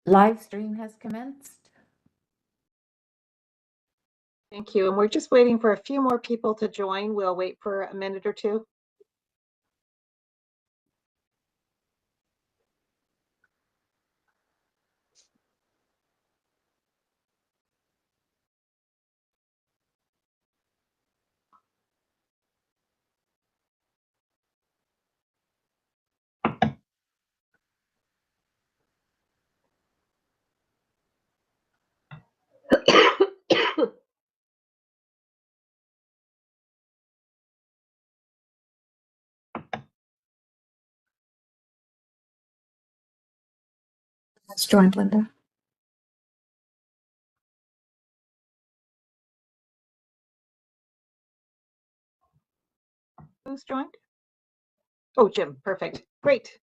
Live stream has commenced. Thank you. And we're just waiting for a few more people to join. We'll wait for a minute or two. Has joined, Linda. Who's joined? Oh, Jim. Perfect. Great.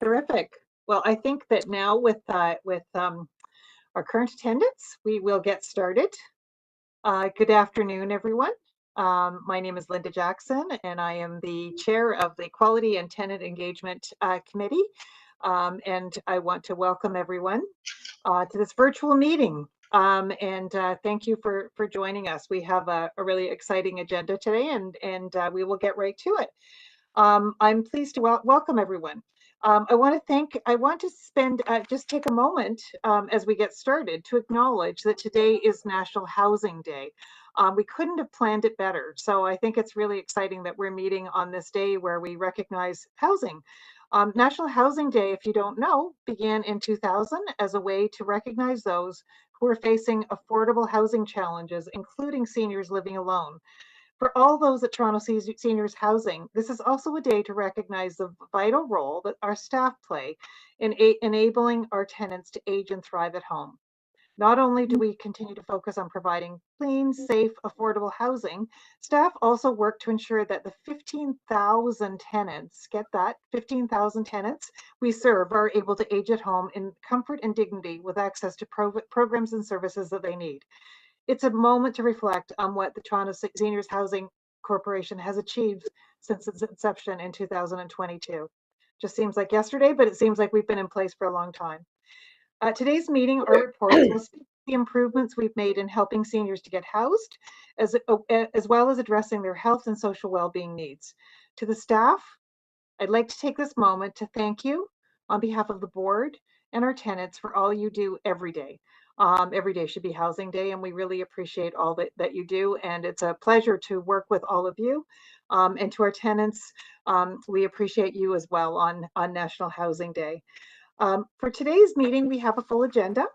Terrific. Well, I think that now with our current attendance, we will get started. Good afternoon, everyone. My name is Linda Jackson, and I am the chair of the Quality and Tenant Engagement Committee. And I want to welcome everyone to this virtual meeting. Thank you for joining us. We have a really exciting agenda today, and we will get right to it. I'm pleased to welcome everyone. I want to just take a moment as we get started to acknowledge that today is National Housing Day. We couldn't have planned it better. So I think it's really exciting that we're meeting on this day where we recognize housing. National Housing Day, if you don't know, began in 2000 as a way to recognize those who are facing affordable housing challenges, including seniors living alone. For all those at Toronto Seniors Housing, this is also a day to recognize the vital role that our staff play in enabling our tenants to age and thrive at home. Not only do we continue to focus on providing clean, safe, affordable housing, staff also work to ensure that the 15,000 tenants, get that, 15,000 tenants we serve are able to age at home in comfort and dignity with access to programs and services that they need. It's a moment to reflect on what the Toronto Seniors Housing Corporation has achieved since its inception in 2022. Just seems like yesterday, but it seems like we've been in place for a long time. Today's meeting, our reports will speak to the improvements we've made in helping seniors to get housed, as well as addressing their health and social well-being needs. To the staff, I'd like to take this moment to thank you on behalf of the board and our tenants for all you do every day. Every day should be housing day, and we really appreciate all that you do. And it's a pleasure to work with all of you. And to our tenants, we appreciate you as well on National Housing Day. For today's meeting, we have a full agenda.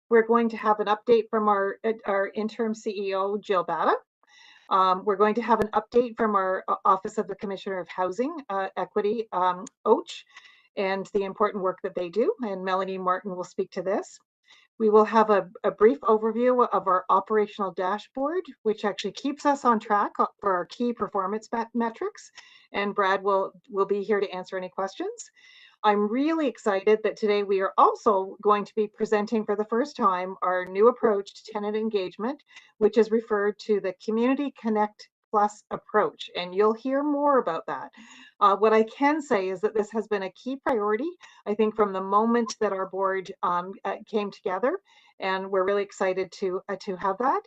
We're going to have an update from our interim CEO, Jill Batta. We're going to have an update from our Office of the Commissioner of Housing, Equity, OACH, and the important work that they do. And Melanie Martin will speak to this. We will have a brief overview of our operational dashboard, which actually keeps us on track for our key performance metrics. And Brad will be here to answer any questions. I'm really excited that today we are also going to be presenting for the first time our new approach to tenant engagement, which is referred to the Community Connect Plus approach, and you'll hear more about that. What I can say is that this has been a key priority, I think, from the moment that our board came together, and we're really excited to have that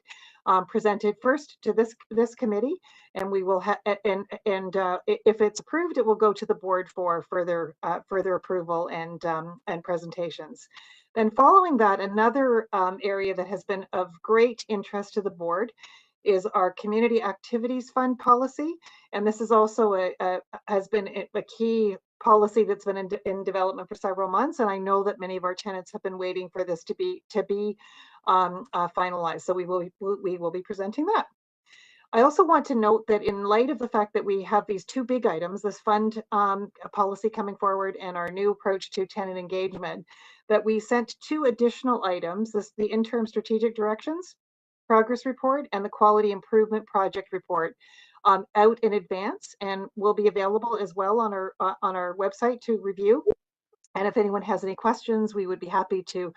presented first to this committee, and we will if it's approved, it will go to the board for further approval and presentations. Then following that, another area that has been of great interest to the board is our Community Activities Fund policy. And this is also has been a key policy that's been in development for several months. And I know that many of our tenants have been waiting for this to be finalized. So we will be presenting that. I also want to note that in light of the fact that we have these two big items, this fund policy coming forward and our new approach to tenant engagement, that we sent two additional items, the interim strategic directions progress report and the quality improvement project report out in advance, and will be available as well on our website to review. And if anyone has any questions, we would be happy to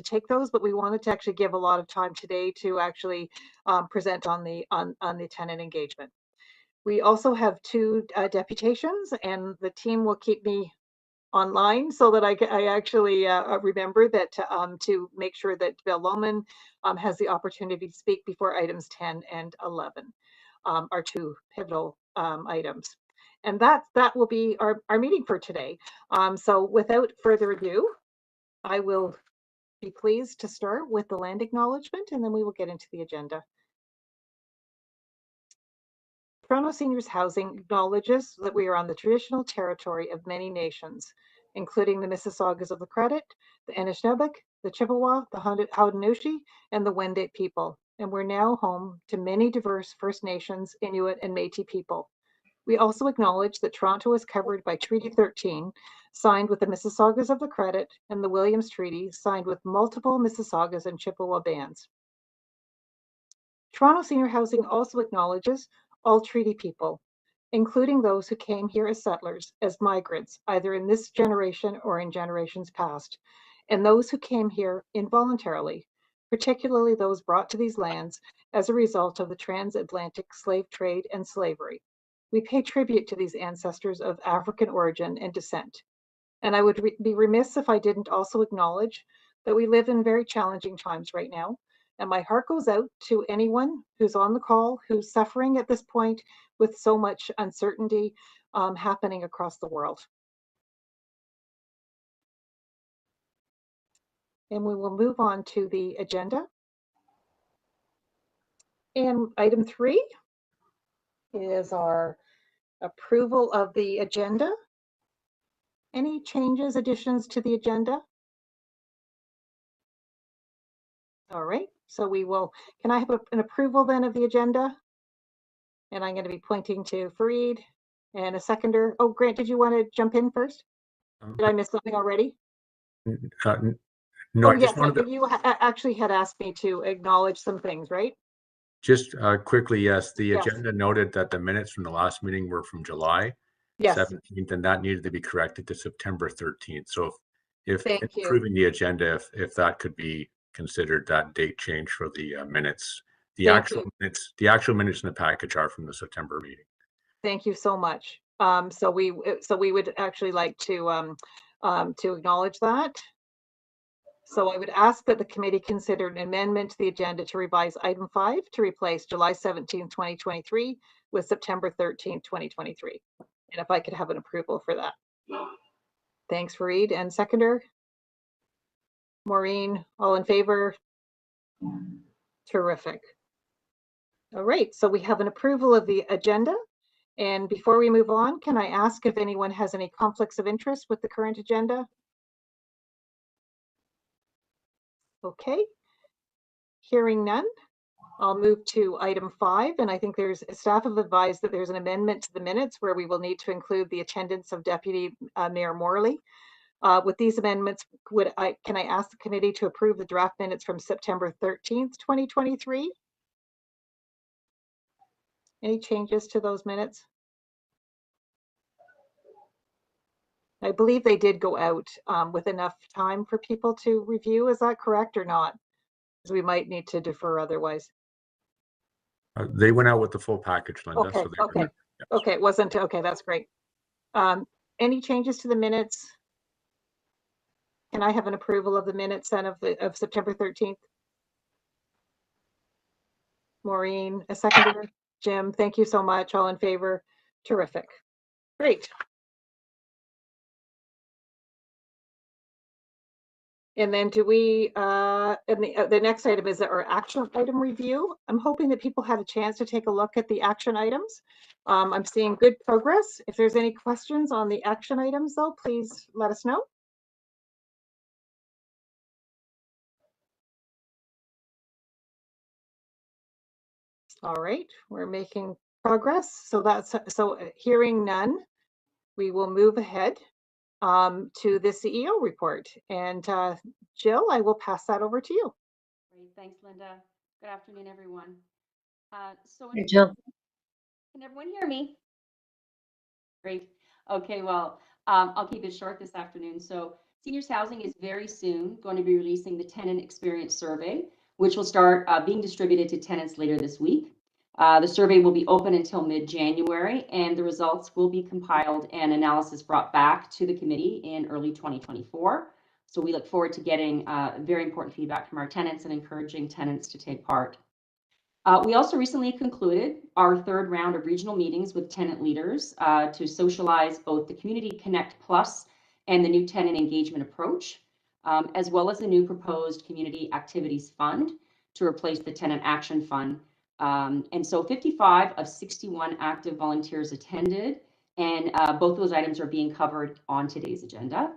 take those. But we wanted to actually give a lot of time today to actually present on the tenant engagement. We also have two deputations, and the team will keep me online so that I actually remember that to make sure that Bill Lohman has the opportunity to speak before items 10 and 11, our two pivotal items. And that will be our meeting for today. So without further ado, I will be pleased to start with the land acknowledgement, and then we will get into the agenda. Toronto Seniors Housing acknowledges that we are on the traditional territory of many nations, including the Mississaugas of the Credit, the Anishinaabe, the Chippewa, the Haudenosaunee, and the Wendat people, and we're now home to many diverse First Nations, Inuit, and Métis people. We also acknowledge that Toronto is covered by Treaty 13, signed with the Mississaugas of the Credit, and the Williams Treaty, signed with multiple Mississaugas and Chippewa bands. Toronto Senior Housing also acknowledges all treaty people, including those who came here as settlers, as migrants, either in this generation or in generations past, and those who came here involuntarily, particularly those brought to these lands as a result of the transatlantic slave trade and slavery. We pay tribute to these ancestors of African origin and descent. And I would be remiss if I didn't also acknowledge that we live in very challenging times right now. And my heart goes out to anyone who's on the call, who's suffering at this point with so much uncertainty happening across the world. And we will move on to the agenda. And item 3 is our approval of the agenda. Any changes, additions to the agenda? All right, so we will, can I have an approval then of the agenda? And I'm going to be pointing to Fareed and a seconder. Oh, Grant, did you want to jump in first? Did I miss something already? No, oh, I just yes, wanted to you actually had asked me to acknowledge some things, right? just quickly, yes, the Yes. agenda noted that the minutes from the last meeting were from July Yes. 17th, and that needed to be corrected to September 13th. So if Thank you. approving the agenda, if that could be considered that date change for the minutes. The Thank actual you. minutes, the actual minutes in the package are from the September meeting. Thank you so much. So we would actually like to acknowledge that. So I would ask that the committee consider an amendment to the agenda to revise item 5 to replace July 17th, 2023 with September 13th, 2023. And if I could have an approval for that. Thanks, Fareed. And seconder? Maureen, all in favor? Terrific. All right, so we have an approval of the agenda. And before we move on, can I ask if anyone has any conflicts of interest with the current agenda? Okay. Hearing none, I'll move to item 5, and I think staff have advised that there's an amendment to the minutes where we will need to include the attendance of Deputy Mayor Morley. With these amendments, can I ask the committee to approve the draft minutes from September 13th, 2023? Any changes to those minutes? I believe they did go out with enough time for people to review. Is that correct or not? Because we might need to defer otherwise. They went out with the full package, Linda. Okay, So okay, yes. Okay, it wasn't, okay, that's great. Any changes to the minutes? Can I have an approval of the minutes then of September 13th? Maureen, a seconder. Jim, thank you so much. All in favor? Terrific. Great. And then do we, and the next item is our action item review. I'm hoping that people had a chance to take a look at the action items. I'm seeing good progress. If there's any questions on the action items though, please let us know. All right, we're making progress. So hearing none, we will move ahead to the CEO report. And Jill, I will pass that over to you. Great, thanks, Linda. Good afternoon, everyone. Hey, Jill. Can everyone hear me? Great. Okay, well, I'll keep it short this afternoon. So Seniors Housing is very soon going to be releasing the Tenant Experience Survey, which will start being distributed to tenants later this week. The survey will be open until mid-January, and the results will be compiled and analysis brought back to the committee in early 2024. So we look forward to getting very important feedback from our tenants and encouraging tenants to take part. We also recently concluded our third round of regional meetings with tenant leaders to socialize both the Community Connect Plus and the new tenant engagement approach, as well as a new proposed Community Activities Fund to replace the Tenant Action Fund. And so 55 of 61 active volunteers attended, and both of those items are being covered on today's agenda.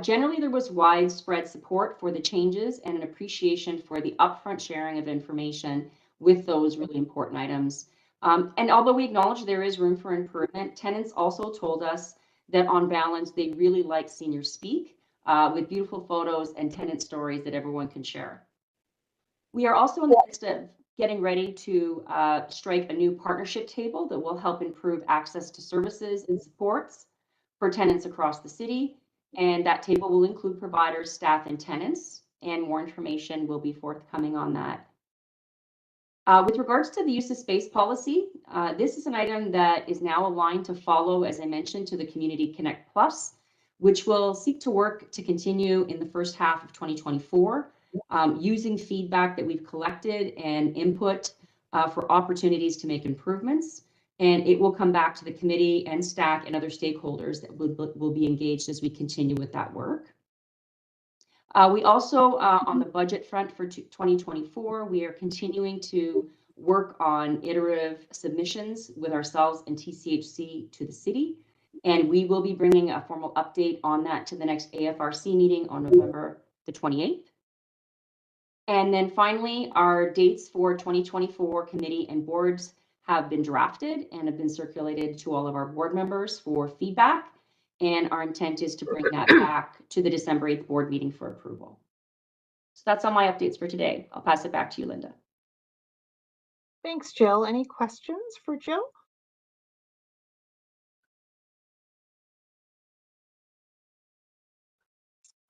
Generally, there was widespread support for the changes and an appreciation for the upfront sharing of information with those really important items. And although we acknowledge there is room for improvement, tenants also told us that on balance, they really like Senior Speak with beautiful photos and tenant stories that everyone can share. We are also in the midst of getting ready to strike a new partnership table that will help improve access to services and supports for tenants across the city. And that table will include providers, staff, and tenants, and more information will be forthcoming on that. With regards to the use of space policy, this is an item that is now aligned to follow, as I mentioned, to the Community Connect Plus, which will seek to work to continue in the first half of 2024, using feedback that we've collected and input for opportunities to make improvements. And it will come back to the committee and staff and other stakeholders that will be engaged as we continue with that work. We also, on the budget front for 2024, we are continuing to work on iterative submissions with ourselves and TCHC to the city. And we will be bringing a formal update on that to the next AFRC meeting on November the 28th. And then finally, our dates for 2024 committee and boards have been drafted and have been circulated to all of our board members for feedback. And our intent is to bring that back to the December 8th board meeting for approval. So that's all my updates for today. I'll pass it back to you, Linda. Thanks, Jill. Any questions for Jill?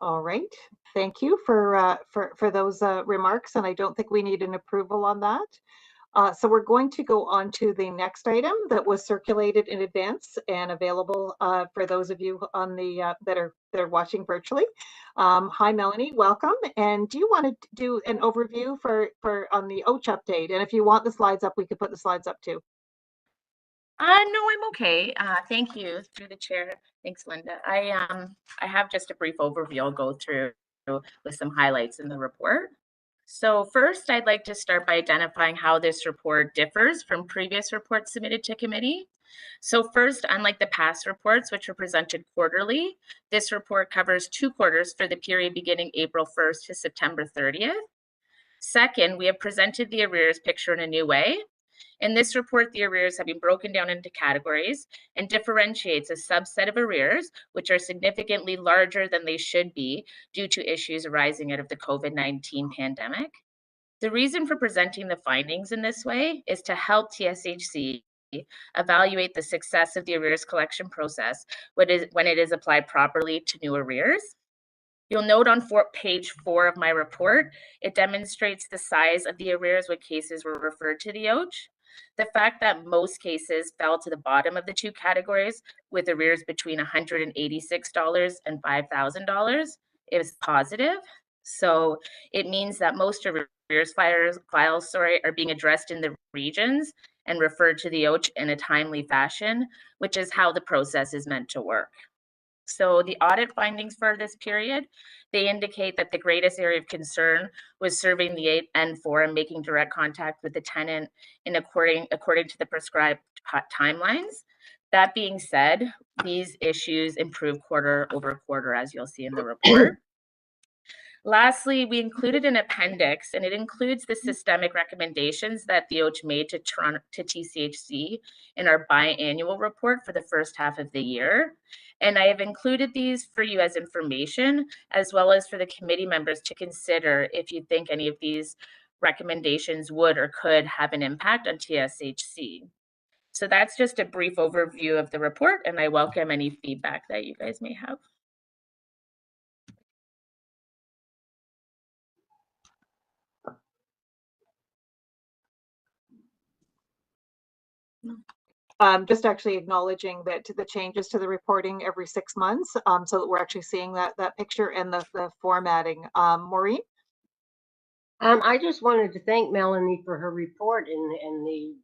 All right. Thank you for those remarks, and I don't think we need an approval on that. So we're going to go on to the next item that was circulated in advance and available for those of you on the that are watching virtually. Hi, Melanie, welcome. And do you want to do an overview on the OACH update? And if you want the slides up, we could put the slides up too. No, I'm okay. Thank you, through the chair. Thanks, Linda. I have just a brief overview I'll go through with some highlights in the report. So first, I'd like to start by identifying how this report differs from previous reports submitted to committee. So first, unlike the past reports, which were presented quarterly, this report covers 2 quarters for the period beginning April 1st to September 30th. Second, we have presented the arrears picture in a new way. In this report, the arrears have been broken down into categories and differentiates a subset of arrears, which are significantly larger than they should be due to issues arising out of the COVID-19 pandemic. The reason for presenting the findings in this way is to help TSHC evaluate the success of the arrears collection process when it is applied properly to new arrears. You'll note on page 4 of my report, it demonstrates the size of the arrears when cases were referred to the OACH. The fact that most cases fell to the bottom of the 2 categories with arrears between $186 and $5,000 is positive. So it means that most arrears files are being addressed in the regions and referred to the OACH in a timely fashion, which is how the process is meant to work. So the audit findings for this period, they indicate that the greatest area of concern was serving the N4 and making direct contact with the tenant according to the prescribed timelines. That being said, these issues improve quarter over quarter, as you'll see in the report. Lastly, we included an appendix, and it includes the systemic recommendations that the OACH made to TCHC in our biannual report for the first half of the year. And I have included these for you as information, as well as for the committee members to consider if you think any of these recommendations would or could have an impact on TSHC. So that's just a brief overview of the report, and I welcome any feedback that you guys may have. Just actually acknowledging that the changes to the reporting every 6 months, so that we're actually seeing that picture and the formatting. Maureen? I just wanted to thank Melanie for her report and the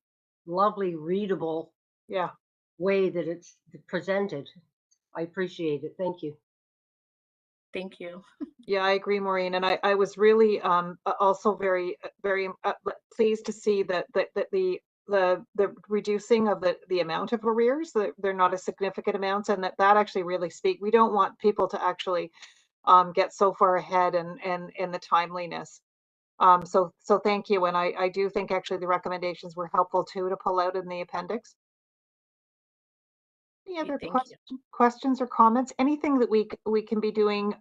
lovely readable Yeah. way that it's presented. I appreciate it. Thank you. Thank you. Yeah, I agree, Maureen. And I was really also very pleased to see that the reducing of the amount of arrears, that they're not a significant amounts, and that actually really we don't want people to actually get so far ahead and in the timeliness. So thank you. And I do think actually the recommendations were helpful too to pull out in the appendix. Any other Thank you. questions or comments? Anything that we can be doing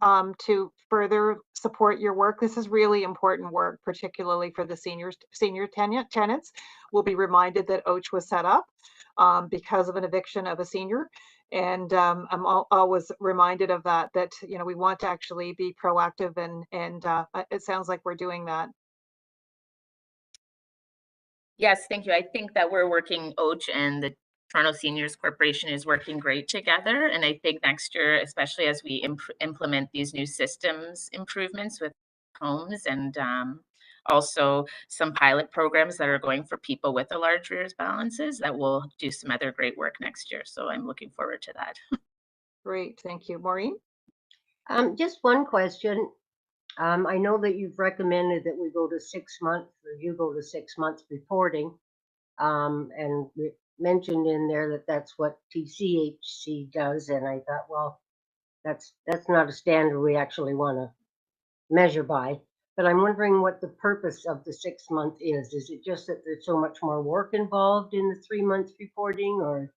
to further support your work? This is really important work, particularly for the senior tenants. We'll be reminded that OACH was set up because of an eviction of a senior. And I'm always reminded of that, you know, we want to actually be proactive, and it sounds like we're doing that. Yes, thank you. I think that we're working, OACH and the Toronto Seniors Corporation is working great together. And I think next year, especially as we implement these new systems improvements with homes, and also some pilot programs that are going for people with a large arrears balances, that will do some other great work next year. So I'm looking forward to that. Great, thank you. Maureen? Just one question. I know that you've recommended that we go to 6 months, or you go to 6 months reporting, and mentioned in there that that's what TCHC does, and I thought, well, that's not a standard we actually want to measure by. But I'm wondering what the purpose of the 6 month is. Is it just that there's so much more work involved in the 3 months reporting, or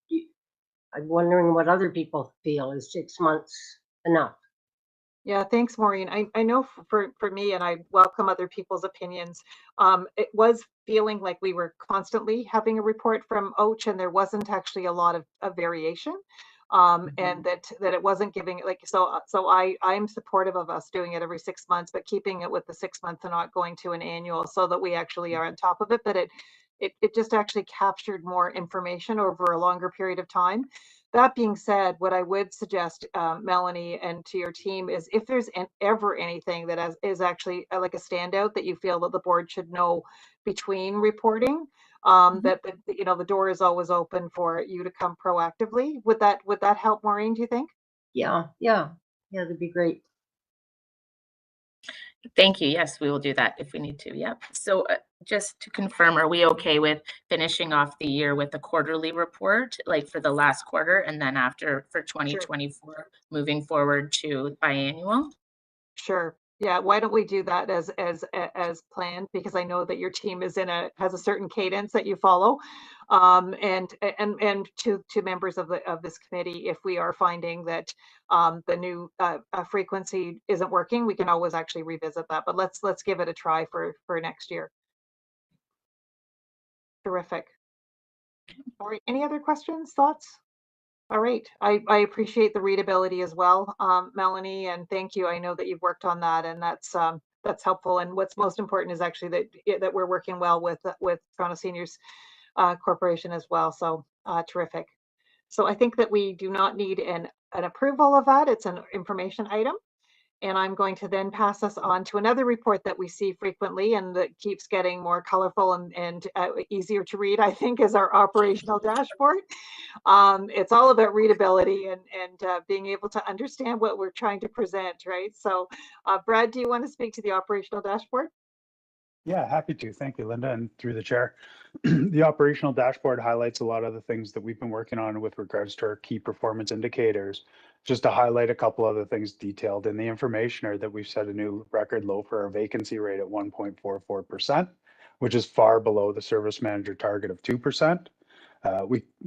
I'm wondering what other people feel is 6 months enough? Yeah, thanks, Maureen. I know for me, and I welcome other people's opinions, it was feeling like we were constantly having a report from OACH, and there wasn't actually a lot of variation, and that it wasn't giving, like, so I'm supportive of us doing it every 6 months, but keeping it with the 6 months and not going to an annual, so that we actually are on top of it. But it just actually captured more information over a longer period of time. That being said, what I would suggest, Melanie, and to your team, is if there's ever anything that is actually like a standout that you feel that the board should know between reporting, that you know, the door is always open for you to come proactively. Would that help, Maureen, do you think? Yeah, that'd be great. Thank you. Yes, we will do that if we need to. Yep. So just to confirm, are we okay with finishing off the year with a quarterly report, like for the last quarter, and then after for 2024, moving forward to biannual? Sure. Yeah, why don't we do that as planned? Because I know that your team has a certain cadence that you follow, and to members of this committee, if we are finding that the new frequency isn't working, we can always actually revisit that. But let's give it a try for next year. Terrific. All right. Any other questions, thoughts? All right. I appreciate the readability as well, Melanie, and thank you. I know that you've worked on that, and that's helpful. And what's most important is actually that we're working well with Toronto Seniors Corporation as well. So terrific. So I think that we do not need an approval of that. It's an information item. And I'm going to then pass us on to another report that we see frequently and that keeps getting more colorful and easier to read, I think, is our operational dashboard. It's all about readability and being able to understand what we're trying to present, right? So Brad, do you want to speak to the operational dashboard? Yeah, happy to. Thank you, Linda, and through the chair. The operational dashboard highlights a lot of the things that we've been working on with regards to our key performance indicators. Just to highlight a couple other things detailed in the information are that we've set a new record low for our vacancy rate at 1.44%, which is far below the service manager target of 2%.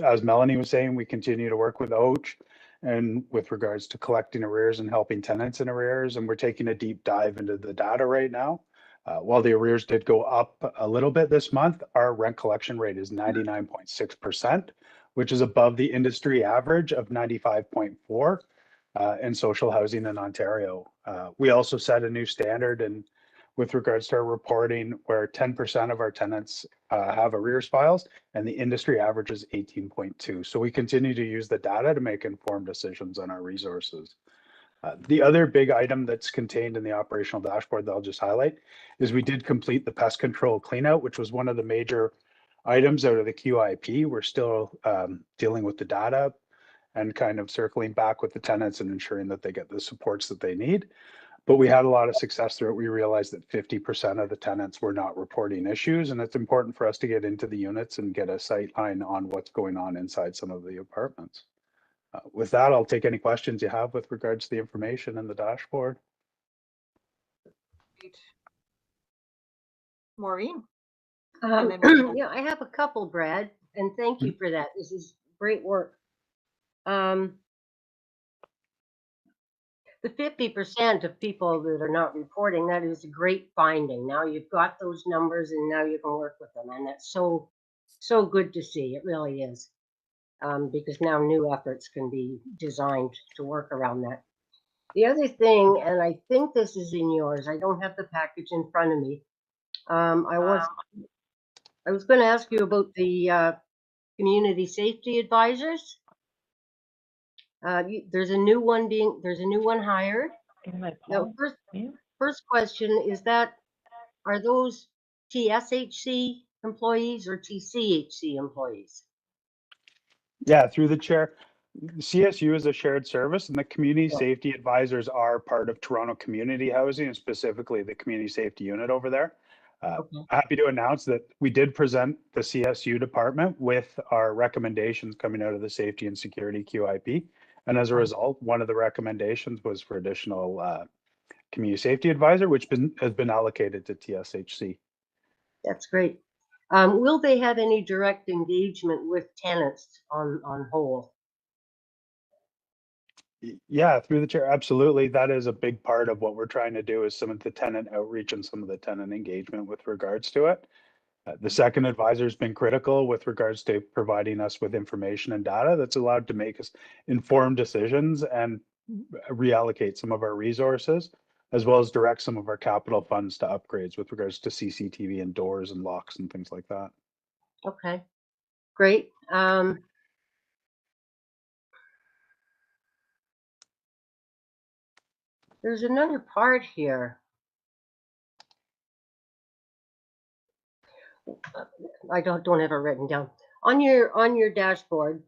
As Melanie was saying, we continue to work with OACH and with regards to collecting arrears and helping tenants in arrears, and we're taking a deep dive into the data right now. While the arrears did go up a little bit this month, our rent collection rate is 99.6%, which is above the industry average of 95.4% in social housing in Ontario. We also set a new standard, and with regards to our reporting, where 10% of our tenants have arrears files, and the industry average is 18.2. So we continue to use the data to make informed decisions on our resources. The other big item that's contained in the operational dashboard that I'll just highlight is we did complete the pest control cleanout, which was one of the major items out of the QIP. We're still dealing with the data and kind of circling back with the tenants and ensuring that they get the supports that they need. But we had a lot of success through it. We realized that 50% of the tenants were not reporting issues, and it's important for us to get into the units and get a sight line on what's going on inside some of the apartments. With that, I'll take any questions you have with regards to the information in the dashboard. Great. Maureen? Um, And then yeah, I have a couple, Brad, and thank you for that. This is great work. The 50% of people that are not reporting, that is a great finding. Now you've got those numbers and now you can work with them. And that's so good to see. It really is. Because now new efforts can be designed to work around that. The other thing, and I think this is in yours, I don't have the package in front of me. I was going to ask you about the community safety advisors. There's a new one hired. Now, first question is are those TSHC employees or TCHC employees? Yeah, through the chair. CSU is a shared service, and the community safety advisors are part of Toronto Community Housing, and specifically the community safety unit over there. Happy to announce that we did present the CSU department with our recommendations coming out of the safety and security QIP. And as a result, one of the recommendations was for additional community safety advisor, which has been allocated to TSHC. That's great. Will they have any direct engagement with tenants on whole? Yeah, through the chair, absolutely. That is a big part of what we're trying to do, is some of the tenant outreach and some of the tenant engagement with regards to it. The second advisor has been critical with regards to providing us with information and data that's allowed to make us informed decisions and reallocate some of our resources, as well as direct some of our capital funds to upgrades with regards to CCTV and doors and locks and things like that. Okay, great. There's another part here. I don't have it written down. On your dashboard,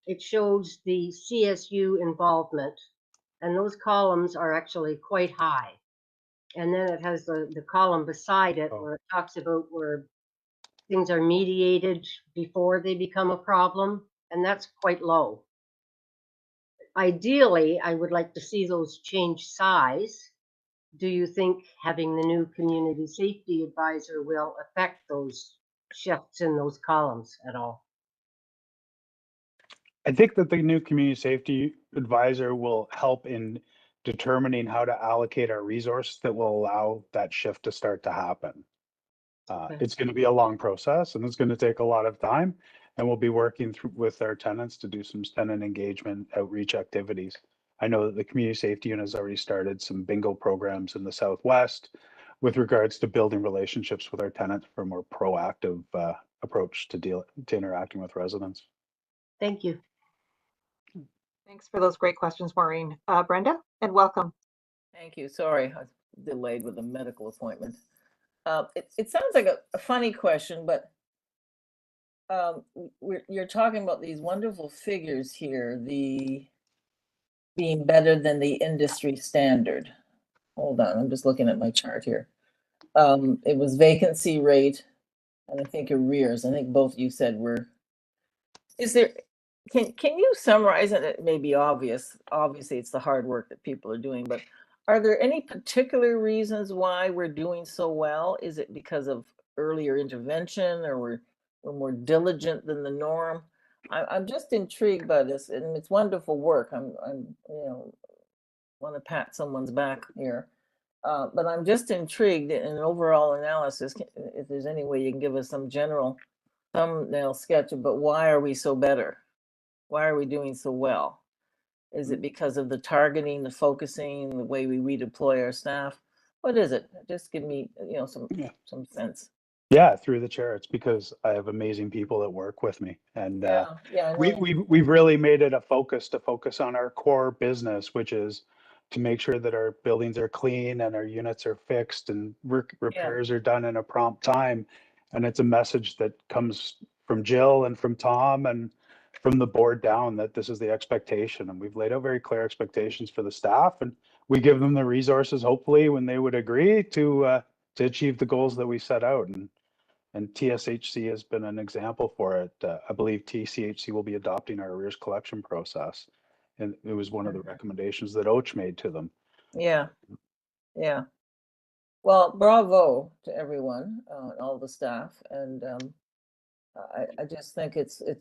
it shows the CSU involvement, and those columns are actually quite high. And then it has the column beside it where it talks about where things are mediated before they become a problem, and that's quite low. Ideally, I would like to see those change size. Do you think having the new community safety advisor will affect those shifts in those columns at all? I think that the new community safety advisor will help in determining how to allocate our resources that will allow that shift to start to happen. It's going to be a long process, and it's going to take a lot of time, and we'll be working with our tenants to do some tenant engagement outreach activities. I know that the community safety unit has already started some bingo programs in the Southwest with regards to building relationships with our tenants for a more proactive approach to interacting with residents. Thank you. thanks for those great questions, Maureen. Brenda, and welcome. Thank you. Sorry, I was delayed with a medical appointment. It sounds like a funny question, but you're talking about these wonderful figures here, the being better than the industry standard. Hold on, I'm just looking at my chart here. It was vacancy rate, and I think arrears. I think both you said were. Is there? Can you summarize it? It may be obvious. Obviously, it's the hard work that people are doing, but are there any particular reasons why we're doing so well? Is it because of earlier intervention, or we're more diligent than the norm? I'm just intrigued by this, and it's wonderful work. I'm want to pat someone's back here, but I'm just intrigued in an overall analysis. If there's any way you can give us some general thumbnail sketch, but why are we so better? Why are we doing so well? Is it because of the targeting, the focusing, the way we redeploy our staff? What is it? Just give me, Yeah. some sense. Yeah, through the chair. It's because I have amazing people that work with me, and Yeah, I we, know. we've really made it a focus to focus on our core business, which is to make sure that our buildings are clean and our units are fixed and repairs are done in a prompt time. And it's a message that comes from Jill and from Tom and from the board down that this is the expectation. And we've laid out very clear expectations for the staff, and we give them the resources, hopefully, when they would agree to achieve the goals that we set out. And TSHC has been an example for it. I believe TCHC will be adopting our arrears collection process. And it was one of the recommendations that OCH made to them. Yeah, yeah. Well, bravo to everyone, all the staff, and I just think it's I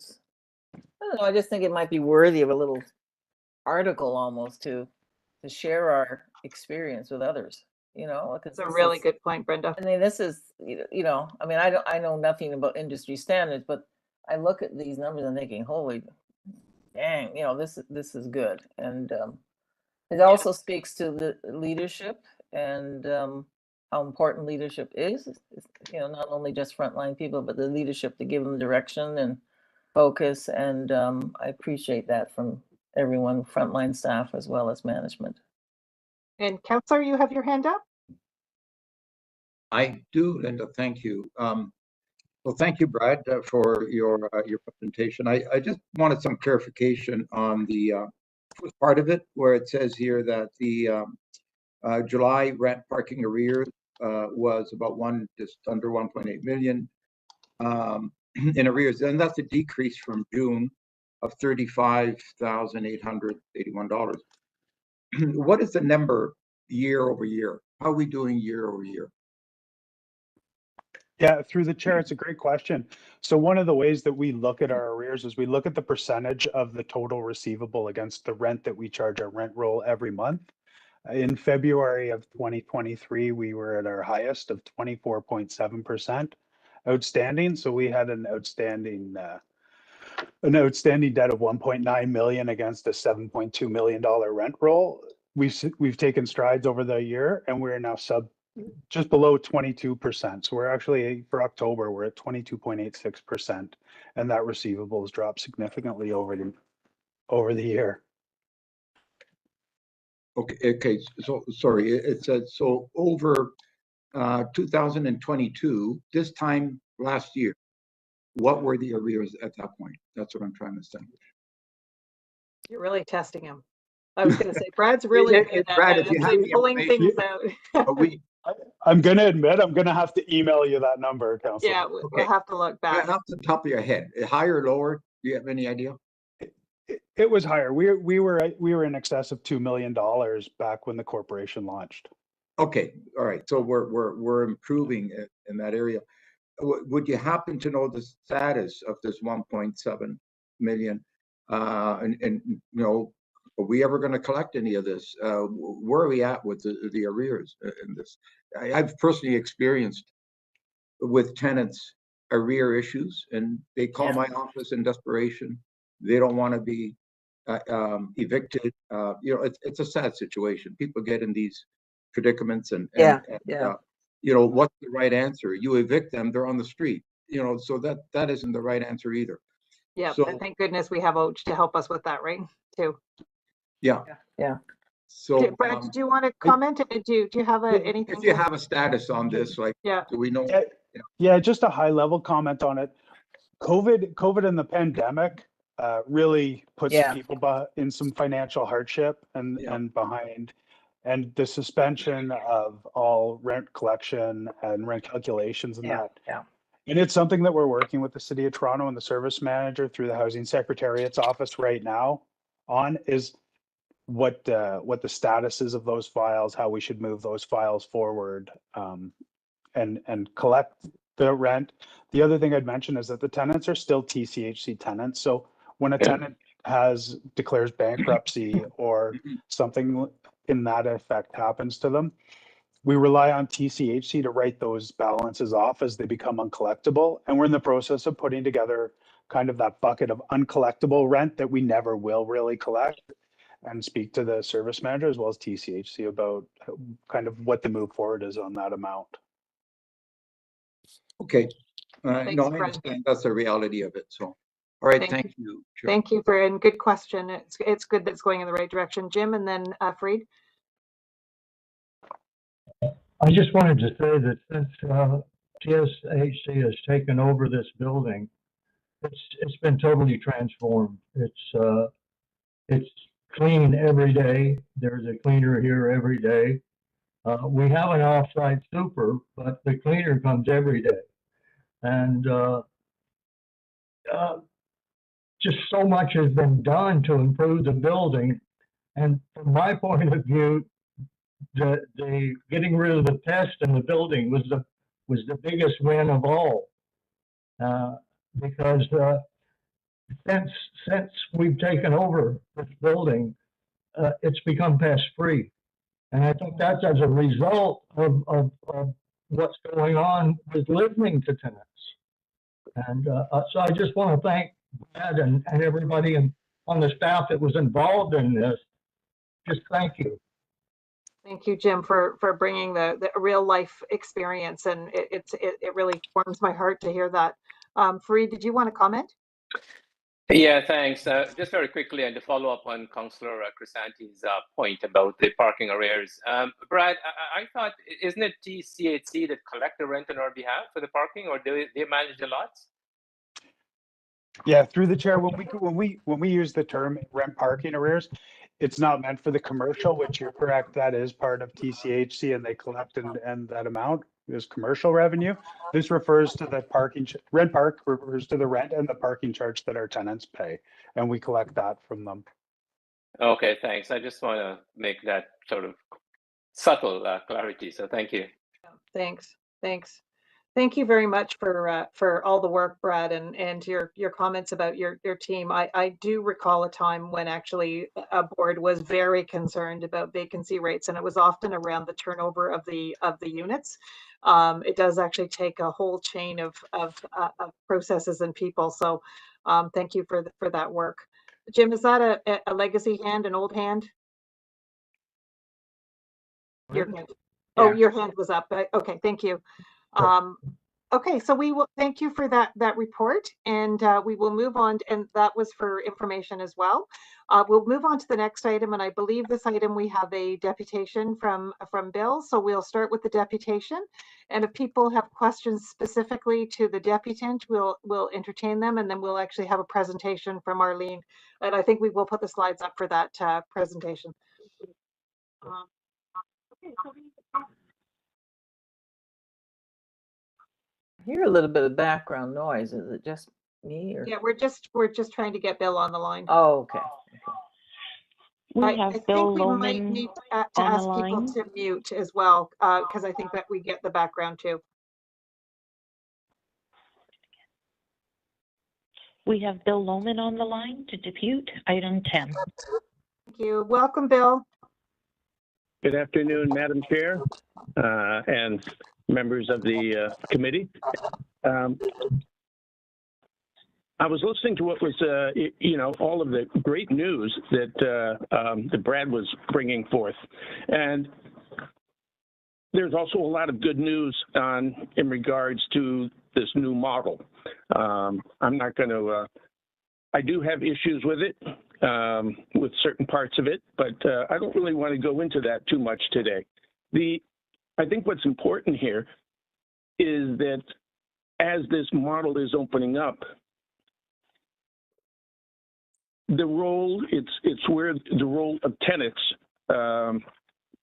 don't know, I just think it might be worthy of a little article almost to share our experience with others, because It's a really good point, Brenda. I mean, this is, I mean, I know nothing about industry standards, but I look at these numbers and thinking, holy dang, this is good. And it also speaks to the leadership and how important leadership is, not only just frontline people, but the leadership to give them direction and focus. And I appreciate that from everyone, frontline staff as well as management. And Councillor, you have your hand up? I do, Linda, thank you. Well, thank you, Brad, for your presentation. I just wanted some clarification on the first part of it, where it says here that the July rent parking arrears was about just under 1.8 million in arrears, and that's a decrease from June of $35,881. What is the number year over year? How are we doing year over year? Yeah, through the chair, it's a great question. So one of the ways that we look at our arrears is we look at the percentage of the total receivable against the rent that we charge our rent roll every month. In February of 2023, we were at our highest of 24.7% outstanding. So we had an outstanding debt of 1.9 million against a 7.2 million dollar rent roll. We've taken strides over the year, and we're now just below 22%. So we're actually, for October, we're at 22.86%, and that receivables dropped significantly over the year. Okay. So sorry, it said so over 2022, this time last year, what were the arrears at that point? That's what I'm trying to establish. You're really testing him. I was going to say, Brad's really good Brad, at if you have the pulling things out. I'm going to admit, I'm going to have to email you that number, Councilor. Yeah, we'll have to look back. Off the top of your head, higher or lower? Do you have any idea? It was higher. We were in excess of $2 million back when the corporation launched. Okay, all right. So we're improving in that area. Would you happen to know the status of this 1.7 million? And are we ever going to collect any of this? Where are we at with the arrears in this? I've personally experienced with tenants arrear issues, and they call my office in desperation. They don't want to be evicted. It's a sad situation. People get in these predicaments, and what's the right answer? You evict them, they're on the street. So that isn't the right answer either. Yeah, so, thank goodness we have OCH to help us with that, right? Too. Yeah. So, Brad, do you want to comment? Do you have anything? If you have a status on this, like, do we know? Yeah, just a high level comment on it. COVID and the pandemic really puts people in some financial hardship and behind, and the suspension of all rent collection and rent calculations and that. And it's something that we're working with the City of Toronto and the service manager through the Housing Secretariat's office right now on is what the status is of those files, how we should move those files forward, and collect the rent. The other thing I'd mention is that the tenants are still TCHC tenants. So when a tenant declares bankruptcy or something in that effect happens to them, we rely on TCHC to write those balances off as they become uncollectible. And we're in the process of putting together kind of that bucket of uncollectible rent that we never will really collect. and speak to the service manager as well as TCHC about kind of what the move forward is on that amount. Okay. Thanks, No, I Brad. understand. That's the reality of it. So, all right. Thank Thank you. Chair. Thank you for, and good question. It's good that it's going in the right direction. Jim, and then Freed. I just wanted to say that since TSHC has taken over this building, it's been totally transformed. It's clean every day. There's a cleaner here every day. We have an off-site super, but the cleaner comes every day, and just so much has been done to improve the building. And from my point of view, the getting rid of the pest in the building was the biggest win of all, because since we've taken over this building, it's become pest free, and I think that's as a result of what's going on with listening to tenants. And so I just want to thank Brad and everybody on the staff that was involved in this. Just thank you. Thank you, Jim, for bringing the real life experience, and it really warms my heart to hear that. Fareed, did you want to comment? Yeah, thanks. Just very quickly, and to follow up on Councillor Crisanti's point about the parking arrears. Brad, I thought, isn't it TCHC that collect the rent on our behalf for the parking, or do they manage the lots? Yeah, through the chair, when we use the term rent parking arrears, it's not meant for the commercial, which you're correct, that is part of TCHC, and they collect and that amount is commercial revenue. This refers to the rent park refers to the rent and the parking charge that our tenants pay, and we collect that from them. Okay, thanks. I just want to make that sort of subtle clarity. So thank you. Thanks. Thank you very much for all the work, Brad, and your comments about your team. I do recall a time when actually a board was very concerned about vacancy rates, and it was often around the turnover of the units. It does actually take a whole chain of processes and people. So thank you for that work. Jim, is that a legacy hand, an old hand? Your hand. Oh, your hand was up. Okay, thank you. Okay, so we will thank you for that report, and we will move on, and that was for information as well. We'll move on to the next item, and I believe this item we have a deputation from Bill, so we'll start with the deputation, and if people have questions specifically to the deputant, we'll entertain them, and then we'll actually have a presentation from Arlene, and I think we will put the slides up for that presentation. Okay, so I hear a little bit of background noise. Is it just me or? yeah, we're just trying to get Bill on the line. Oh, okay. We have Bill think we might Lohman need to on the ask people line. to mute as well, because I think that we get the background too. We have Bill Lohman on the line to depute item 10. Thank you. Welcome, Bill. Good afternoon, Madam Chair, and members of the committee. I was listening to what was, all of the great news that Brad was bringing forth, and there's also a lot of good news in regards to this new model. I'm not going to. I do have issues with it, with certain parts of it, but I don't really want to go into that too much today. I think what's important here is that as this model is opening up, the role, it's where the role of tenants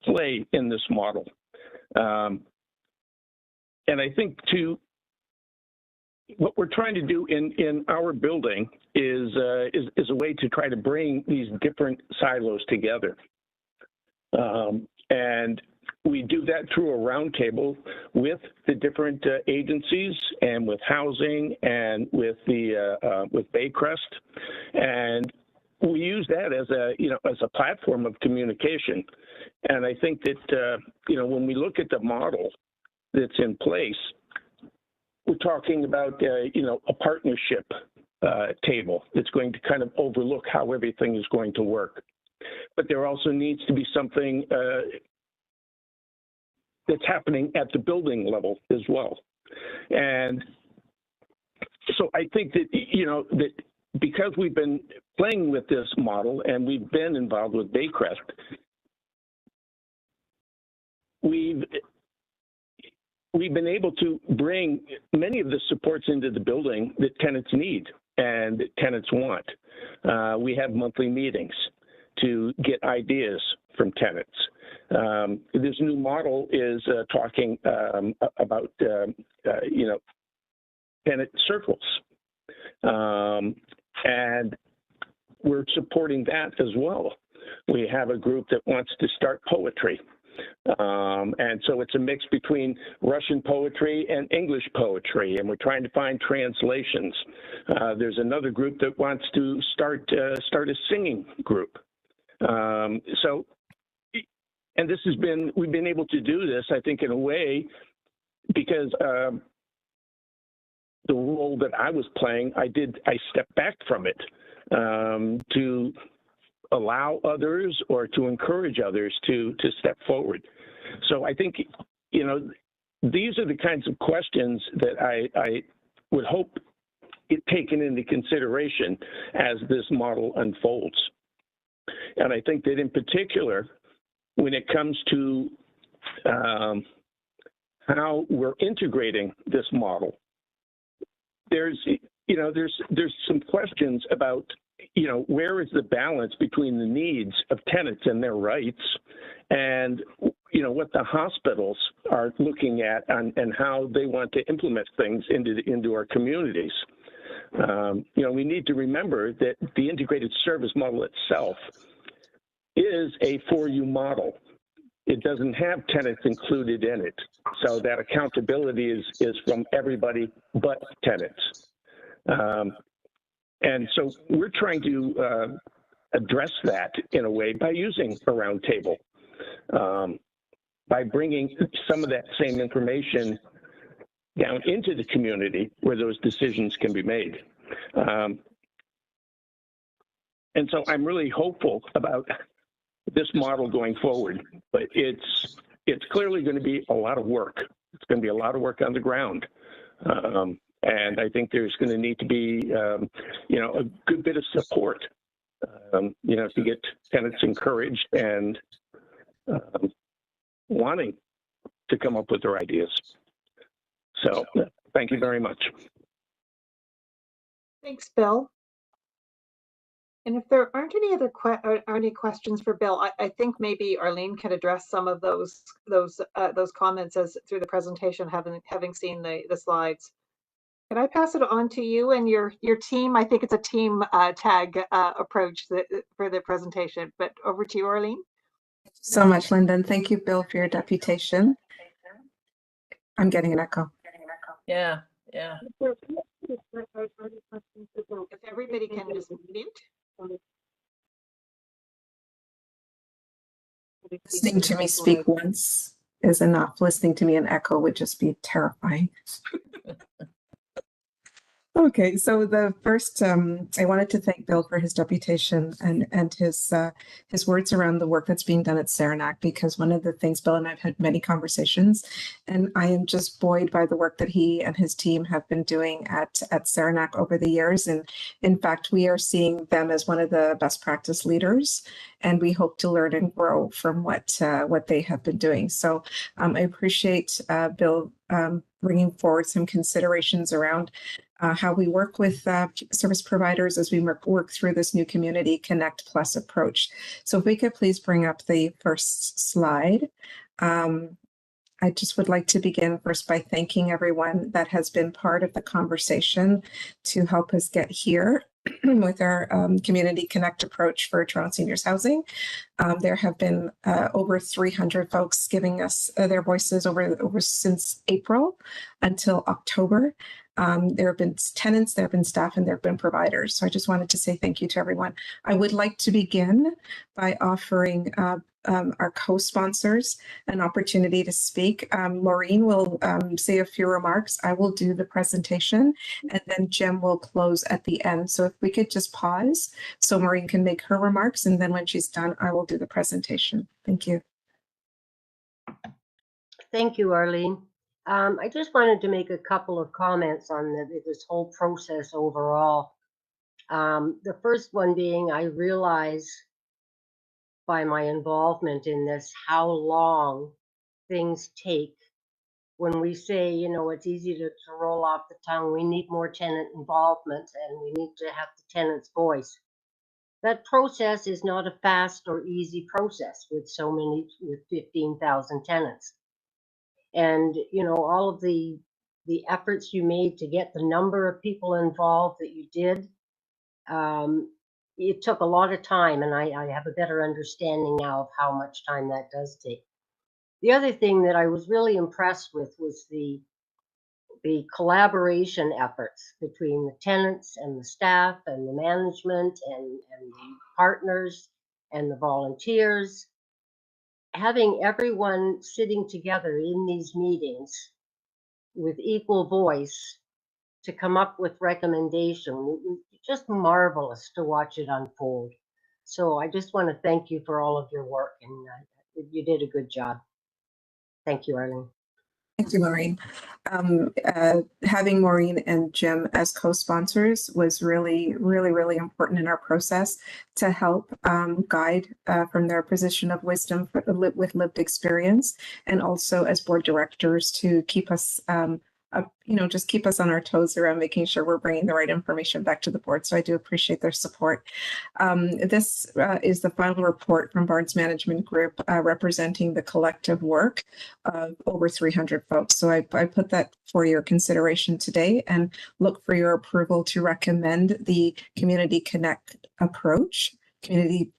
play in this model. And I think what we're trying to do in our building is a way to try to bring these different silos together. And we do that through a roundtable with the different agencies and with housing and with Baycrest, and we use that as a platform of communication. And I think that when we look at the model that's in place, we're talking about a partnership table that's going to kind of overlook how everything is going to work. but there also needs to be something that's happening at the building level as well. And so I think that, you know, that because we've been playing with this model and we've been involved with Baycrest, we've been able to bring many of the supports into the building that tenants need and that tenants want. We have monthly meetings to get ideas from tenants. This new model is talking about, you know, tenant circles. And we're supporting that as well. We have a group that wants to start poetry. And so it's a mix between Russian poetry and English poetry, and we're trying to find translations. There's another group that wants to start a singing group. So, and this has been, we've been able to do this, I think, in a way, because the role that I was playing, I stepped back from it to allow others or to encourage others to step forward. So I think, you know, these are the kinds of questions that I would hope get taken into consideration as this model unfolds. And I think that in particular, when it comes to how we're integrating this model, there's some questions about, you know, where is the balance between the needs of tenants and their rights and, you know, what the hospitals are looking at and how they want to implement things into our communities. You know, we need to remember that the integrated service model itself is a 4U model. It doesn't have tenants included in it. So that accountability is from everybody but tenants. And so we're trying to address that in a way by using a roundtable, by bringing some of that same information down into the community where those decisions can be made. And so I'm really hopeful about this model going forward, but it's clearly going to be a lot of work. It's going to be a lot of work on the ground. And I think there's going to need to be, you know, a good bit of support, you know, to get tenants encouraged and wanting to come up with their ideas. So thank you very much. Thanks, Bill. And if there aren't any other any questions for Bill, I think maybe Arlene can address some of those comments as through the presentation, having seen the slides. Can I pass it on to you and your team? I think it's a team tag approach for the presentation, but over to you, Arlene. Thank you so much, Linda, and thank you, Bill, for your deputation. I'm getting an echo. Yeah. If everybody can just mute. Listening to me speak once is enough. Listening to me in echo would just be terrifying. Okay, so the first, I wanted to thank Bill for his deputation and his words around the work that's being done at Saranac, because one of the things, Bill and I've had many conversations, and I am just buoyed by the work that he and his team have been doing at Saranac over the years. And in fact, we are seeing them as one of the best practice leaders, and we hope to learn and grow from what they have been doing. So I appreciate Bill bringing forward some considerations around how we work with service providers as we work through this new Community Connect Plus approach. So if we could please bring up the first slide. I just would like to begin first by thanking everyone that has been part of the conversation to help us get here with our Community Connect approach for Toronto Seniors Housing. There have been over 300 folks giving us their voices over since April until October. There have been tenants, there have been staff, and there have been providers. So I just wanted to say thank you to everyone. I would like to begin by offering our co-sponsors an opportunity to speak. Maureen will say a few remarks. I will do the presentation, and then Jim will close at the end. So if we could just pause so Maureen can make her remarks, and then when she's done, I will do the presentation. Thank you. Thank you, Arlene. I just wanted to make a couple of comments on this whole process overall. The first one being, I realize by my involvement in this how long things take. When we say, you know, it's easy to roll off the tongue, we need more tenant involvement and we need to have the tenant's voice. That process is not a fast or easy process with with 15,000 tenants. And, you know, all of the efforts you made to get the number of people involved that you did, it took a lot of time, and I have a better understanding now of how much time that does take. The other thing that I was really impressed with was the collaboration efforts between the tenants and the staff and the management and the partners and the volunteers. Having everyone sitting together in these meetings with equal voice to come up with recommendation, it was just marvelous to watch it unfold. So I just want to thank you for all of your work, and you did a good job. Thank you, Arlene. Thank you, Maureen. Having Maureen and Jim as co-sponsors was really, really, really important in our process to help guide from their position of wisdom with lived experience, and also as board directors to keep us just keep us on our toes around making sure we're bringing the right information back to the board. So I do appreciate their support. This is the final report from Barnes Management Group representing the collective work of over 300 folks. So I put that for your consideration today and look for your approval to recommend the Community Connect approach.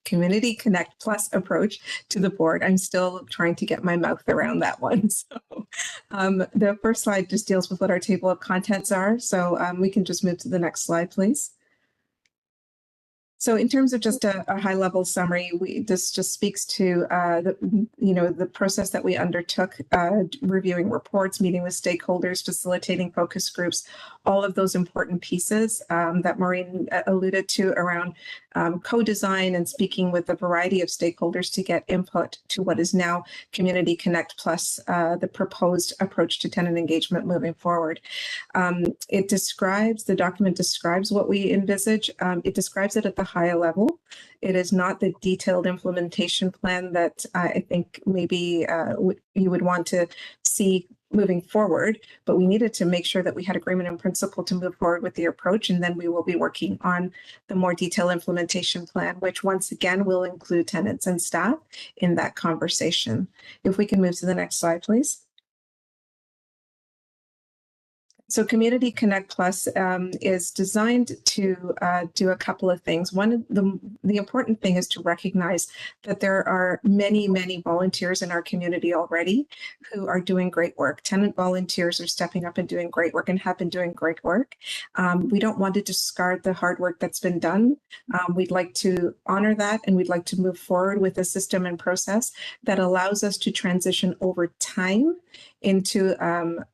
Community Connect Plus approach to the board. I'm still trying to get my mouth around that one. So the first slide just deals with what our table of contents are. So we can just move to the next slide, please. So in terms of just a high level summary, this just speaks to the process that we undertook, reviewing reports, meeting with stakeholders, facilitating focus groups, all of those important pieces that Maureen alluded to around co-design and speaking with a variety of stakeholders to get input to what is now Community Connect Plus, the proposed approach to tenant engagement moving forward. The document describes what we envisage. It describes it at the high level. It is not the detailed implementation plan that I think maybe you would want to see moving forward, but we needed to make sure that we had agreement in principle to move forward with the approach, and then we will be working on the more detailed implementation plan, which once again will include tenants and staff in that conversation. If we can move to the next slide, please. So Community Connect Plus is designed to do a couple of things. One, the important thing is to recognize that there are many, many volunteers in our community already who are doing great work. Tenant volunteers are stepping up and doing great work and have been doing great work. We don't want to discard the hard work that's been done. We'd like to honor that, and we'd like to move forward with a system and process that allows us to transition over time into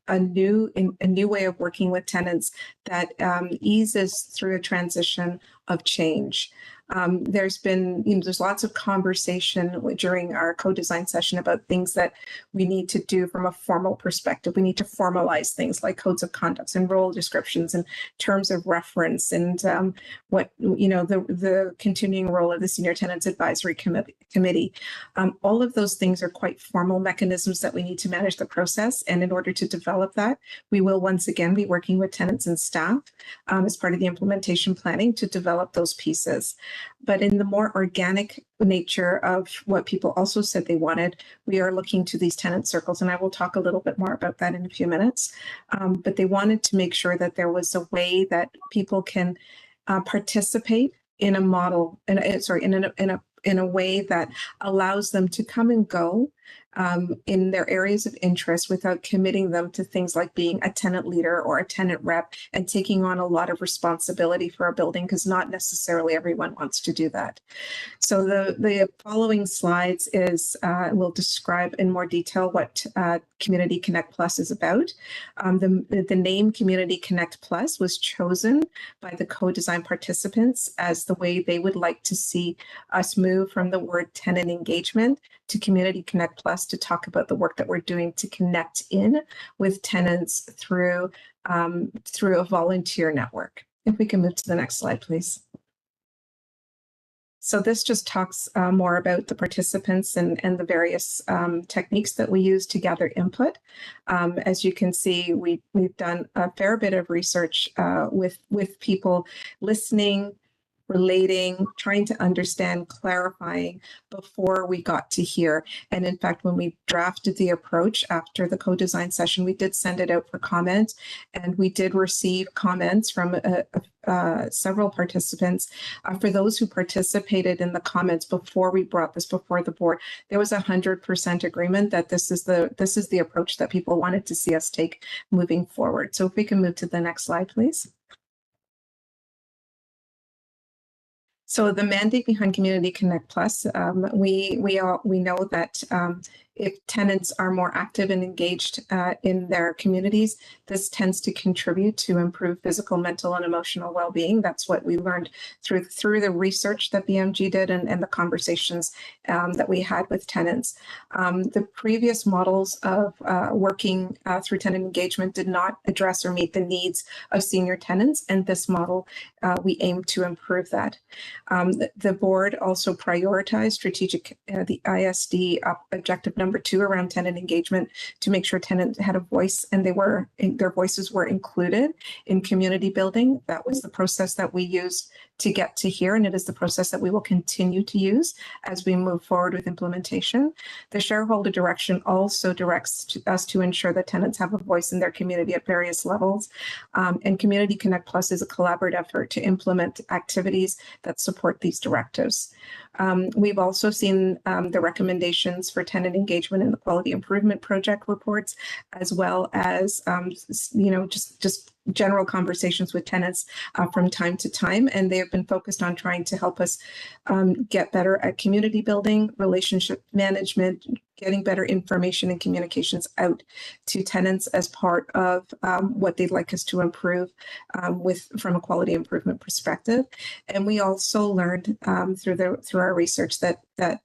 a new way of working with tenants that eases through a transition of change. There's been, there's lots of conversation during our co-design session about things that we need to do from a formal perspective. We need to formalize things like codes of conduct and role descriptions and terms of reference, and the continuing role of the Senior Tenants Advisory Committee. All of those things are quite formal mechanisms that we need to manage the process. And in order to develop that, we will once again be working with tenants and staff as part of the implementation planning to develop those pieces. But in the more organic nature of what people also said they wanted, we are looking to these tenant circles, and I will talk a little bit more about that in a few minutes. But they wanted to make sure that there was a way that people can participate in a model, in a way that allows them to come and go in their areas of interest without committing them to things like being a tenant leader or a tenant rep and taking on a lot of responsibility for a building, because not necessarily everyone wants to do that. So the following slides will describe in more detail what Community Connect Plus is about. The name Community Connect Plus was chosen by the co-design participants as the way they would like to see us move from the word tenant engagement to Community Connect Plus to talk about the work that we're doing to connect in with tenants through a volunteer network. If we can move to the next slide, please. So this just talks more about the participants and the various techniques that we use to gather input. As you can see, we've done a fair bit of research with people listening, relating, trying to understand, clarifying before we got to here. And in fact, when we drafted the approach after the co-design session, we did send it out for comment, and we did receive comments from several participants. For those who participated in the comments before we brought this before the board, there was 100% agreement that this is the approach that people wanted to see us take moving forward. So if we can move to the next slide, please. So the mandate behind Community Connect Plus, we know that if tenants are more active and engaged in their communities, this tends to contribute to improve physical, mental, and emotional well-being. That's what we learned through the research that BMG did and the conversations that we had with tenants. The previous models of working through tenant engagement did not address or meet the needs of senior tenants, and this model, we aim to improve that. The board also prioritized strategic, the ISD objective number 2 around tenant engagement to make sure tenants had a voice and their voices were included in community building. That was the process that we used to get to here, and it is the process that we will continue to use as we move forward with implementation. The shareholder direction also directs us to ensure that tenants have a voice in their community at various levels. And Community Connect Plus is a collaborative effort to implement activities that support these directives. We've also seen the recommendations for tenant engagement in the quality improvement project reports, as well as just general conversations with tenants from time to time, and they have been focused on trying to help us get better at community building, relationship management, getting better information and communications out to tenants as part of what they'd like us to improve from a quality improvement perspective. And we also learned through our research that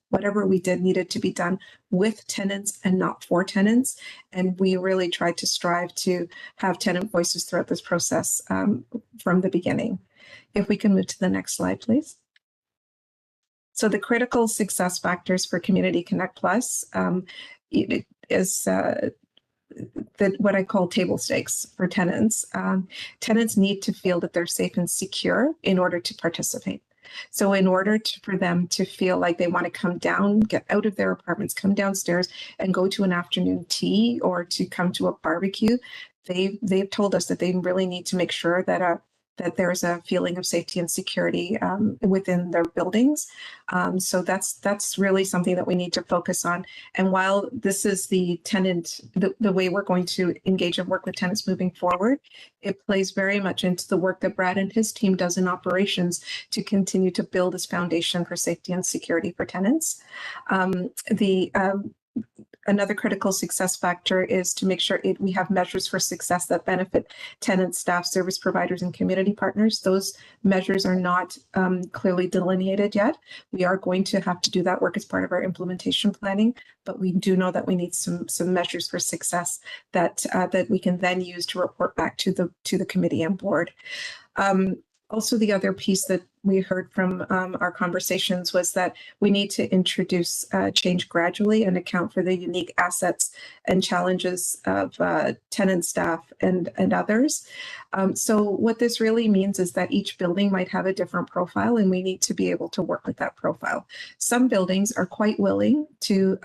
whatever we did needed to be done with tenants and not for tenants. And we really tried to strive to have tenant voices throughout this process from the beginning. If we can move to the next slide, please. So the critical success factors for Community Connect Plus is what I call table stakes for tenants. Tenants need to feel that they're safe and secure in order to participate. So in order for them to feel like they want to come down, get out of their apartments, come downstairs and go to an afternoon tea or to come to a barbecue, they've told us that they really need to make sure that there's a feeling of safety and security within their buildings. So that's really something that we need to focus on. And while this is the way we're going to engage and work with tenants moving forward, it plays very much into the work that Brad and his team does in operations to continue to build this foundation for safety and security for tenants. Another critical success factor is to make sure we have measures for success that benefit tenants, staff, service providers, and community partners. Those measures are not clearly delineated yet. We are going to have to do that work as part of our implementation planning, but we do know that we need some measures for success that we can then use to report back to the committee and board. Also, the other piece that we heard from our conversations was that we need to introduce change gradually and account for the unique assets and challenges of tenant, staff, and others. So what this really means is that each building might have a different profile, and we need to be able to work with that profile. Some buildings are quite willing to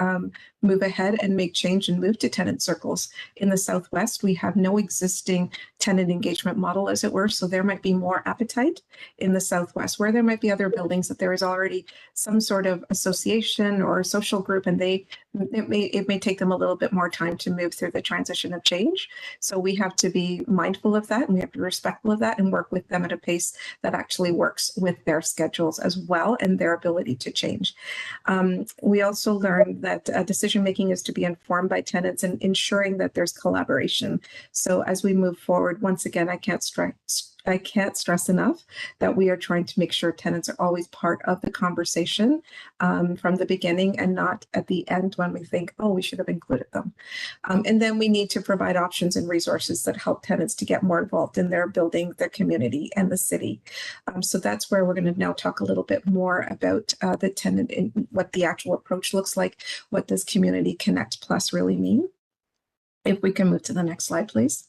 move ahead and make change and move to tenant circles. In the Southwest, we have no existing tenant engagement model, as it were, so there might be more appetite in the Southwest progress, where there might be other buildings that there is already some sort of association or social group, and it may take them a little bit more time to move through the transition of change. So we have to be mindful of that, and we have to be respectful of that and work with them at a pace that actually works with their schedules as well and their ability to change. We also learned that decision making is to be informed by tenants and ensuring that there's collaboration. So as we move forward, once again, I can't stress enough that we are trying to make sure tenants are always part of the conversation from the beginning and not at the end when we think, oh, we should have included them. And then we need to provide options and resources that help tenants to get more involved in their building, their community, and the city. So that's where we're going to now talk a little bit more about the tenant and what the actual approach looks like. What does Community Connect Plus really mean? If we can move to the next slide, please.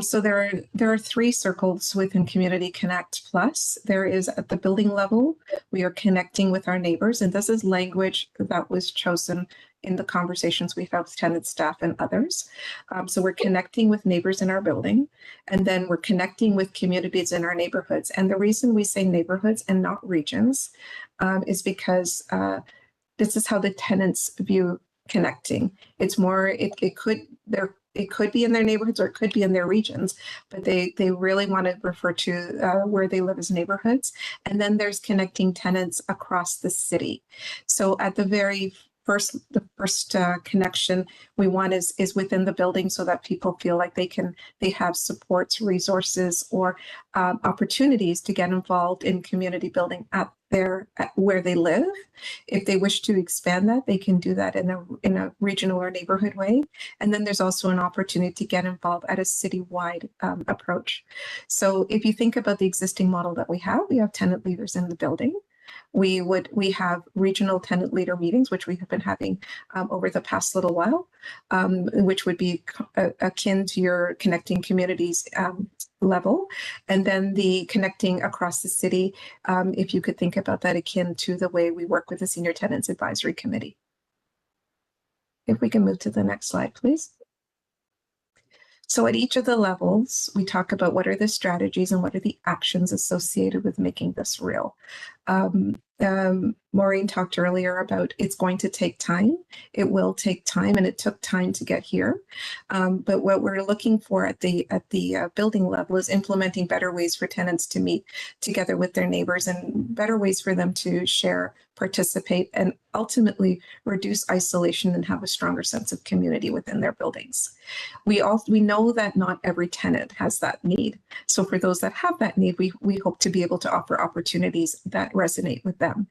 So there are three circles within Community Connect Plus. There is at the building level, we are connecting with our neighbors, and this is language that was chosen in the conversations we've had with tenant staff and others. So we're connecting with neighbors in our building, and then we're connecting with communities in our neighborhoods. And the reason we say neighborhoods and not regions is because this is how the tenants view connecting. It's more, it could be in their neighborhoods or it could be in their regions, but they really want to refer to where they live as neighborhoods. And then there's connecting tenants across the city. So at the very first connection we want is within the building, so that people feel like they have supports, resources, or opportunities to get involved in community building at where they live. If they wish to expand that, they can do that in a regional or neighborhood way. And then there's also an opportunity to get involved at a citywide approach. So if you think about the existing model that we have tenant leaders in the building. We have regional tenant leader meetings, which we have been having over the past little while, which would be akin to your connecting communities level. And then the connecting across the city, if you could think about that akin to the way we work with the Senior Tenants Advisory Committee. If we can move to the next slide, please. So at each of the levels, we talk about what are the strategies and what are the actions associated with making this real. Maureen talked earlier about it's going to take time. It will take time, and it took time to get here. But what we're looking for at the building level is implementing better ways for tenants to meet together with their neighbors and better ways for them to share, participate, and ultimately reduce isolation and have a stronger sense of community within their buildings. We know that not every tenant has that need. So for those that have that need, we hope to be able to offer opportunities that resonate with them.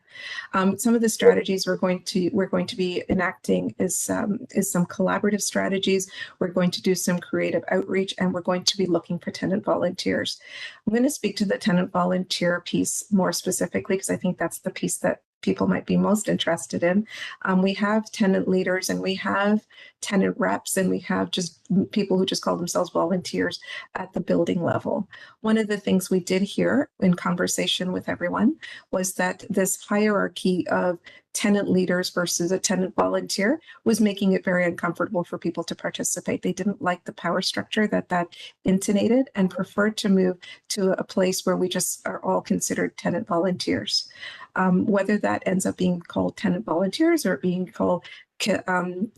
Some of the strategies we're going to be enacting is some collaborative strategies. We're going to do some creative outreach, and we're going to be looking for tenant volunteers. I'm going to speak to the tenant volunteer piece more specifically because I think that's the piece that people might be most interested in. We have tenant leaders, and we have tenant reps, and we have just people who just call themselves volunteers at the building level. One of the things we did here in conversation with everyone was that this hierarchy of tenant leaders versus a tenant volunteer was making it very uncomfortable for people to participate. They didn't like the power structure that intonated and preferred to move to a place where we just are all considered tenant volunteers. Whether that ends up being called tenant volunteers or being called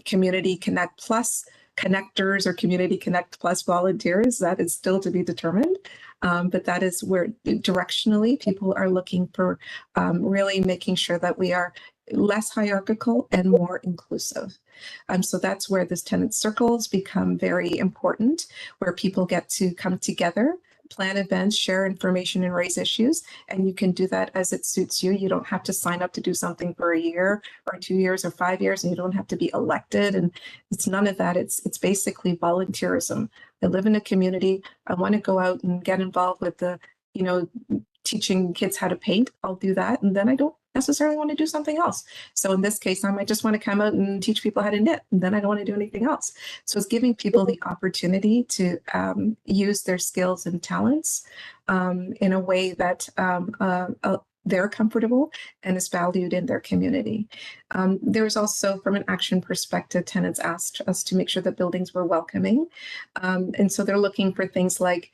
Community Connect Plus connectors or Community Connect Plus volunteers, that is still to be determined. But that is where directionally people are looking for really making sure that we are less hierarchical and more inclusive. So that's where this tenant circles become very important, where people get to come together, plan events, share information, and raise issues. And you can do that as it suits you. You don't have to sign up to do something for a year or 2 years or 5 years, and you don't have to be elected. And it's none of that. It's basically volunteerism. I live in a community. I want to go out and get involved with teaching kids how to paint. I'll do that. And then I don't necessarily want to do something else. So in this case, I might just want to come out and teach people how to knit, and then I don't want to do anything else. So it's giving people the opportunity to use their skills and talents in a way that they're comfortable and is valued in their community. There's also, from an action perspective, tenants asked us to make sure that buildings were welcoming. And so they're looking for things like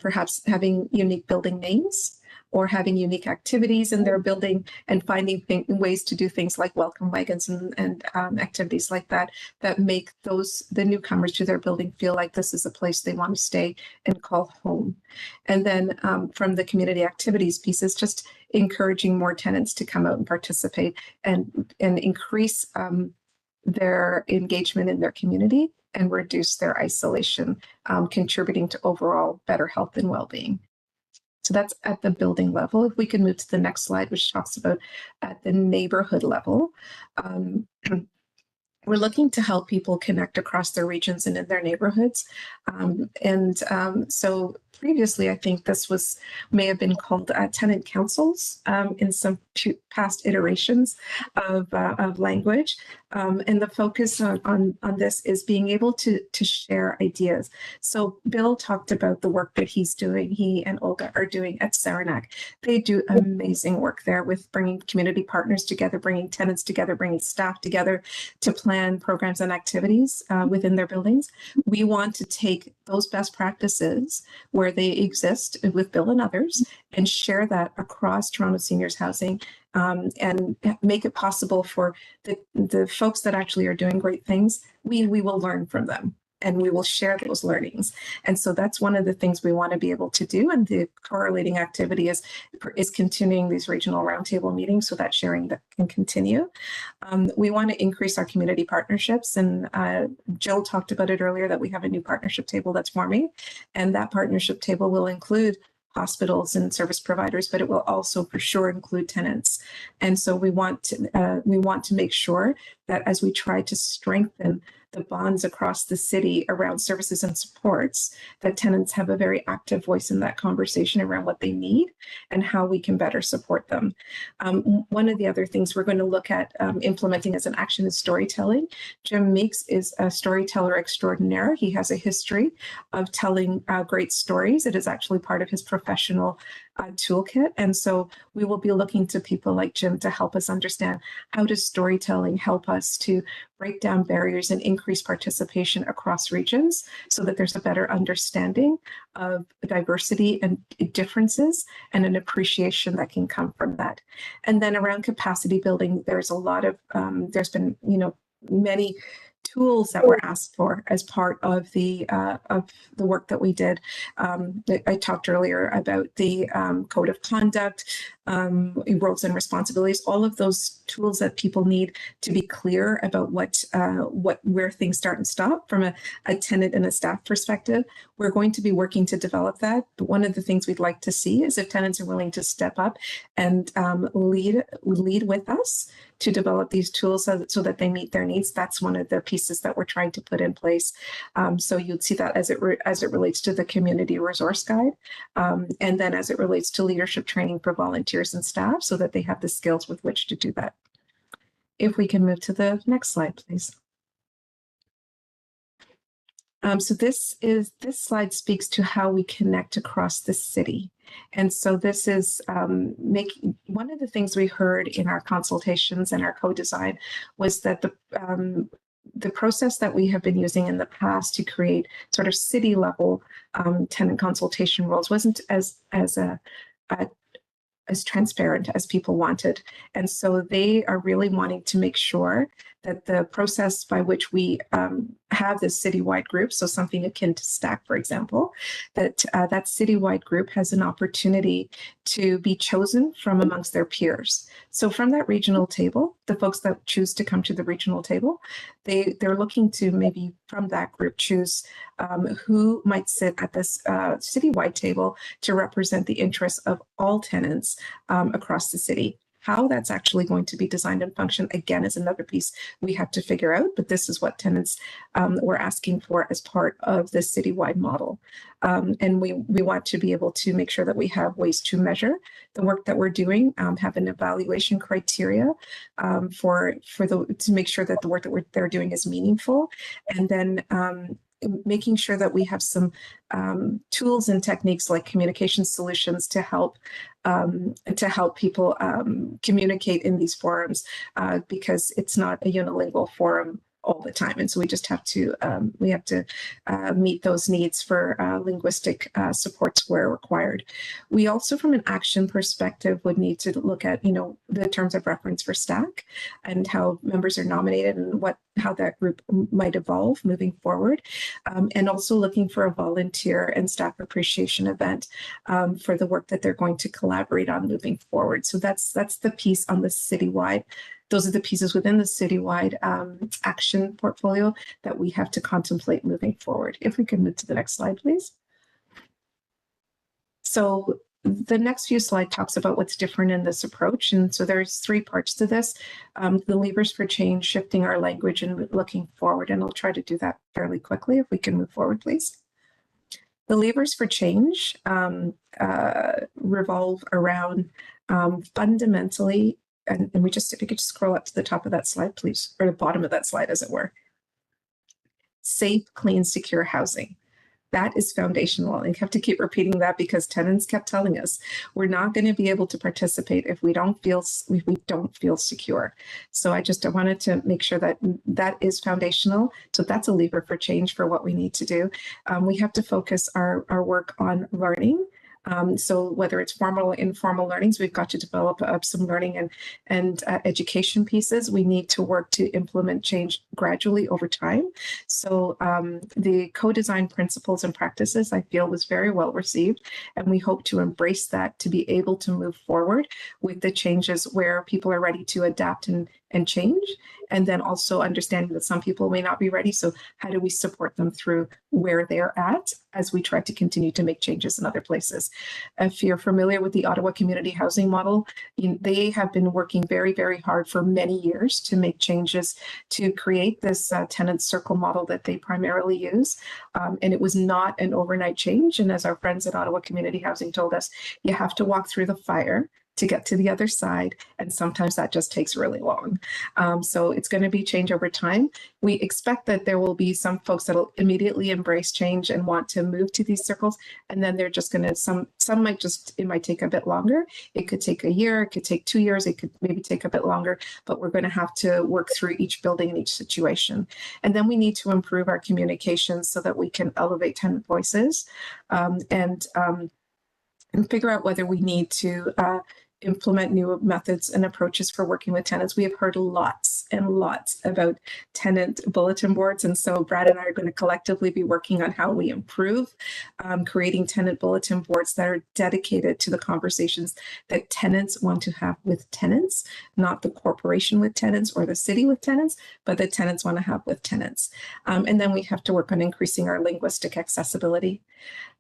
perhaps having unique building names, or having unique activities in their building and finding ways to do things like welcome wagons and activities like that, that make the newcomers to their building feel like this is a place they want to stay and call home. And then from the community activities pieces, just encouraging more tenants to come out and participate and increase their engagement in their community and reduce their isolation, contributing to overall better health and well-being. So that's at the building level. If we can move to the next slide, which talks about at the neighborhood level. We're looking to help people connect across their regions and in their neighborhoods. So previously, I think this may have been called tenant councils in some past iterations of language. And the focus on this is being able to share ideas. So Bill talked about the work that he's doing, he and Olga are doing at Saranac. They do amazing work there with bringing community partners together, bringing tenants together, bringing staff together to plan programs and activities within their buildings. We want to take those best practices where they exist with Bill and others and share that across Toronto Seniors Housing and make it possible for the folks that actually are doing great things. We will learn from them and we will share those learnings. And so that's one of the things we want to be able to do. And the correlating activity is continuing these regional roundtable meetings so that sharing that can continue. We want to increase our community partnerships. And Jill talked about it earlier that we have a new partnership table that's forming. And that partnership table will include hospitals and service providers, but it will also for sure include tenants. And so we want to make sure that as we try to strengthen the bonds across the city around services and supports, that tenants have a very active voice in that conversation around what they need and how we can better support them. One of the other things we're going to look at implementing as an action is storytelling. Jim Meeks is a storyteller extraordinaire. He has a history of telling great stories. It is actually part of his professional toolkit. And so we will be looking to people like Jim to help us understand how does storytelling help us to break down barriers and increase participation across regions so that there's a better understanding of diversity and differences and an appreciation that can come from that. And then around capacity building, there's a lot of, there's been, many tools that were asked for as part of the work that we did. I talked earlier about the code of conduct, roles and responsibilities, all of those tools that people need to be clear about where things start and stop from a tenant and a staff perspective. We're going to be working to develop that. But one of the things we'd like to see is if tenants are willing to step up and lead with us to develop these tools so that they meet their needs. That's one of the pieces that we're trying to put in place. So you'd see that as it relates to the community resource guide, and then as it relates to leadership training for volunteers and staff so that they have the skills with which to do that. If we can move to the next slide, please. So this slide speaks to how we connect across the city. And so this is one of the things we heard in our consultations and our co-design was that the process that we have been using in the past to create sort of city level tenant consultation roles wasn't as transparent as people wanted. And so they are really wanting to make sure that the process by which we have this citywide group, so something akin to STACK, for example, that that citywide group has an opportunity to be chosen from amongst their peers. So from that regional table, the folks that choose to come to the regional table, they're looking to maybe from that group choose who might sit at this citywide table to represent the interests of all tenants across the city. How that's actually going to be designed and function, again, is another piece we have to figure out, but this is what tenants were asking for as part of the citywide model. And we want to be able to make sure that we have ways to measure the work that we're doing, have an evaluation criteria to make sure that the work that they're doing is meaningful, and then making sure that we have some tools and techniques like communication solutions to help people communicate in these forums, because it's not a unilingual forum all the time. And so we just have to, meet those needs for linguistic supports where required. We also, from an action perspective, would need to look at, the terms of reference for STAC and how members are nominated and how that group might evolve moving forward. And also looking for a volunteer and staff appreciation event for the work that they're going to collaborate on moving forward. So that's the piece on the citywide. Those are the pieces within the citywide action portfolio that we have to contemplate moving forward. If we could move to the next slide, please. So the next few slide talks about what's different in this approach. And so there's 3 parts to this. The levers for change, shifting our language and looking forward. And I'll try to do that fairly quickly. If we can move forward, please. The levers for change revolve around fundamentally, and if we could just scroll up to the top of that slide, please, or the bottom of that slide, as it were. Safe, clean, secure housing. That is foundational. And you have to keep repeating that because tenants kept telling us we're not going to be able to participate if we don't feel secure. So I wanted to make sure that that is foundational. So that's a lever for change for what we need to do. We have to focus our work on learning. So whether it's formal or informal learnings, we've got to develop some learning and education pieces. We need to work to implement change gradually over time. So the co-design principles and practices, I feel, was very well received, and we hope to embrace that to be able to move forward with the changes where people are ready to adapt and change, and then also understanding that some people may not be ready. So how do we support them through where they're at as we try to continue to make changes in other places? If you're familiar with the Ottawa Community Housing Model, they have been working very, very hard for many years to make changes to create this tenant circle model that they primarily use. And it was not an overnight change. And as our friends at Ottawa Community Housing told us, you have to walk through the fire to get to the other side. And sometimes that just takes really long. So it's going to be change over time. We expect that there will be some folks that will immediately embrace change and want to move to these circles. And then they're just going to, some it might take a bit longer. It could take a year, it could take 2 years, it could maybe take a bit longer, but we're going to have to work through each building and each situation. And then we need to improve our communications so that we can elevate tenant voices and figure out whether we need to implement new methods and approaches for working with tenants. We have heard lots and lots about tenant bulletin boards. And so Brad and I are going to collectively be working on how we improve creating tenant bulletin boards that are dedicated to the conversations that tenants want to have with tenants, not the corporation with tenants or the city with tenants, but that tenants want to have with tenants. And then we have to work on increasing our linguistic accessibility.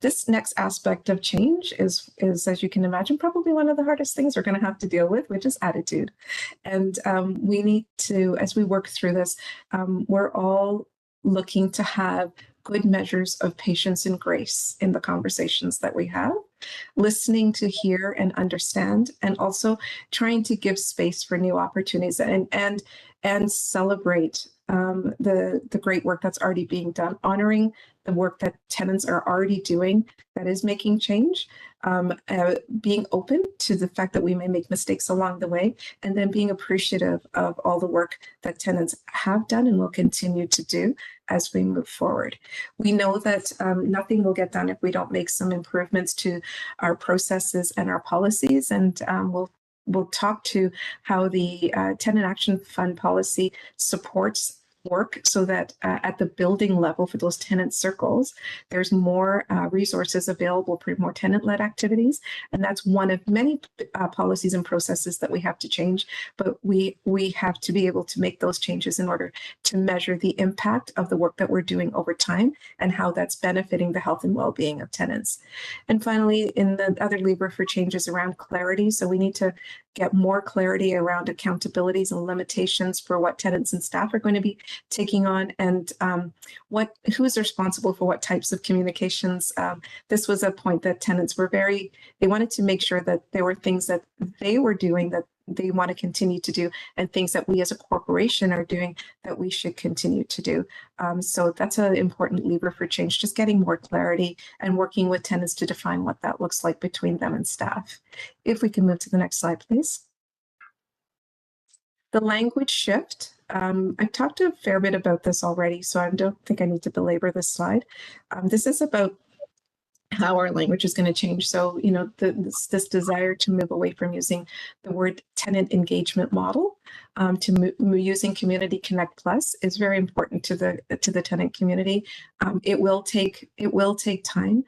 This next aspect of change is, as you can imagine, probably one of the hardest things we're going to have to deal with, which is attitude. And we need to, as we work through this, we're all looking to have good measures of patience and grace in the conversations that we have, listening to hear and understand, and also trying to give space for new opportunities and celebrate the great work that's already being done, honoring the work that tenants are already doing that is making change, being open to the fact that we may make mistakes along the way, and then being appreciative of all the work that tenants have done and will continue to do as we move forward. We know that nothing will get done if we don't make some improvements to our processes and our policies, and we'll talk to how the Tenant Action Fund policy supports work so that at the building level for those tenant circles, there's more resources available for more tenant-led activities. And that's one of many policies and processes that we have to change, but we have to be able to make those changes in order to measure the impact of the work that we're doing over time and how that's benefiting the health and well-being of tenants. And finally, in the other lever for changes around clarity. So we need to get more clarity around accountabilities and limitations for what tenants and staff are going to be taking on, and who is responsible for what types of communications. This was a point that tenants were they wanted to make sure that there were things that they were doing that they want to continue to do, and things that we as a corporation are doing that we should continue to do. So that's an important lever for change, just getting more clarity and working with tenants to define what that looks like between them and staff. If we can move to the next slide, please. The language shift I've talked a fair bit about this already, so I don't think I need to belabor this slide. This is about how our language is going to change. So, you know, this desire to move away from using the word tenant engagement model to using Community Connect Plus is very important to the tenant community. It will take time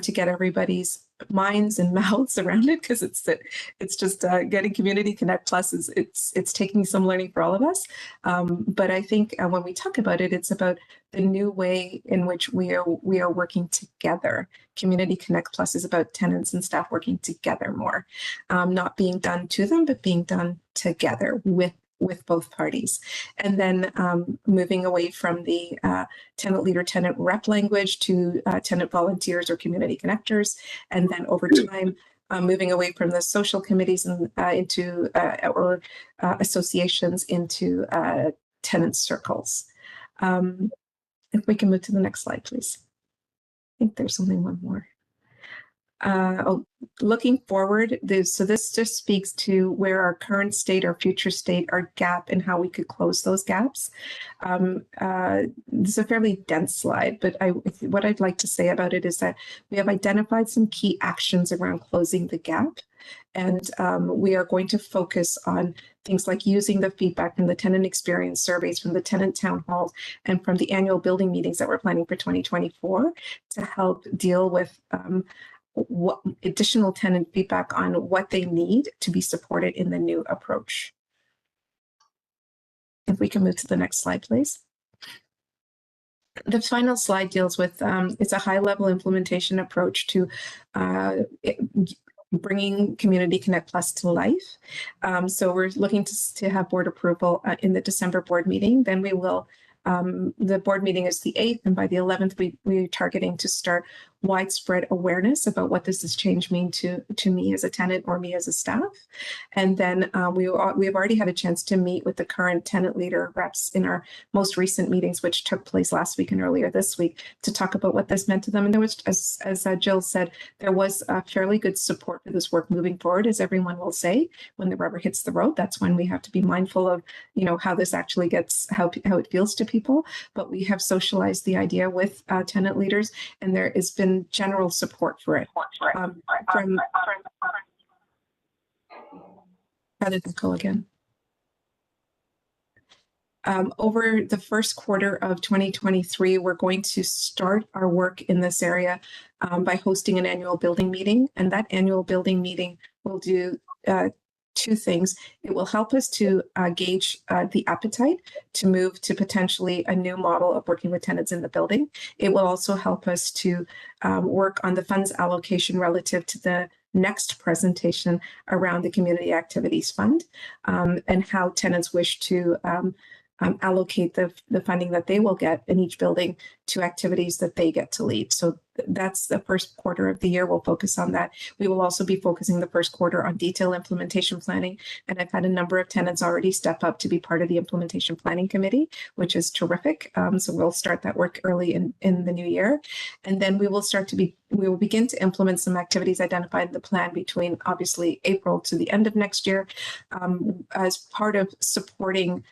to get everybody's minds and mouths around it, because it's just getting Community Connect Plus it's taking some learning for all of us. But I think when we talk about it, it's about the new way in which we are working together. Community Connect Plus is about tenants and staff working together more, not being done to them, but being done together with both parties. And then moving away from the tenant leader, tenant rep language to tenant volunteers or community connectors. And then over time, moving away from the social committees and into associations into tenant circles. If we can move to the next slide, please. I think there's only one more. Looking forward, so this just speaks to where our current state, our future state, our gap, and how we could close those gaps. This is a fairly dense slide, but what I'd like to say about it is that we have identified some key actions around closing the gap. And we are going to focus on things like using the feedback from the tenant experience surveys, from the tenant town halls, and from the annual building meetings that we're planning for 2024 to help deal with what additional tenant feedback on what they need to be supported in the new approach. If we can move to the next slide, please. The final slide deals with, it's a high-level implementation approach to bringing Community Connect Plus to life. So we're looking to have board approval in the December board meeting. Then we will, the board meeting is the 8th, and by the 11th, we're targeting to start widespread awareness about what does this change mean to me as a tenant or me as a staff. And then we have already had a chance to meet with the current tenant leader reps in our most recent meetings, which took place last week and earlier this week, to talk about what this meant to them. And there was, as Jill said, there was fairly good support for this work moving forward, as everyone will say, when the rubber hits the road. That's when we have to be mindful of, you know, how this actually gets, how it feels to people. But we have socialized the idea with tenant leaders, and there has been general support for it. How did that go again? Over the first quarter of 2023, we're going to start our work in this area by hosting an annual building meeting. And that annual building meeting will do two things. It will help us to gauge the appetite to move to potentially a new model of working with tenants in the building. It will also help us to work on the funds allocation relative to the next presentation around the Community Activities Fund and how tenants wish to allocate the funding that they will get in each building to activities that they get to lead. So that's the first quarter of the year. We'll focus on that. We will also be focusing the first quarter on detailed implementation planning. And I've had a number of tenants already step up to be part of the implementation planning committee, which is terrific. So we'll start that work early in the new year. And then we will begin to implement some activities identified in the plan between obviously April to the end of next year. As part of supporting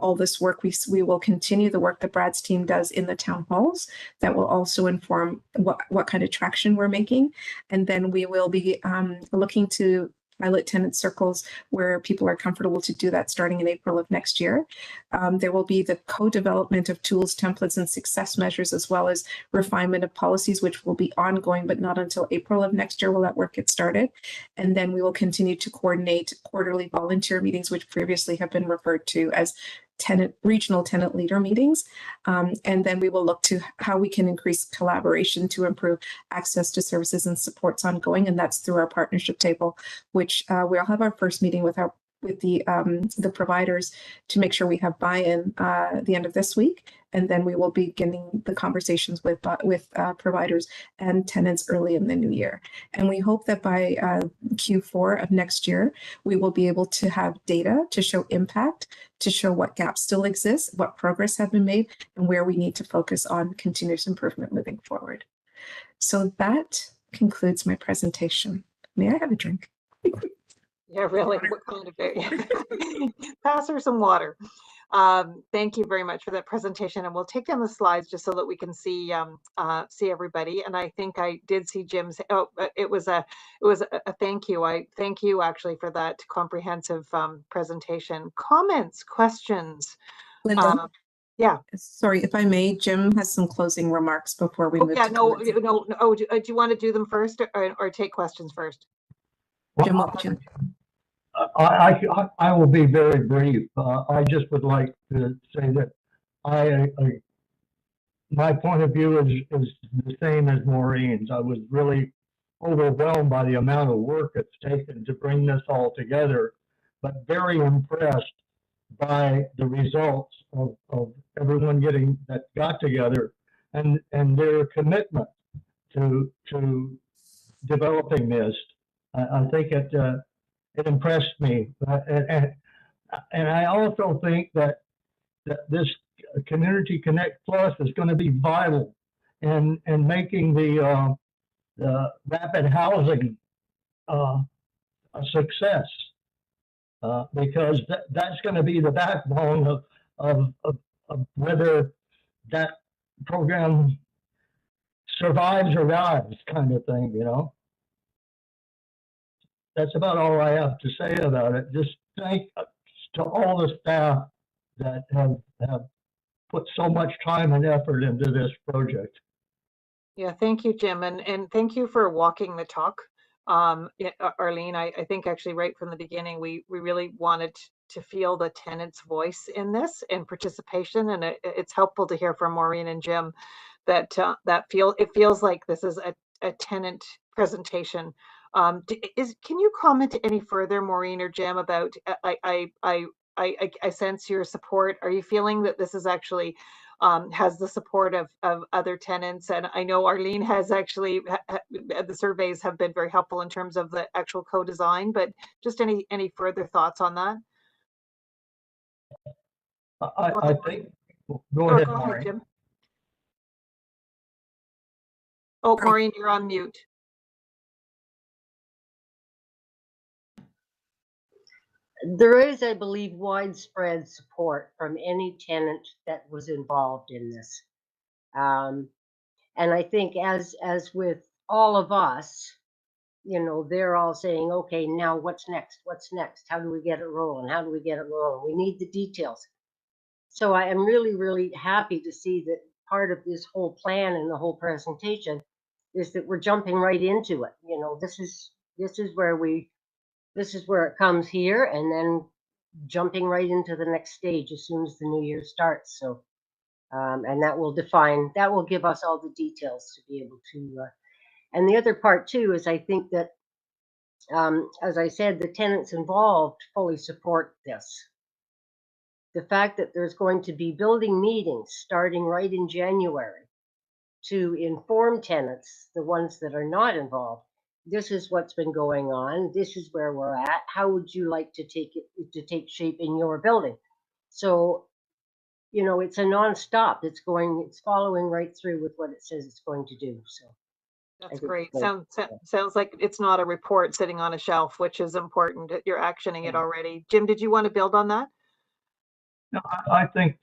all this work, we will continue the work that Brad's team does in the town halls that will also inform what kind of traction we're making. And then we will be looking to pilot tenant circles where people are comfortable to do that starting in April of next year. There will be the co-development of tools, templates, and success measures, as well as refinement of policies, which will be ongoing, but not until April of next year will that work get started. And then we will continue to coordinate quarterly volunteer meetings, which previously have been referred to as regional tenant leader meetings. And then we will look to how we can increase collaboration to improve access to services and supports ongoing. And that's through our partnership table, which we'll have our first meeting with the providers to make sure we have buy-in the end of this week. And then we will be beginning the conversations with providers and tenants early in the new year. And we hope that by Q4 of next year, we will be able to have data to show impact, to show what gaps still exist, what progress have been made, and where we need to focus on continuous improvement moving forward. So that concludes my presentation. May I have a drink? Yeah, really. What kind of it? Pass her some water. Thank you very much for that presentation, and we'll take down the slides just so that we can see everybody. And I think I did see Jim's. Oh, it was a thank you. I thank you actually for that comprehensive presentation. Comments, questions. Linda, Yeah. sorry, if I may, Jim has some closing remarks before we Oh, move yeah. to No. comments. No. Oh, do you want to do them first, or take questions first? Jim, Jim. I will be very brief. I just would like to say that my point of view is the same as Maureen's. I was really overwhelmed by the amount of work it's taken to bring this all together, but very impressed by the results of everyone that got together and their commitment to developing this. I think it impressed me, and I also think that this Community Connect Plus is going to be vital in making the rapid housing a success, because that's going to be the backbone of whether that program survives or dies, kind of thing, you know. That's about all I have to say about it. Just thank to all the staff that have put so much time and effort into this project. Yeah, thank you, Jim, and thank you for walking the talk. Arlene, I think actually right from the beginning, we really wanted to feel the tenant's voice in this and participation, and it's helpful to hear from Maureen and Jim that it feels like this is a tenant presentation. Can you comment any further, Maureen or Jim, about I sense your support. Are you feeling that this is actually has the support of other tenants? And I know Arlene has actually, the surveys have been very helpful in terms of the actual co-design, but just any further thoughts on that? I think, go ahead, Maureen. Jim. Oh, Maureen, you're on mute. There is, I believe, widespread support from any tenant that was involved in this. And I think as with all of us, you know, they're all saying, okay, now what's next? What's next? How do we get it rolling? How do we get it rolling? We need the details. So I am really, really happy to see that part of this whole plan and the whole presentation is that we're jumping right into it. You know, this is where it comes here, and then jumping right into the next stage as soon as the new year starts. So, and that will give us all the details to be able to. And the other part too is I think that, as I said, the tenants involved fully support this. The fact that there's going to be building meetings starting right in January to inform tenants, the ones that are not involved, this is what's been going on, this is where we're at, how would you like to take shape in your building? So, you know, it's a non-stop. It's following right through with what it says it's going to do. So that's great. Sounds like it's not a report sitting on a shelf, which is important. You're actioning it already. Jim, did you want to build on that? No, I think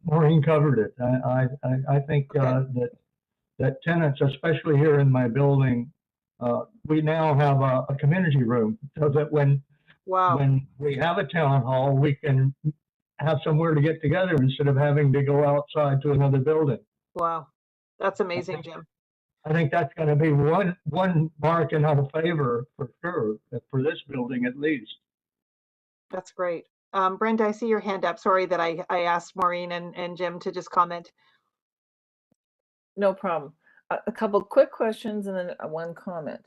Maureen covered it. I think that tenants, especially here in my building, we now have a community room, so that when we have a town hall, we can have somewhere to get together instead of having to go outside to another building. Wow, that's amazing, Jim. I think that's going to be one mark in our favor for sure, for this building at least. That's great. Brenda, I see your hand up. Sorry that I asked Maureen and Jim to just comment. No problem. A couple quick questions and then one comment.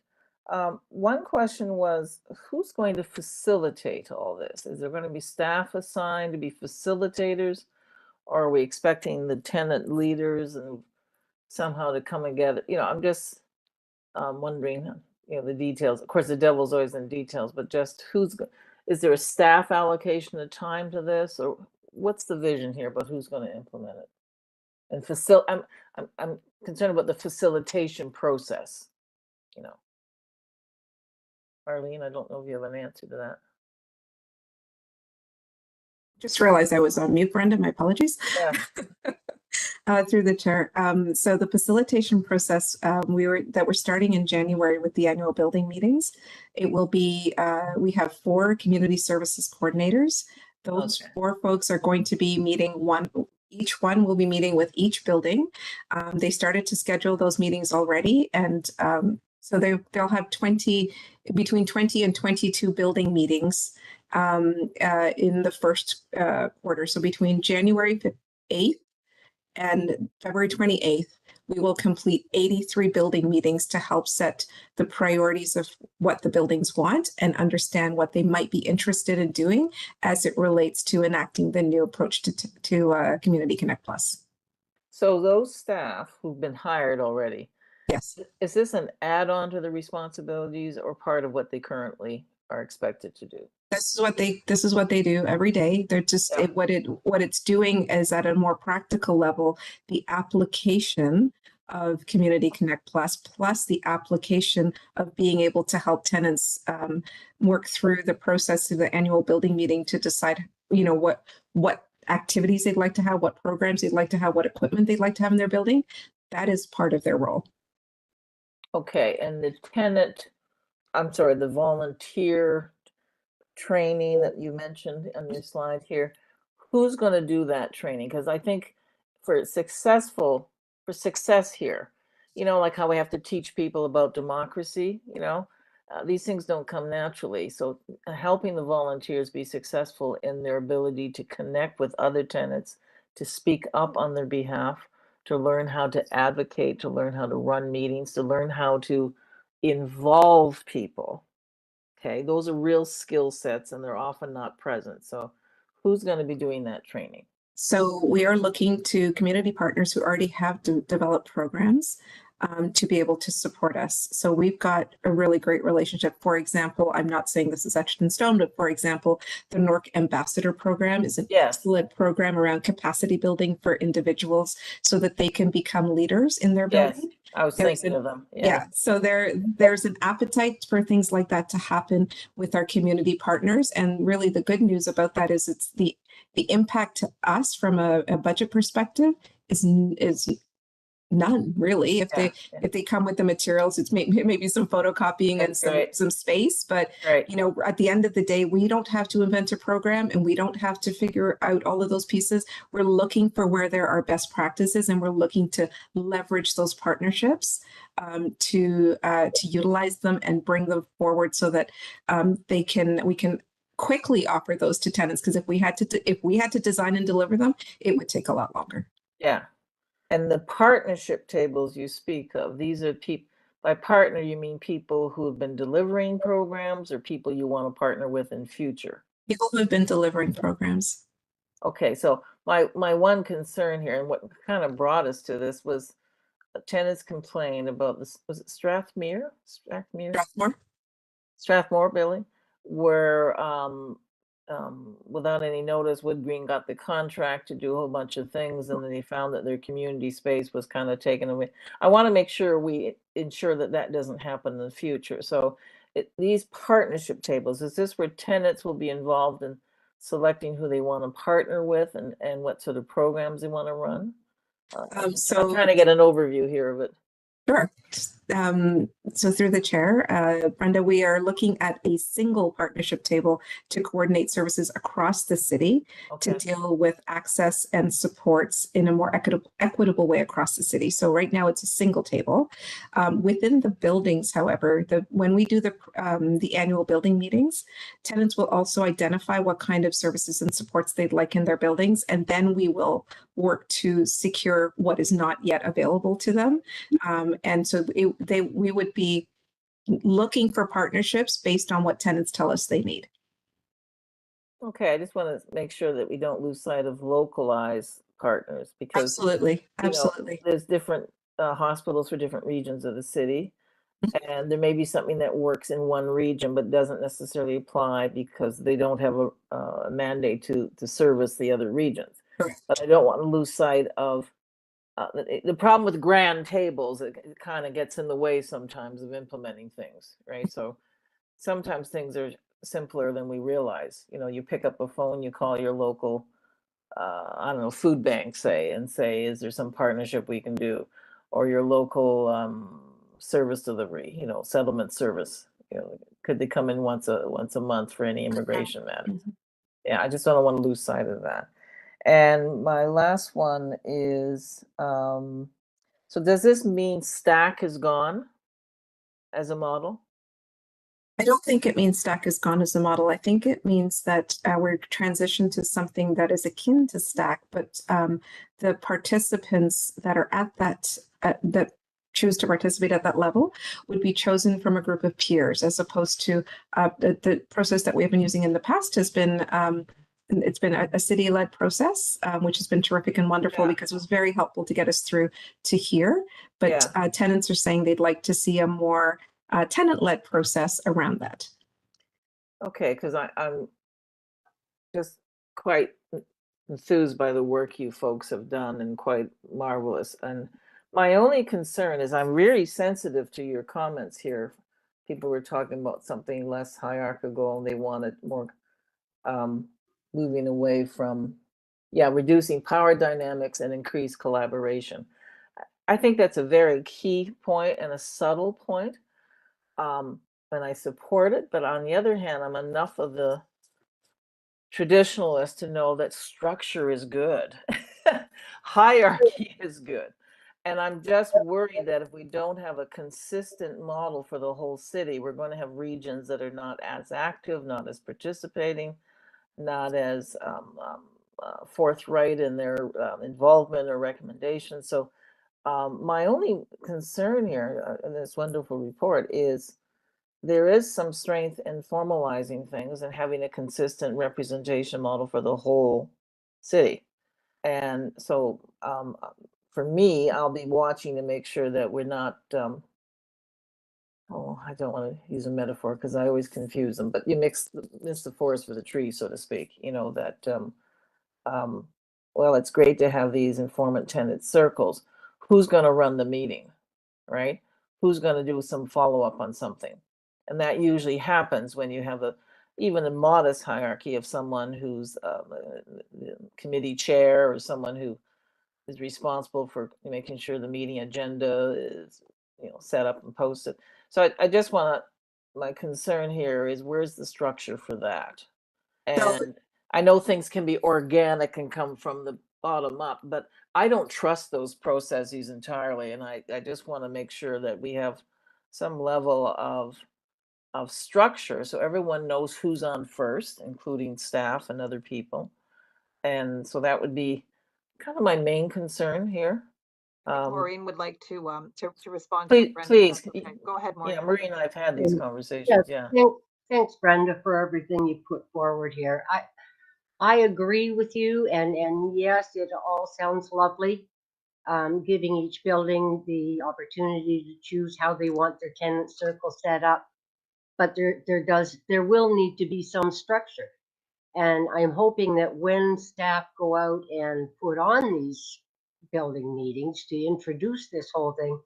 One question was, who's going to facilitate all this? Is there going to be staff assigned to be facilitators, or are we expecting the tenant leaders and somehow to come and get it? You know, I'm just wondering, you know, the details. Of course, the devil's always in details, but just is there a staff allocation of time to this, or what's the vision here about who's going to implement it? And I'm concerned about the facilitation process, you know. Arlene, I don't know if you have an answer to that. Just realized I was on mute, Brenda. My apologies. Yeah. Through the chair. So the facilitation process we're starting in January with the annual building meetings. It will be we have 4 community services coordinators. Those 4 folks are going to be meeting each one will be meeting with each building. They started to schedule those meetings already, and so they'll have between 20 and 22 building meetings in the first quarter. So between January 8th and February 28th, we will complete 83 building meetings to help set the priorities of what the buildings want and understand what they might be interested in doing as it relates to enacting the new approach to Community Connect Plus. So those staff who've been hired already, yes, is this an add-on to the responsibilities or part of what they currently are expected to do? This is what they do every day. They're just what it's doing is at a more practical level, the application of Community Connect Plus the application of being able to help tenants work through the process of the annual building meeting to decide, what activities they'd like to have, what programs they'd like to have, what equipment they'd like to have in their building. That is part of their role. Okay, and the volunteer training that you mentioned on your slide here, who's going to do that training? Because I think for success here, like how we have to teach people about democracy, these things don't come naturally. So helping the volunteers be successful in their ability to connect with other tenants, to speak up on their behalf, to learn how to advocate, to learn how to run meetings, to learn how to involve people. Okay, those are real skill sets and they're often not present. So who's going to be doing that training? So we are looking to community partners who already have developed programs to be able to support us. So we've got a really great relationship. For example, I'm not saying this is etched in stone, but for example, the NORC Ambassador Program is an excellent program around capacity building for individuals so that they can become leaders in their building. Yes, I was thinking of them. Yeah, so there's an appetite for things like that to happen with our community partners. And really the good news about that is it's the impact to us from a budget perspective is none really. If they come with the materials, it's maybe some photocopying and some space, but at the end of the day, we don't have to invent a program and we don't have to figure out all of those pieces. We're looking for where there are best practices and we're looking to leverage those partnerships to utilize them and bring them forward so that we can quickly offer those to tenants, because if we had to design and deliver them, it would take a lot longer. Yeah. And the partnership tables you speak of, these are people, by partner, you mean people who have been delivering programs or people you want to partner with in future? People who have been delivering programs. Okay, so my one concern here and what kind of brought us to this was tenants complained about this, was it Strathmere, Billy, where without any notice, Wood Green got the contract to do a whole bunch of things, and then they found that their community space was kind of taken away. I want to make sure we ensure that that doesn't happen in the future. So these partnership tables, is this where tenants will be involved in selecting who they want to partner with and what sort of programs they want to run? So I'm trying to get an overview here of it. Sure. So through the chair, Brenda, we are looking at a single partnership table to coordinate services across the city to deal with access and supports in a more equitable way across the city. So right now it's a single table. Within the buildings, however, when we do the annual building meetings, tenants will also identify what kind of services and supports they'd like in their buildings, and then we will work to secure what is not yet available to them. And so we would be looking for partnerships based on what tenants tell us they need. Okay, I just want to make sure that we don't lose sight of localized partners, because absolutely, there's different hospitals for different regions of the city, and there may be something that works in one region but doesn't necessarily apply because they don't have a mandate to service the other regions. Correct. But I don't want to lose sight of the problem with grand tables. It kind of gets in the way sometimes of implementing things, right? So sometimes things are simpler than we realize. You know, you pick up a phone, you call your local, I don't know, food bank, say, and say, is there some partnership we can do? Or your local service delivery, you know, settlement service. You know, could they come in once a month for any immigration matters? Yeah, I just don't want to lose sight of that. And my last one is, so does this mean Stack is gone as a model? I don't think it means Stack is gone as a model. I think it means that we're transitioned to something that is akin to Stack, but the participants that are at that choose to participate at that level would be chosen from a group of peers, as opposed to the process that we've been using in the past has been it's been a city-led process, which has been terrific and wonderful because it was very helpful to get us through to here. But tenants are saying they'd like to see a more tenant-led process around that. Okay, because I'm just quite enthused by the work you folks have done and quite marvelous. And my only concern is I'm really sensitive to your comments here. People were talking about something less hierarchical and they wanted more moving away from, reducing power dynamics and increased collaboration. I think that's a very key point and a subtle point. And I support it, but on the other hand, I'm enough of the traditionalist to know that structure is good. Hierarchy is good. And I'm just worried that if we don't have a consistent model for the whole city, we're going to have regions that are not as active, not as participating, not as forthright in their involvement or recommendations. So my only concern here in this wonderful report is there is some strength in formalizing things and having a consistent representation model for the whole city. And so for me, I'll be watching to make sure that we're not, I don't want to use a metaphor because I always confuse them, but you miss the forest for the trees, so to speak, you know, that, well, it's great to have these informant tenant circles. Who's going to run the meeting, right? Who's going to do some follow-up on something? And that usually happens when you have even a modest hierarchy of someone who's the committee chair or someone who is responsible for making sure the meeting agenda is set up and posted. So I just want to, my concern here is where's the structure for that? And I know things can be organic and come from the bottom up, but I don't trust those processes entirely. And I just want to make sure that we have some level of structure so everyone knows who's on first, including staff and other people. And so that would be kind of my main concern here. Maureen would like to respond. Please, to Brenda. please. Okay. Go ahead, Maureen. Yeah, Maureen and I've had these conversations. Yes, thanks, Brenda, for everything you put forward here. I agree with you, and yes, it all sounds lovely. Giving each building the opportunity to choose how they want their tenant circle set up, but there will need to be some structure. And I'm hoping that when staff go out and put on these building meetings to introduce this whole thing,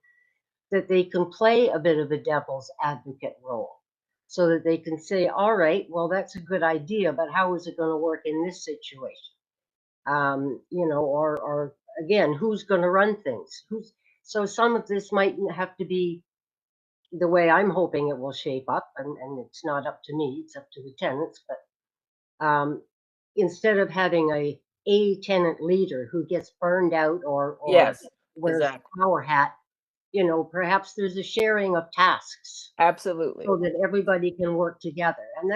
that they can play a bit of a devil's advocate role so that they can say, all right, well, that's a good idea, but how is it going to work in this situation? Or again, who's going to run things? So some of this might have to be the way I'm hoping it will shape up, and it's not up to me, it's up to the tenants, but instead of having a tenant leader who gets burned out or yes, wears exactly. a power hat, perhaps there's a sharing of tasks. Absolutely. So that everybody can work together. And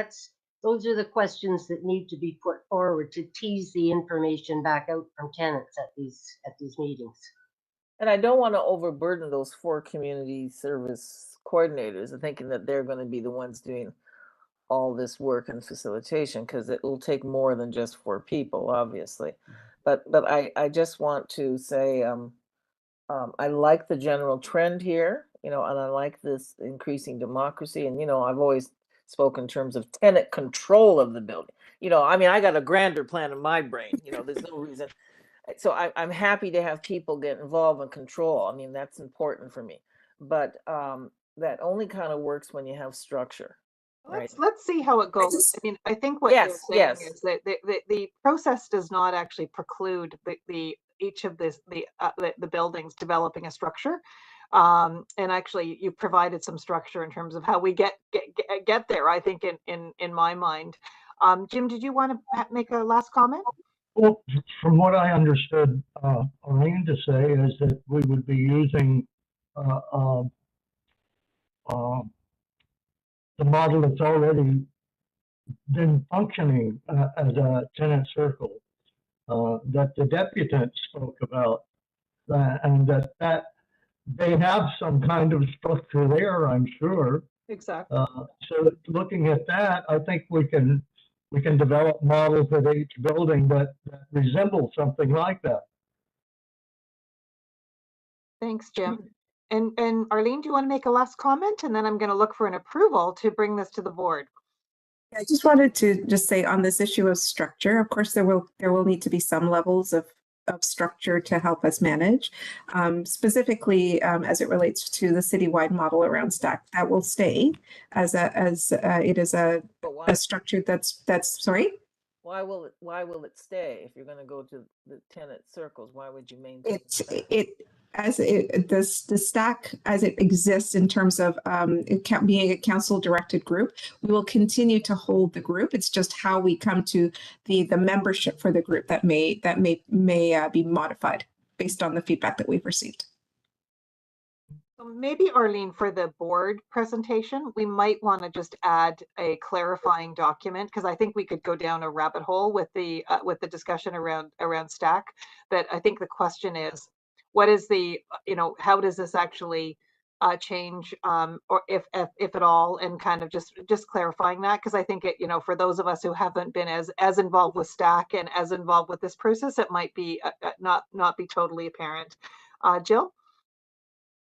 those are the questions that need to be put forward to tease the information back out from tenants at these meetings. And I don't want to overburden those 4 community service coordinators and thinking that they're going to be the ones doing all this work and facilitation, because it will take more than just 4 people, obviously. But I just want to say I like the general trend here, and I like this increasing democracy. And I've always spoken in terms of tenant control of the building. I mean, I got a grander plan in my brain. There's no reason. So I'm happy to have people get involved and control. I mean, that's important for me. But that only kind of works when you have structure. Let's see how it goes. I mean, I think what they're saying is that the process does not actually preclude each of the buildings developing a structure. And actually, you provided some structure in terms of how we get there. I think in my mind, Jim, did you want to make a last comment? Well, from what I understood, Arlene to say is that we would be using the model that's already been functioning as a tenant circle that the deputant spoke about, and that they have some kind of structure there, I'm sure. Exactly. So looking at that, I think we can develop models at each building that resemble something like that. Thanks, Jim. And Arlene, do you want to make a last comment? And then I'm going to look for an approval to bring this to the board. I just wanted to just say on this issue of structure, of course, there will need to be some levels of structure to help us manage, specifically as it relates to the citywide model around stack. That will stay as it is a structure that's sorry. Why will it stay? If you're going to go to the tenant circles, why would you maintain the stack as it exists in terms of being a council directed group? We will continue to hold the group. It's just how we come to the membership for the group that may be modified based on the feedback that we've received. So maybe, Arlene, for the board presentation, we might want to just add a clarifying document, because I think we could go down a rabbit hole with the discussion around stack. But I think the question is, what is the, how does this actually change, or if at all, and kind of just clarifying that, because I think it, for those of us who haven't been as involved with stack and as involved with this process, it might be not be totally apparent. Jill?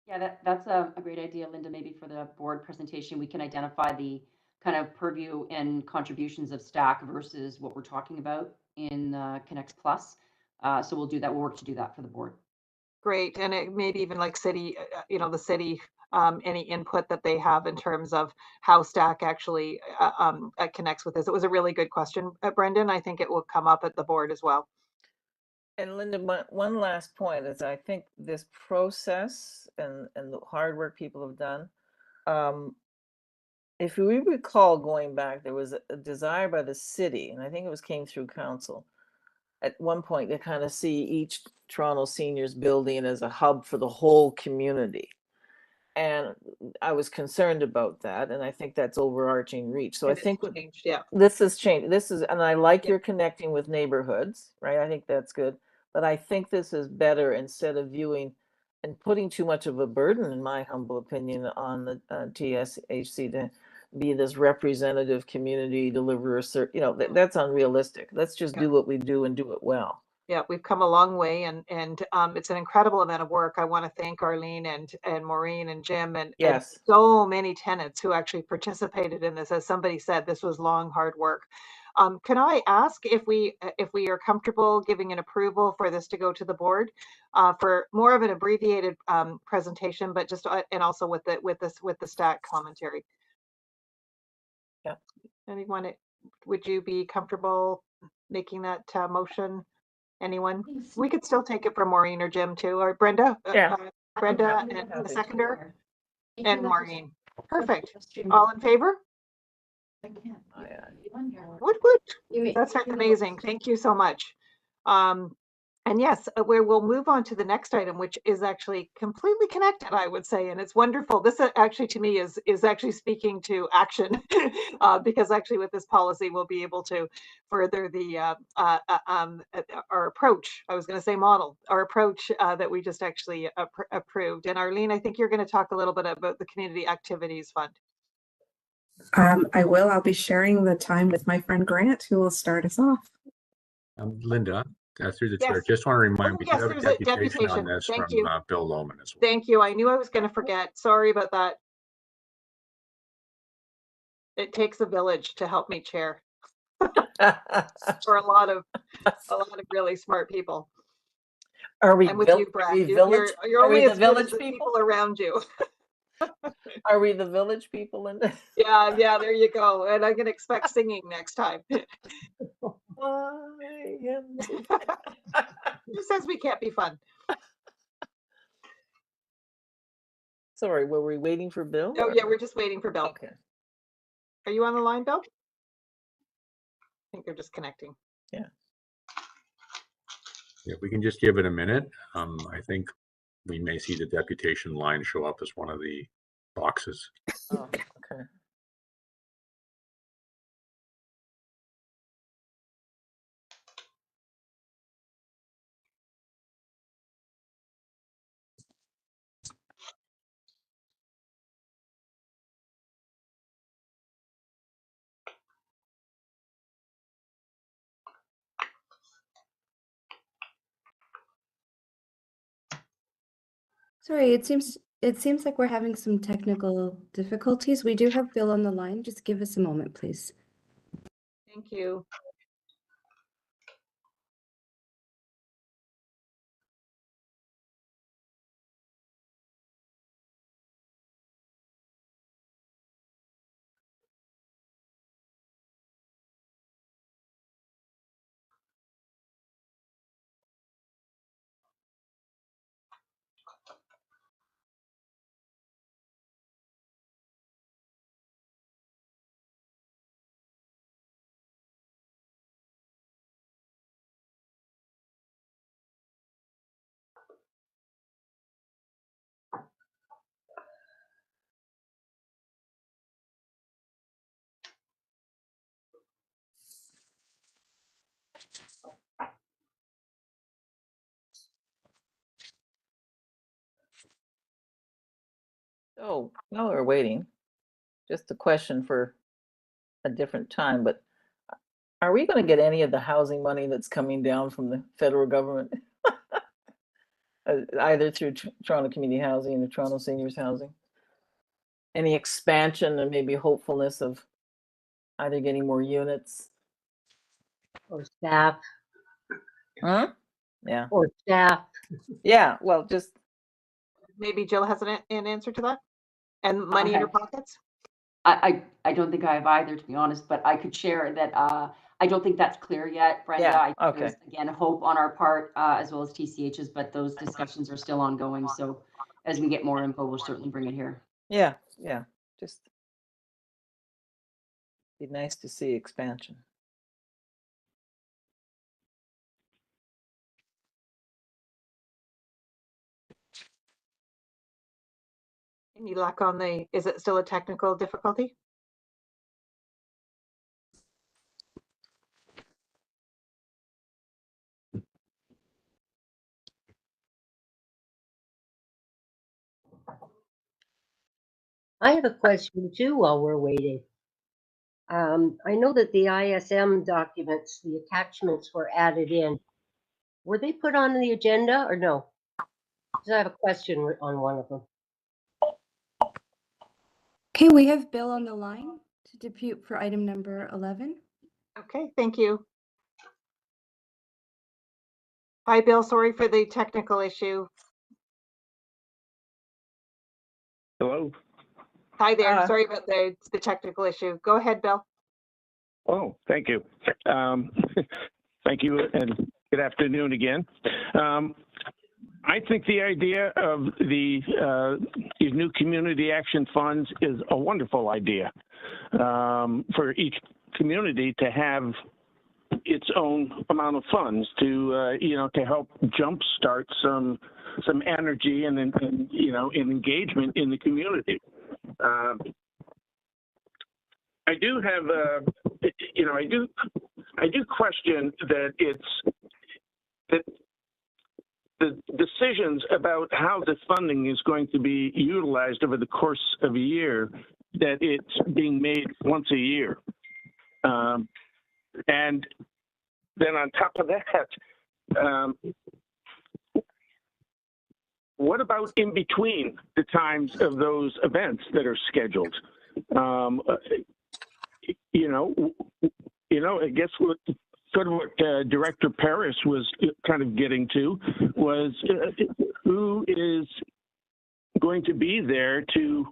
Yeah, that's a great idea, Linda. Maybe for the board presentation, we can identify the kind of purview and contributions of stack versus what we're talking about in Connect Plus. So we'll do that. We'll work to do that for the board. Great. And it maybe even like city, the city, any input that they have in terms of how stack actually connects with this. It was a really good question, Brendan. I think it will come up at the board as well. And Linda, one last point is I think this process and the hard work people have done, if we recall going back, there was a desire by the city, and I think it came through council, at one point to kind of see each Toronto Seniors building as a hub for the whole community. And I was concerned about that, and I think that's overarching reach. So I think this has changed. And I like your connecting with neighborhoods, right? I think that's good. But I think this is better instead of viewing and putting too much of a burden, in my humble opinion, on the TSHC to be this representative community deliverer. That's unrealistic. Let's just do what we do and do it well. Yeah, we've come a long way, and it's an incredible amount of work. I want to thank Arlene and Maureen and Jim and so many tenants who actually participated in this. As somebody said, this was long, hard work. Can I ask if we are comfortable giving an approval for this to go to the board for more of an abbreviated presentation, but just and also with the stack commentary? Yeah. Anyone? Would you be comfortable making that motion? Anyone? We could still take it from Maureen or Jim too, or Brenda. Brenda and the seconder, and Maureen. Perfect. All in favor? Woot. That's amazing. Thank you so much. And yes, we'll move on to the next item, which is actually completely connected, I would say, and it's wonderful. This actually, to me, is actually speaking to action, because actually with this policy, we'll be able to further the our approach. I was going to say model, our approach that we just actually approved. And Arlene, I think you're going to talk a little bit about the Community Activities Fund. I will. I'll be sharing the time with my friend Grant, who will start us off. Linda, through the chair, just want to remind we have a deputation on this from Bill Lohman as well. Thank you. I knew I was going to forget. Sorry about that. It takes a village to help me chair. For a lot of really smart people. Are we? I'm with you, Brad. You're only as good as the people around you. Are we the village people, Linda? Yeah, there you go. And I'm gonna expect singing next time. Who says we can't be fun? Sorry, were we waiting for Bill? Oh, yeah, we're just waiting for Bill. Okay. Are you on the line, Bill? I think they're just connecting. Yeah. Yeah, we can just give it a minute. I think we may see the deputation line show up as one of the boxes. Oh, okay. Sorry, it seems like we're having some technical difficulties. We do have Bill on the line. Just give us a moment, please. Thank you. So now we're waiting. Just a question for a different time, but are we going to get any of the housing money that's coming down from the federal government? Either through Toronto Community Housing or Toronto Seniors Housing? Any expansion and maybe hopefulness of either getting more units? Or staff. Huh? Yeah. Or staff. Yeah, well, just. Maybe Jill has an answer to that? And money in her pockets? I don't think I have either, to be honest, but I could share that I don't think that's clear yet, Brenda. Yeah, I think okay. there's, again, hope on our part as well as TCH's, but those discussions are still ongoing. So as we get more info, we'll certainly bring it here. Yeah, just be nice to see expansion. Any luck on is it still a technical difficulty? I have a question too while we're waiting. I know that the ISM documents, the attachments were added in. Were they put on the agenda or no? Because I have a question on one of them. Okay, we have Bill on the line to depute for item number 11. Okay, thank you. Hi, Bill. Sorry for the technical issue. Hello. Hi there. Sorry about the technical issue. Go ahead, Bill. Oh, thank you. Thank you, and good afternoon again. I think the idea of these new community action funds is a wonderful idea for each community to have its own amount of funds to to help jumpstart some energy and engagement in the community. I do have I do question that that the decisions about how this funding is going to be utilized over the course of a year, that it's being made once a year. And then on top of that, what about in between the times of those events that are scheduled? I guess what Director Paris was kind of getting to was who is going to be there to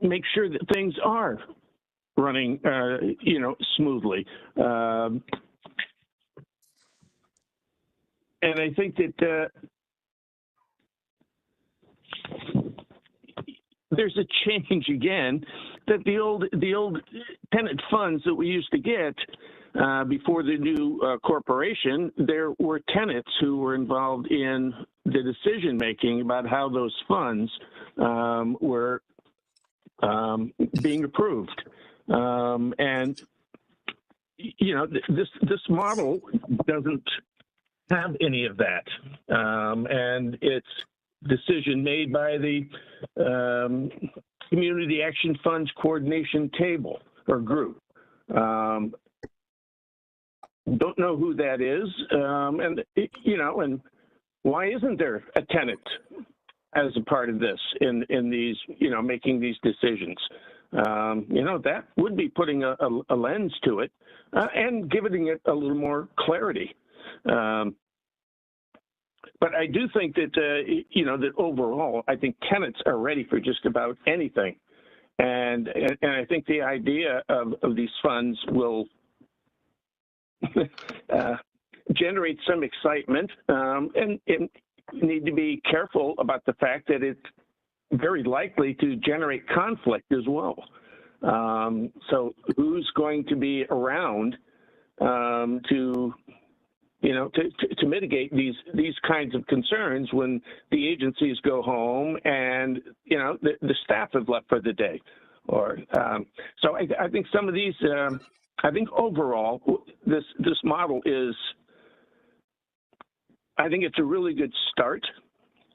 make sure that things are running, smoothly. And I think that there's a change again, that the old tenant funds that we used to get before the new corporation, there were tenants who were involved in the decision making about how those funds were being approved. And this model doesn't have any of that, and it's decision made by the Community Action Funds Coordination Table or Group. Don't know who that is, and why isn't there a tenant as a part of this in these, making these decisions? That would be putting a lens to it and giving it a little more clarity. But I do think that, that overall, I think tenants are ready for just about anything. And I think the idea of these funds will generate some excitement, and need to be careful about the fact that it's very likely to generate conflict as well. So who's going to be around to mitigate these kinds of concerns when the agencies go home and the staff have left for the day? Or so I think some of these. I think overall this model is. I think it's a really good start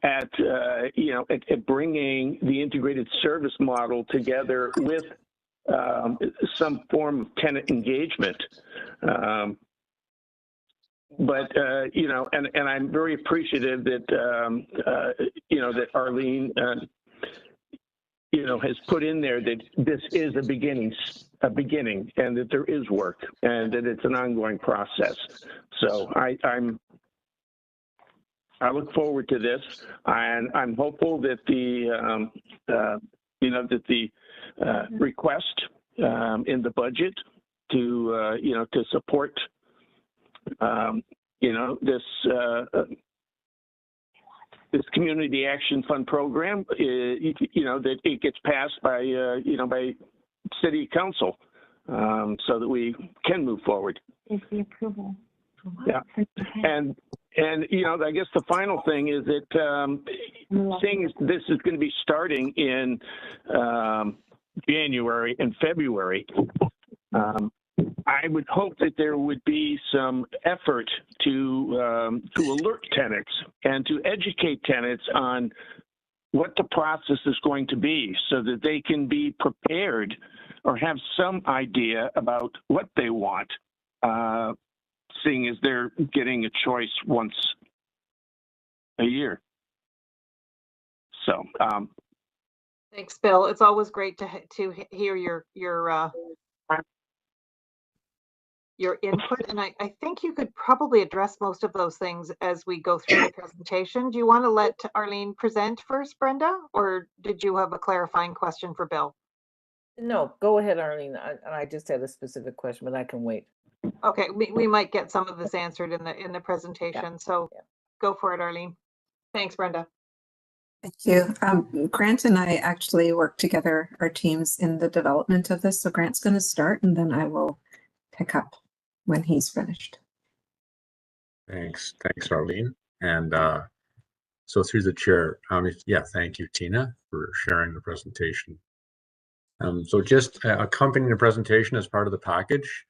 at at bringing the integrated service model together with some form of tenant engagement. But and I'm very appreciative that that Arlene has put in there that this is a beginning, and that there is work, and that it's an ongoing process. So I look forward to this, and I'm hopeful that the request in the budget to to support this Community Action Fund program, that it gets passed by by City Council, so that we can move forward. Is the approval? Yeah, and I guess the final thing is that seeing this is going to be starting in January and February, I would hope that there would be some effort to alert tenants and to educate tenants on what the process is going to be, so that they can be prepared or have some idea about what they want, seeing as they're getting a choice once a year. So, thanks, Bill. It's always great to hear your input, and I think you could probably address most of those things as we go through the presentation. Do you want to let Arlene present first, Brenda, or did you have a clarifying question for Bill? No, go ahead, Arlene. I just had a specific question, but I can wait. Okay, we might get some of this answered in the presentation. Yeah. So yeah. Go for it, Arlene. Thanks, Brenda. Thank you. Grant and I actually work together, our teams, in the development of this. So Grant's going to start, and then I will pick up when he's finished. Thanks, Arlene. And so through the chair, thank you, Tina, for sharing the presentation. So just accompanying the presentation as part of the package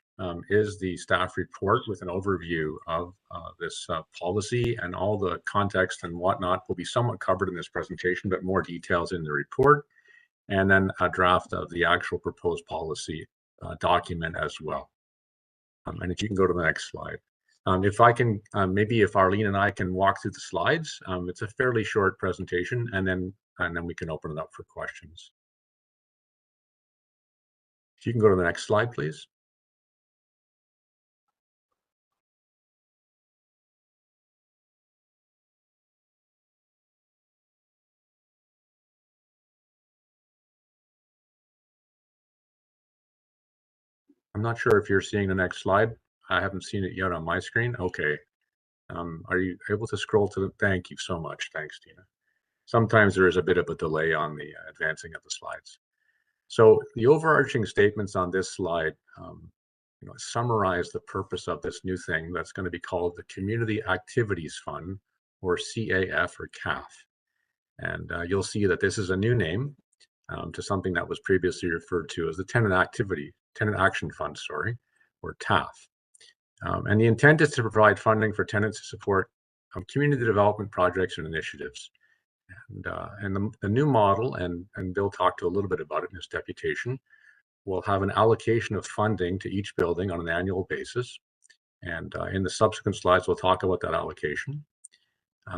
is the staff report with an overview of this policy, and all the context and whatnot will be somewhat covered in this presentation, but more details in the report, and then a draft of the actual proposed policy document as well. And if you can go to the next slide. If I can, maybe if Arlene and I can walk through the slides. It's a fairly short presentation, and then we can open it up for questions. If you can go to the next slide, please. I'm not sure if you're seeing the next slide. I haven't seen it yet on my screen. Okay. Are you able to scroll to the, thank you so much. Thanks, Tina. Sometimes there is a bit of a delay on the advancing of the slides. So the overarching statements on this slide, summarize the purpose of this new thing that's going to be called the Community Activities Fund, or CAF or CAF. And you'll see that this is a new name to something that was previously referred to as the Tenant Action Fund, or TAF. And the intent is to provide funding for tenants to support community development projects and initiatives. And the new model, and Bill talked a little bit about it in his deputation, will have an allocation of funding to each building on an annual basis. And in the subsequent slides, we'll talk about that allocation.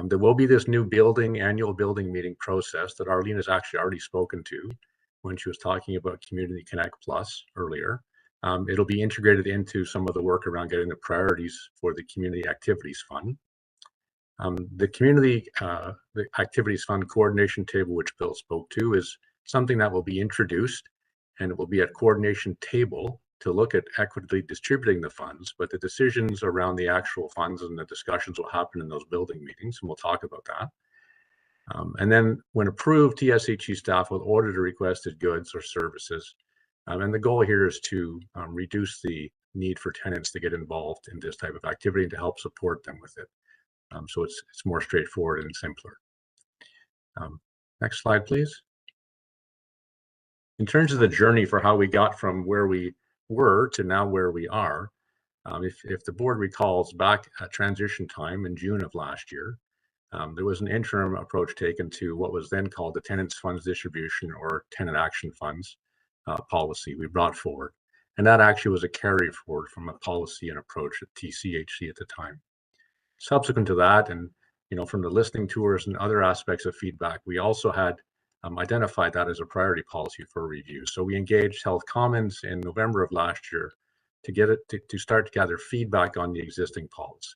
There will be this new annual building meeting process that Arlene has actually already spoken to when she was talking about Community Connect Plus earlier. It'll be integrated into some of the work around getting the priorities for the Community Activities Fund. The Activities Fund coordination table, which Bill spoke to, is something that will be introduced, and it will be a coordination table to look at equitably distributing the funds, but the decisions around the actual funds and the discussions will happen in those building meetings, and we'll talk about that. And then when approved, TSHE staff will order the requested goods or services. And the goal here is to reduce the need for tenants to get involved in this type of activity and to help support them with it. So it's more straightforward and simpler. Next slide, please. In terms of the journey for how we got from where we were to now where we are, if the board recalls, back at transition time in June of last year, there was an interim approach taken to what was then called the Tenants Funds Distribution, or Tenant Action Funds policy we brought forward. And that actually was a carry forward from a policy and approach at TCHC at the time. Subsequent to that, and from the listening tours and other aspects of feedback, we also had identified that as a priority policy for review. So we engaged Health Commons in November of last year to get it to start to gather feedback on the existing policy.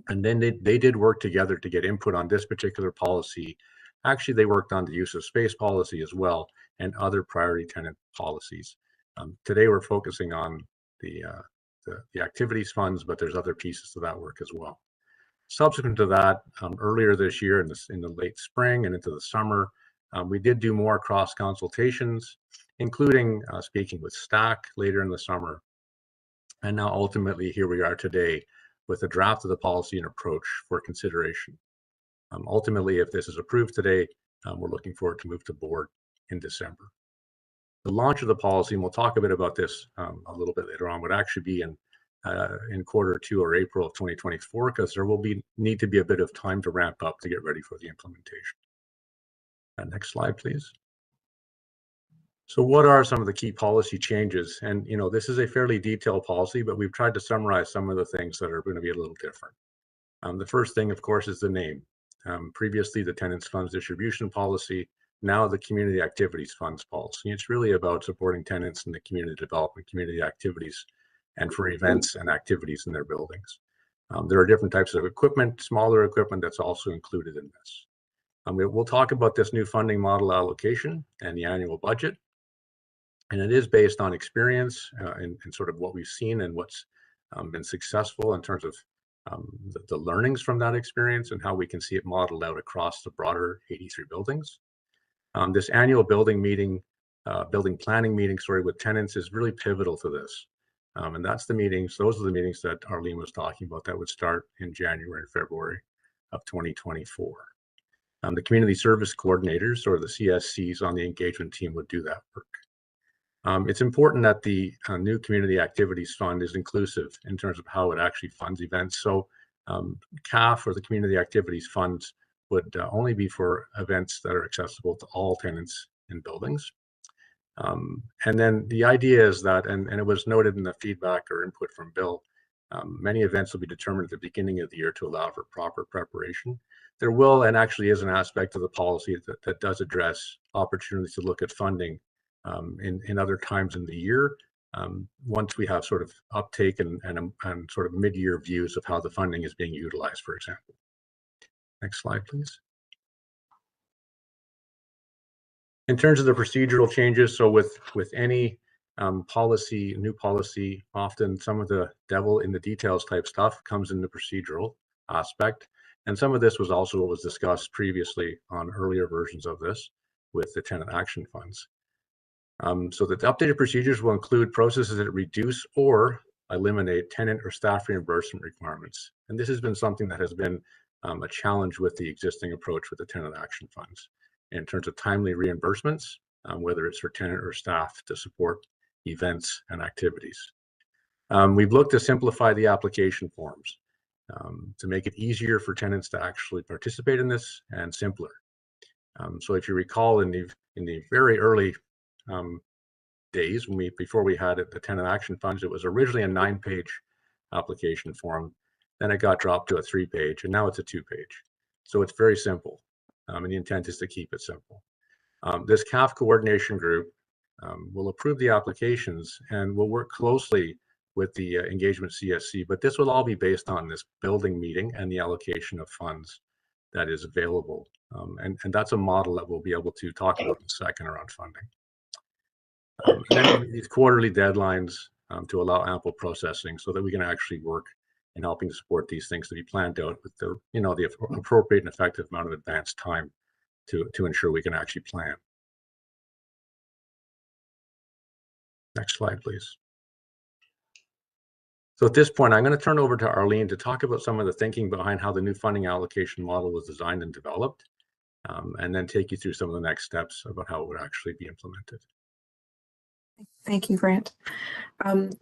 And then they did work together to get input on this particular policy. Actually, they worked on the use of space policy as well, and other priority tenant policies. Today, we're focusing on the activities funds, but there's other pieces to that work as well. Subsequent to that, earlier this year in the late spring and into the summer, we did do more cross consultations, including speaking with STAC later in the summer. And now ultimately here we are today with a draft of the policy and approach for consideration. Ultimately, if this is approved today, we're looking forward to move to board in December. The launch of the policy, and we'll talk a bit about this a little bit later on, would actually be in Q2 or April of 2024, because there will need to be a bit of time to ramp up to get ready for the implementation. Next slide, please. So what are some of the key policy changes? And this is a fairly detailed policy, but we've tried to summarize some of the things that are going to be a little different. The first thing, of course, is the name. Previously, the Tenants Funds Distribution Policy, now the Community Activities Funds Policy. It's really about supporting tenants in the community development, community activities, and for events and activities in their buildings. There are different types of equipment, smaller equipment that's also included in this. We'll talk about this new funding model allocation and the annual budget. And it is based on experience and sort of what we've seen and what's been successful in terms of the learnings from that experience and how we can see it modeled out across the broader 83 buildings. This annual building planning meeting, with tenants is really pivotal to this. And that's the meetings, those are the meetings that Arlene was talking about that would start in January and February of 2024. The community service coordinators, or the CSCs on the engagement team, would do that work. It's important that the new Community Activities Fund is inclusive in terms of how it actually funds events. So CAF, or the Community Activities Funds, would only be for events that are accessible to all tenants in buildings. And then the idea is that, and it was noted in the feedback or input from Bill, many events will be determined at the beginning of the year to allow for proper preparation. There will, and actually is, an aspect of the policy that does address opportunities to look at funding in other times in the year, once we have sort of uptake and sort of mid-year views of how the funding is being utilized, for example. Next slide, please. In terms of the procedural changes, so with any new policy, often some of the devil in the details type stuff comes in the procedural aspect. And some of this was also what was discussed previously on earlier versions of this with the tenant action funds. So that the updated procedures will include processes that reduce or eliminate tenant or staff reimbursement requirements. And this has been something that has been a challenge with the existing approach with the tenant action funds in terms of timely reimbursements, whether it's for tenant or staff to support events and activities. We've looked to simplify the application forms to make it easier for tenants to actually participate in this and simpler. So if you recall in the very early days before we had the tenant action funds, it was originally a 9-page application form. Then it got dropped to a 3-page, and now it's a 2-page. So it's very simple, and the intent is to keep it simple. This CAF coordination group will approve the applications and will work closely with the engagement CSC, but this will all be based on this building meeting and the allocation of funds that is available. And that's a model that we'll be able to talk about in a second around funding. And then these quarterly deadlines to allow ample processing so that we can actually work in helping to support these things to be planned out with the, the appropriate and effective amount of advance time to ensure we can actually plan. Next slide, please. So at this point, I'm going to turn over to Arlene to talk about some of the thinking behind how the new funding allocation model was designed and developed, and then take you through some of the next steps about how it would actually be implemented. Thank you, Grant.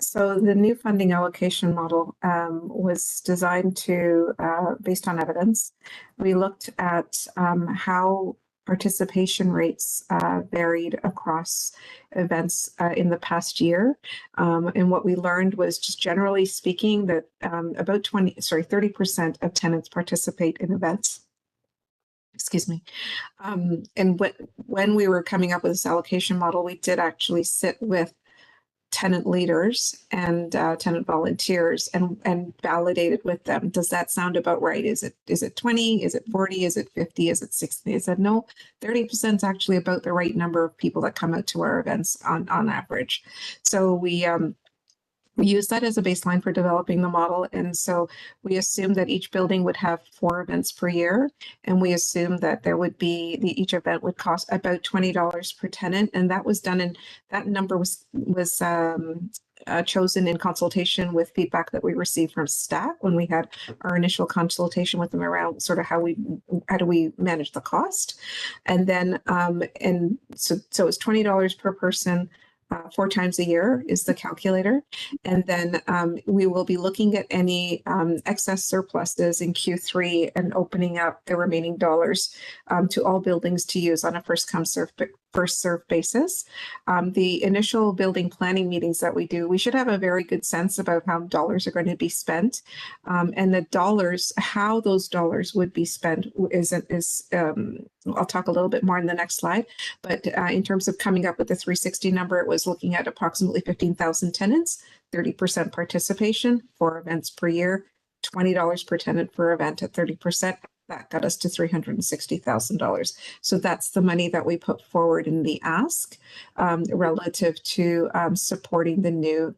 So the new funding allocation model was designed to, based on evidence. We looked at how participation rates varied across events in the past year. And what we learned was, just generally speaking, that about 30% of tenants participate in events. Excuse me. And when we were coming up with this allocation model, we did actually sit with tenant leaders and tenant volunteers and validated with them. Does that sound about right? Is it 20? Is it 40? Is it 50? Is it 60? They said, no, 30% is actually about the right number of people that come out to our events on average. So we use that as a baseline for developing the model. And so we assumed that each building would have 4 events per year. And we assumed that there would be, each event would cost about $20 per tenant. And that was done, and that number was chosen in consultation with feedback that we received from staff when we had our initial consultation with them around sort of how do we manage the cost. And then, and so it's $20 per person. 4 times a year is the calculator. And then we will be looking at any excess surpluses in Q3 and opening up the remaining dollars to all buildings to use on a first come first serve basis. The initial building planning meetings that we do, we should have a very good sense about how dollars are going to be spent. And the dollars, how those dollars would be spent I'll talk a little bit more in the next slide, but in terms of coming up with the 360 number, it was looking at approximately 15,000 tenants, 30% participation, 4 events per year, $20 per tenant per event at 30%. That got us to $360,000. So that's the money that we put forward in the ask relative to supporting the new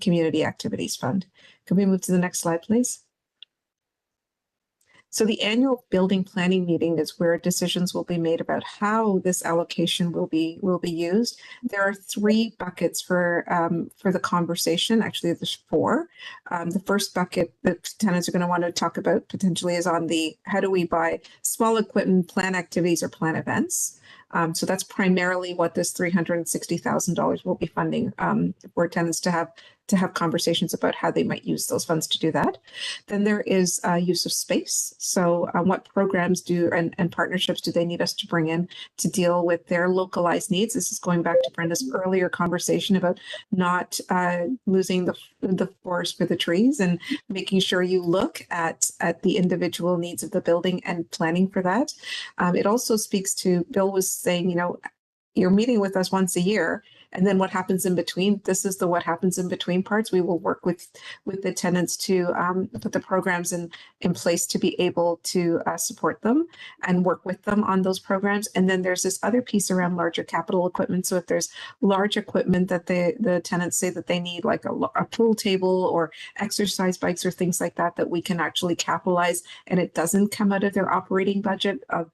Community Activities Fund. Can we move to the next slide, please? So the annual building planning meeting is where decisions will be made about how this allocation will be used. There are 3 buckets for the conversation. Actually, there's 4. The first bucket that tenants are going to want to talk about potentially is on the how do we buy small equipment, plan activities, or plan events. So that's primarily what this $360,000 will be funding for tenants to have conversations about how they might use those funds to do that. Then there is use of space. So what programs and partnerships do they need us to bring in to deal with their localized needs? This is going back to Brenda's earlier conversation about not losing the forest for the trees and making sure you look at the individual needs of the building and planning for that. It also speaks to, Bill was saying, you're meeting with us once a year, And then what happens in between, this is the what happens in between parts. We will work with the tenants to put the programs in place to be able to support them and work with them on those programs. And then there's this other piece around larger capital equipment. So if there's large equipment that the tenants say that they need, like a pool table or exercise bikes or things like that, that we can actually capitalize, and it doesn't come out of their operating budget of,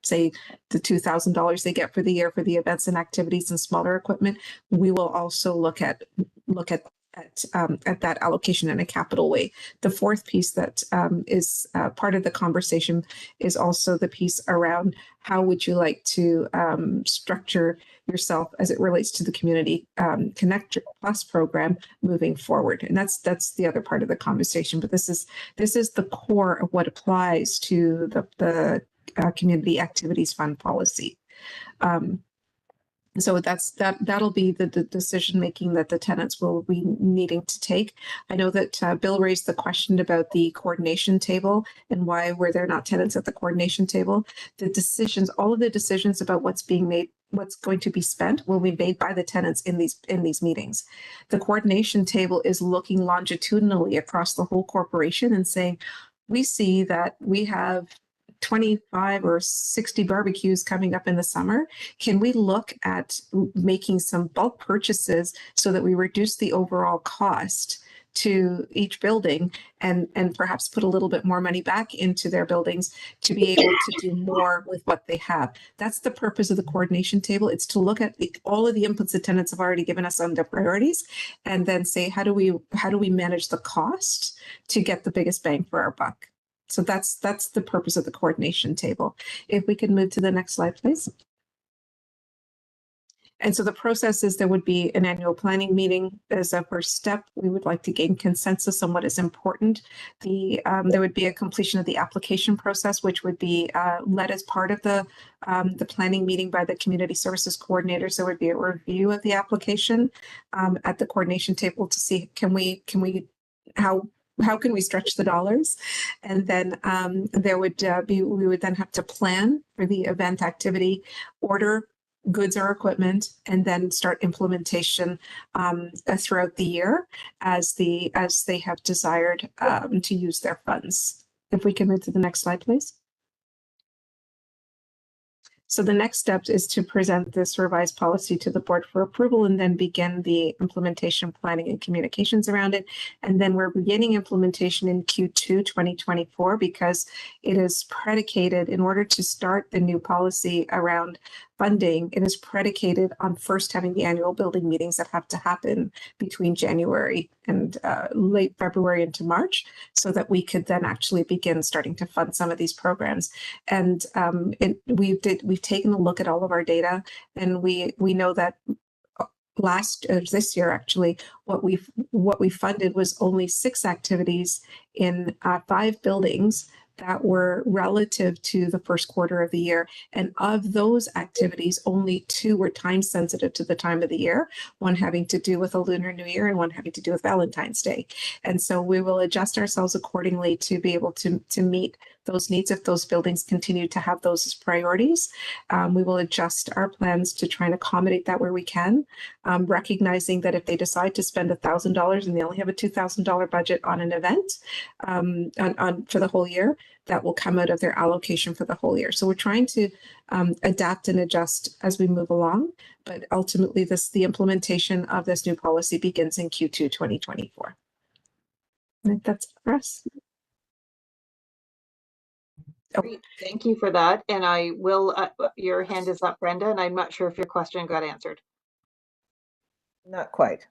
say, the $2,000 they get for the year for the events and activities and smaller equipment, we will also look at that allocation in a capital way. The fourth piece that is part of the conversation is also the piece around how would you like to structure yourself as it relates to the Community Connect Plus program moving forward. And that's the other part of the conversation. But this is the core of what applies to the Community Activities Fund policy. So that'll be the decision making that the tenants will be needing to take. I know that Bill raised the question about the coordination table and why were there not tenants at the coordination table. The decisions, all of the decisions about what's being made, what's going to be spent, will be made by the tenants in these meetings. The coordination table is looking longitudinally across the whole corporation and saying, we see that we have 25 or 60 barbecues coming up in the summer. Can we look at making some bulk purchases so that we reduce the overall cost to each building and perhaps put a little bit more money back into their buildings to be able to do more with what they have? That's the purpose of the coordination table. It's to look at all of the inputs the tenants have already given us on their priorities and then say, how do we manage the cost to get the biggest bang for our buck? So that's the purpose of the coordination table. If we could move to the next slide, please. And so the process is there would be an annual planning meeting as a first step. We would like to gain consensus on what is important. There would be a completion of the application process, which would be led as part of the planning meeting by the community services coordinators. There would be a review of the application at the coordination table to see how can we stretch the dollars? And then we would then have to plan for the event activity, order goods or equipment, and then start implementation throughout the year as they have desired to use their funds. If we can move to the next slide, please. So the next step is to present this revised policy to the board for approval and then begin the implementation, planning, and communications around it. And then we're beginning implementation in Q2 2024 because it is predicated, in order to start the new policy around funding, it is predicated on first having the annual building meetings that have to happen between January and late February into March, so that we could then actually begin starting to fund some of these programs. And we've taken a look at all of our data, and we know that this year actually, what we funded was only 6 activities in 5 buildings that were relative to the first quarter of the year. And of those activities, only 2 were time sensitive to the time of the year, one having to do with a Lunar New Year and one having to do with Valentine's Day. And so we will adjust ourselves accordingly to be able to meet those needs. If those buildings continue to have those as priorities, we will adjust our plans to try and accommodate that where we can, recognizing that if they decide to spend $1,000 and they only have a $2,000 budget on an event for the whole year, that will come out of their allocation for the whole year. So we're trying to adapt and adjust as we move along, but ultimately the implementation of this new policy begins in Q2 2024. And that's for us. Great. Thank you for that. And I will, your hand is up, Brenda, and I'm not sure if your question got answered. Not quite.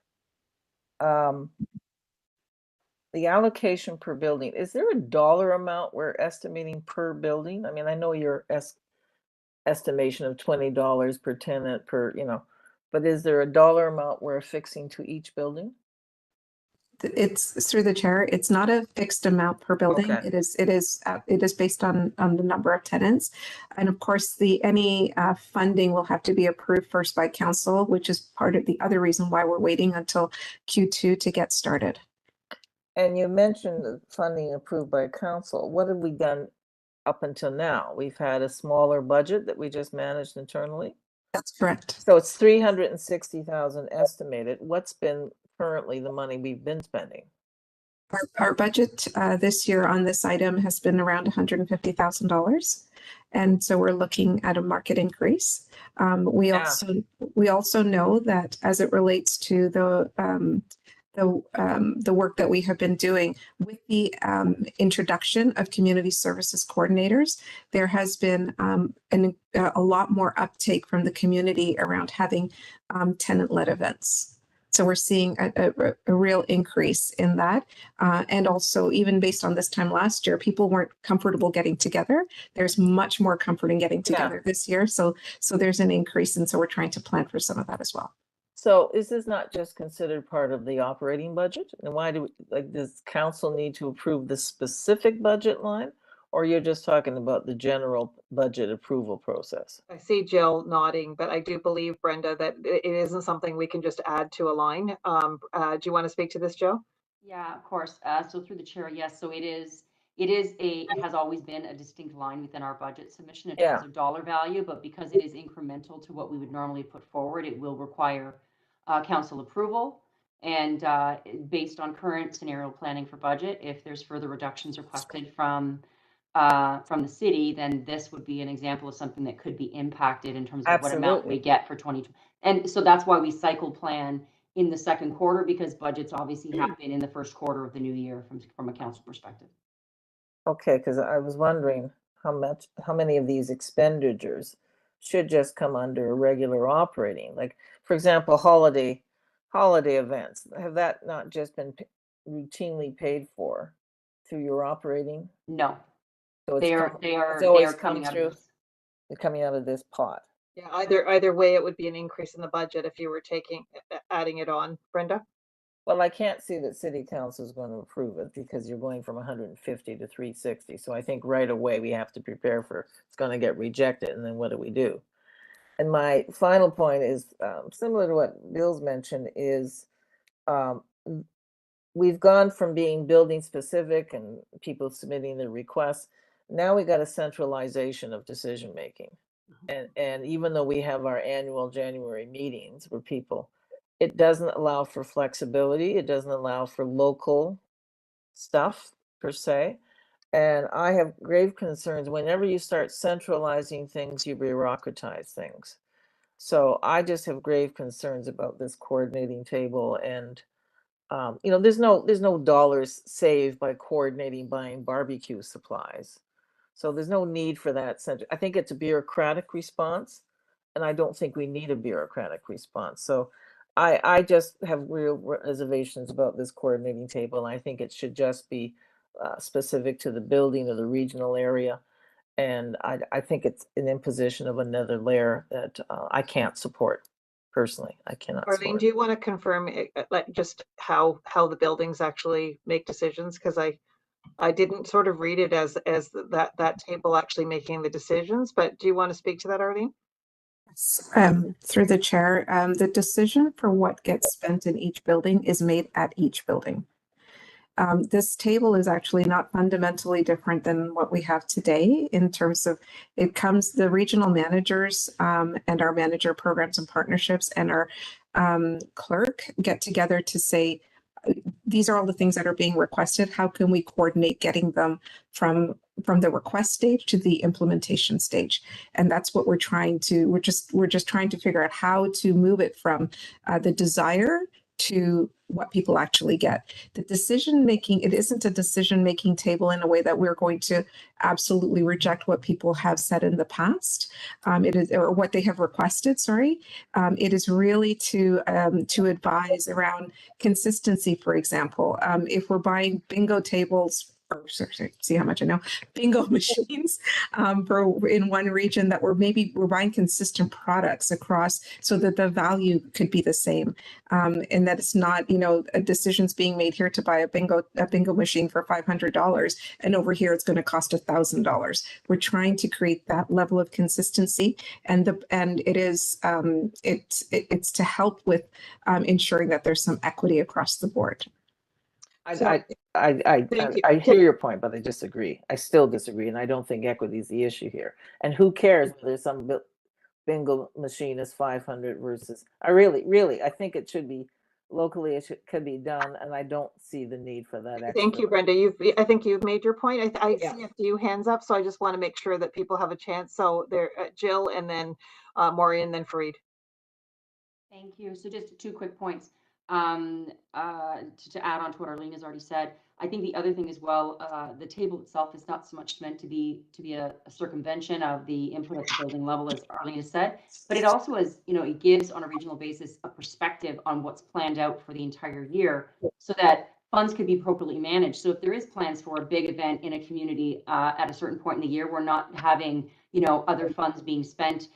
The allocation per building, is there a dollar amount we're estimating per building? I mean, I know your estimation of $20 per tenant per, but is there a dollar amount we're affixing to each building? It's through the chair. It's not a fixed amount per building. Okay. It is based on the number of tenants, and of course any funding will have to be approved first by council, which is part of the other reason why we're waiting until Q2 to get started. And you mentioned the funding approved by council. What have we done up until now? We've had a smaller budget that we just managed internally. That's correct. So it's 360,000 estimated. What's been currently the money we've been spending? Our budget this year on this item has been around $150,000. And so we're looking at a market increase. We Yeah. also know that as it relates to the work that we have been doing with the introduction of community services coordinators, there has been a lot more uptake from the community around having tenant-led events. So we're seeing a real increase in that. And also, even based on this time last year, people weren't comfortable getting together. There's much more comfort in getting together this year. So there's an increase. And so we're trying to plan for some of that as well. So is this not just considered part of the operating budget? And why does council need to approve the specific budget line? Or you're just talking about the general budget approval process? I see Jill nodding, but I do believe, Brenda, that it isn't something we can just add to a line. Do you want to speak to this, Jill? Yeah, of course. So through the chair, yes. So it has always been a distinct line within our budget submission in terms of dollar value, but because it is incremental to what we would normally put forward, it will require council approval. And based on current scenario planning for budget, if there's further reductions requested from the city, then this would be an example of something that could be impacted in terms of what amount we get for 2020. And so that's why we cycle plan in the second quarter, because budgets obviously happen in the first quarter of the new year from a council perspective. Okay, because I was wondering how many of these expenditures should just come under regular operating. Like, for example, holiday events. Have that not just been routinely paid for through your operating? No. So they are coming through. They're coming out of this pot. Yeah, either way, it would be an increase in the budget if you were adding it on, Brenda. Well, I can't see that city council is going to approve it because you're going from 150 to 360. So I think right away we have to prepare for it's going to get rejected, and then what do we do? And my final point is similar to what Bill's mentioned is we've gone from being building specific and people submitting their requests. Now we got a centralization of decision making. And even though we have our annual January meetings where people, it doesn't allow for flexibility. It doesn't allow for local stuff per se. And I have grave concerns whenever you start centralizing things, you bureaucratize things. So I just have grave concerns about this coordinating table. And there's no dollars saved by coordinating buying barbecue supplies. So there's no need for that center. I think it's a bureaucratic response, and I don't think we need a bureaucratic response. So I just have real reservations about this coordinating table. And I think it should just be specific to the building or the regional area. And I think it's an imposition of another layer that I can't support. Personally, I cannot. Arlene, do you want to confirm like just how the buildings actually make decisions? Because I didn't sort of read it as that table actually making the decisions, but do you want to speak to that, Arlene? Through the chair, the decision for what gets spent in each building is made at each building. This table is actually not fundamentally different than what we have today in terms of the regional managers and our manager of programs and partnerships and our clerk get together to say, these are all the things that are being requested. How can we coordinate getting them from the request stage to the implementation stage? And that's what we're trying to, we're just trying to figure out how to move it from the desire to what people actually get. The decision making, it isn't a decision making table in a way that we're going to absolutely reject what people have said in the past. It is, or what they have requested, sorry. It is really to advise around consistency, for example. If we're buying bingo tables, see how much I know, bingo machines in one region, that we're buying consistent products across so that the value could be the same, and that it's not, a decision's being made here to buy a bingo machine for $500 and over here it's going to cost $1,000. We're trying to create that level of consistency, and it is it's to help with ensuring that there's some equity across the board. I hear your point, but I disagree. I still disagree, and I don't think equity is the issue here. And who cares whether bingo machine is 500 versus, I really, I think it should be locally, could be done, and I don't see the need for that extra. Thank you, Brenda. I think you've made your point. I Yeah. see a few hands up, so I just want to make sure that people have a chance. So there, Jill, and then Maureen, and then Fareed. Thank you. So just two quick points to add on to what Arlene has already said. I think the other thing as well, the table itself is not so much meant to be a circumvention of the input at the building level, as Arlene has said, but it also is, it gives on a regional basis a perspective on what's planned out for the entire year, so that funds could be appropriately managed. So if there is plans for a big event in a community at a certain point in the year, we're not having, other funds being spent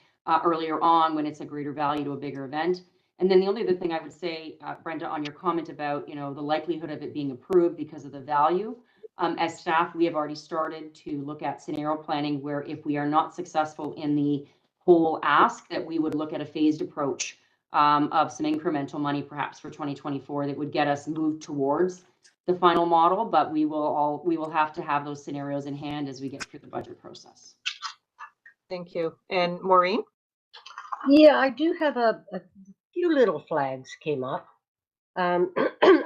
earlier on when it's a greater value to a bigger event. And then the only other thing I would say, Brenda, on your comment about, the likelihood of it being approved because of the value, as staff, we have already started to look at scenario planning where if we are not successful in the whole ask, that we would look at a phased approach of some incremental money perhaps for 2024 that would get us moved towards the final model, but we will have to have those scenarios in hand as we get through the budget process. Thank you. And Maureen? Yeah, I do have a few little flags came up. I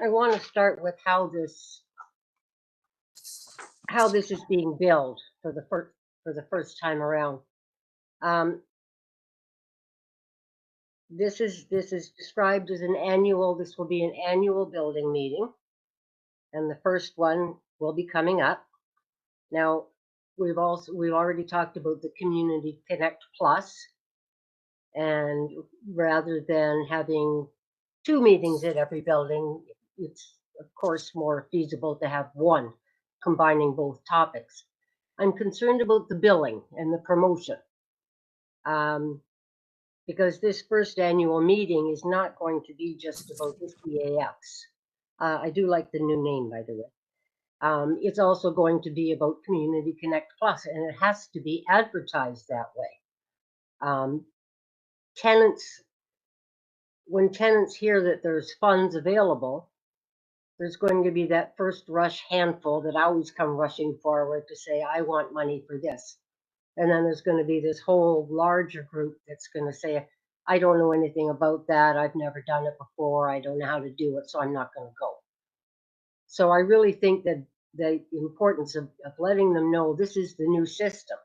want to start with how this is being billed for the first time around. This is described as an annual. This will be an annual building meeting, and the first one will be coming up. Now, we've already talked about the Community Connect Plus. And rather than having 2 meetings at every building, it's of course more feasible to have one, combining both topics. I'm concerned about the billing and the promotion, because this first annual meeting is not going to be just about the CAFs. I do like the new name, by the way. It's also going to be about Community Connect Plus, and it has to be advertised that way. When tenants hear that there's funds available, there's going to be that first rush handful that always come rushing forward to say, I want money for this. And then there's going to be this whole larger group that's going to say, I don't know anything about that. I've never done it before. I don't know how to do it, so I'm not going to go. So I really think that the importance of letting them know this is the new system.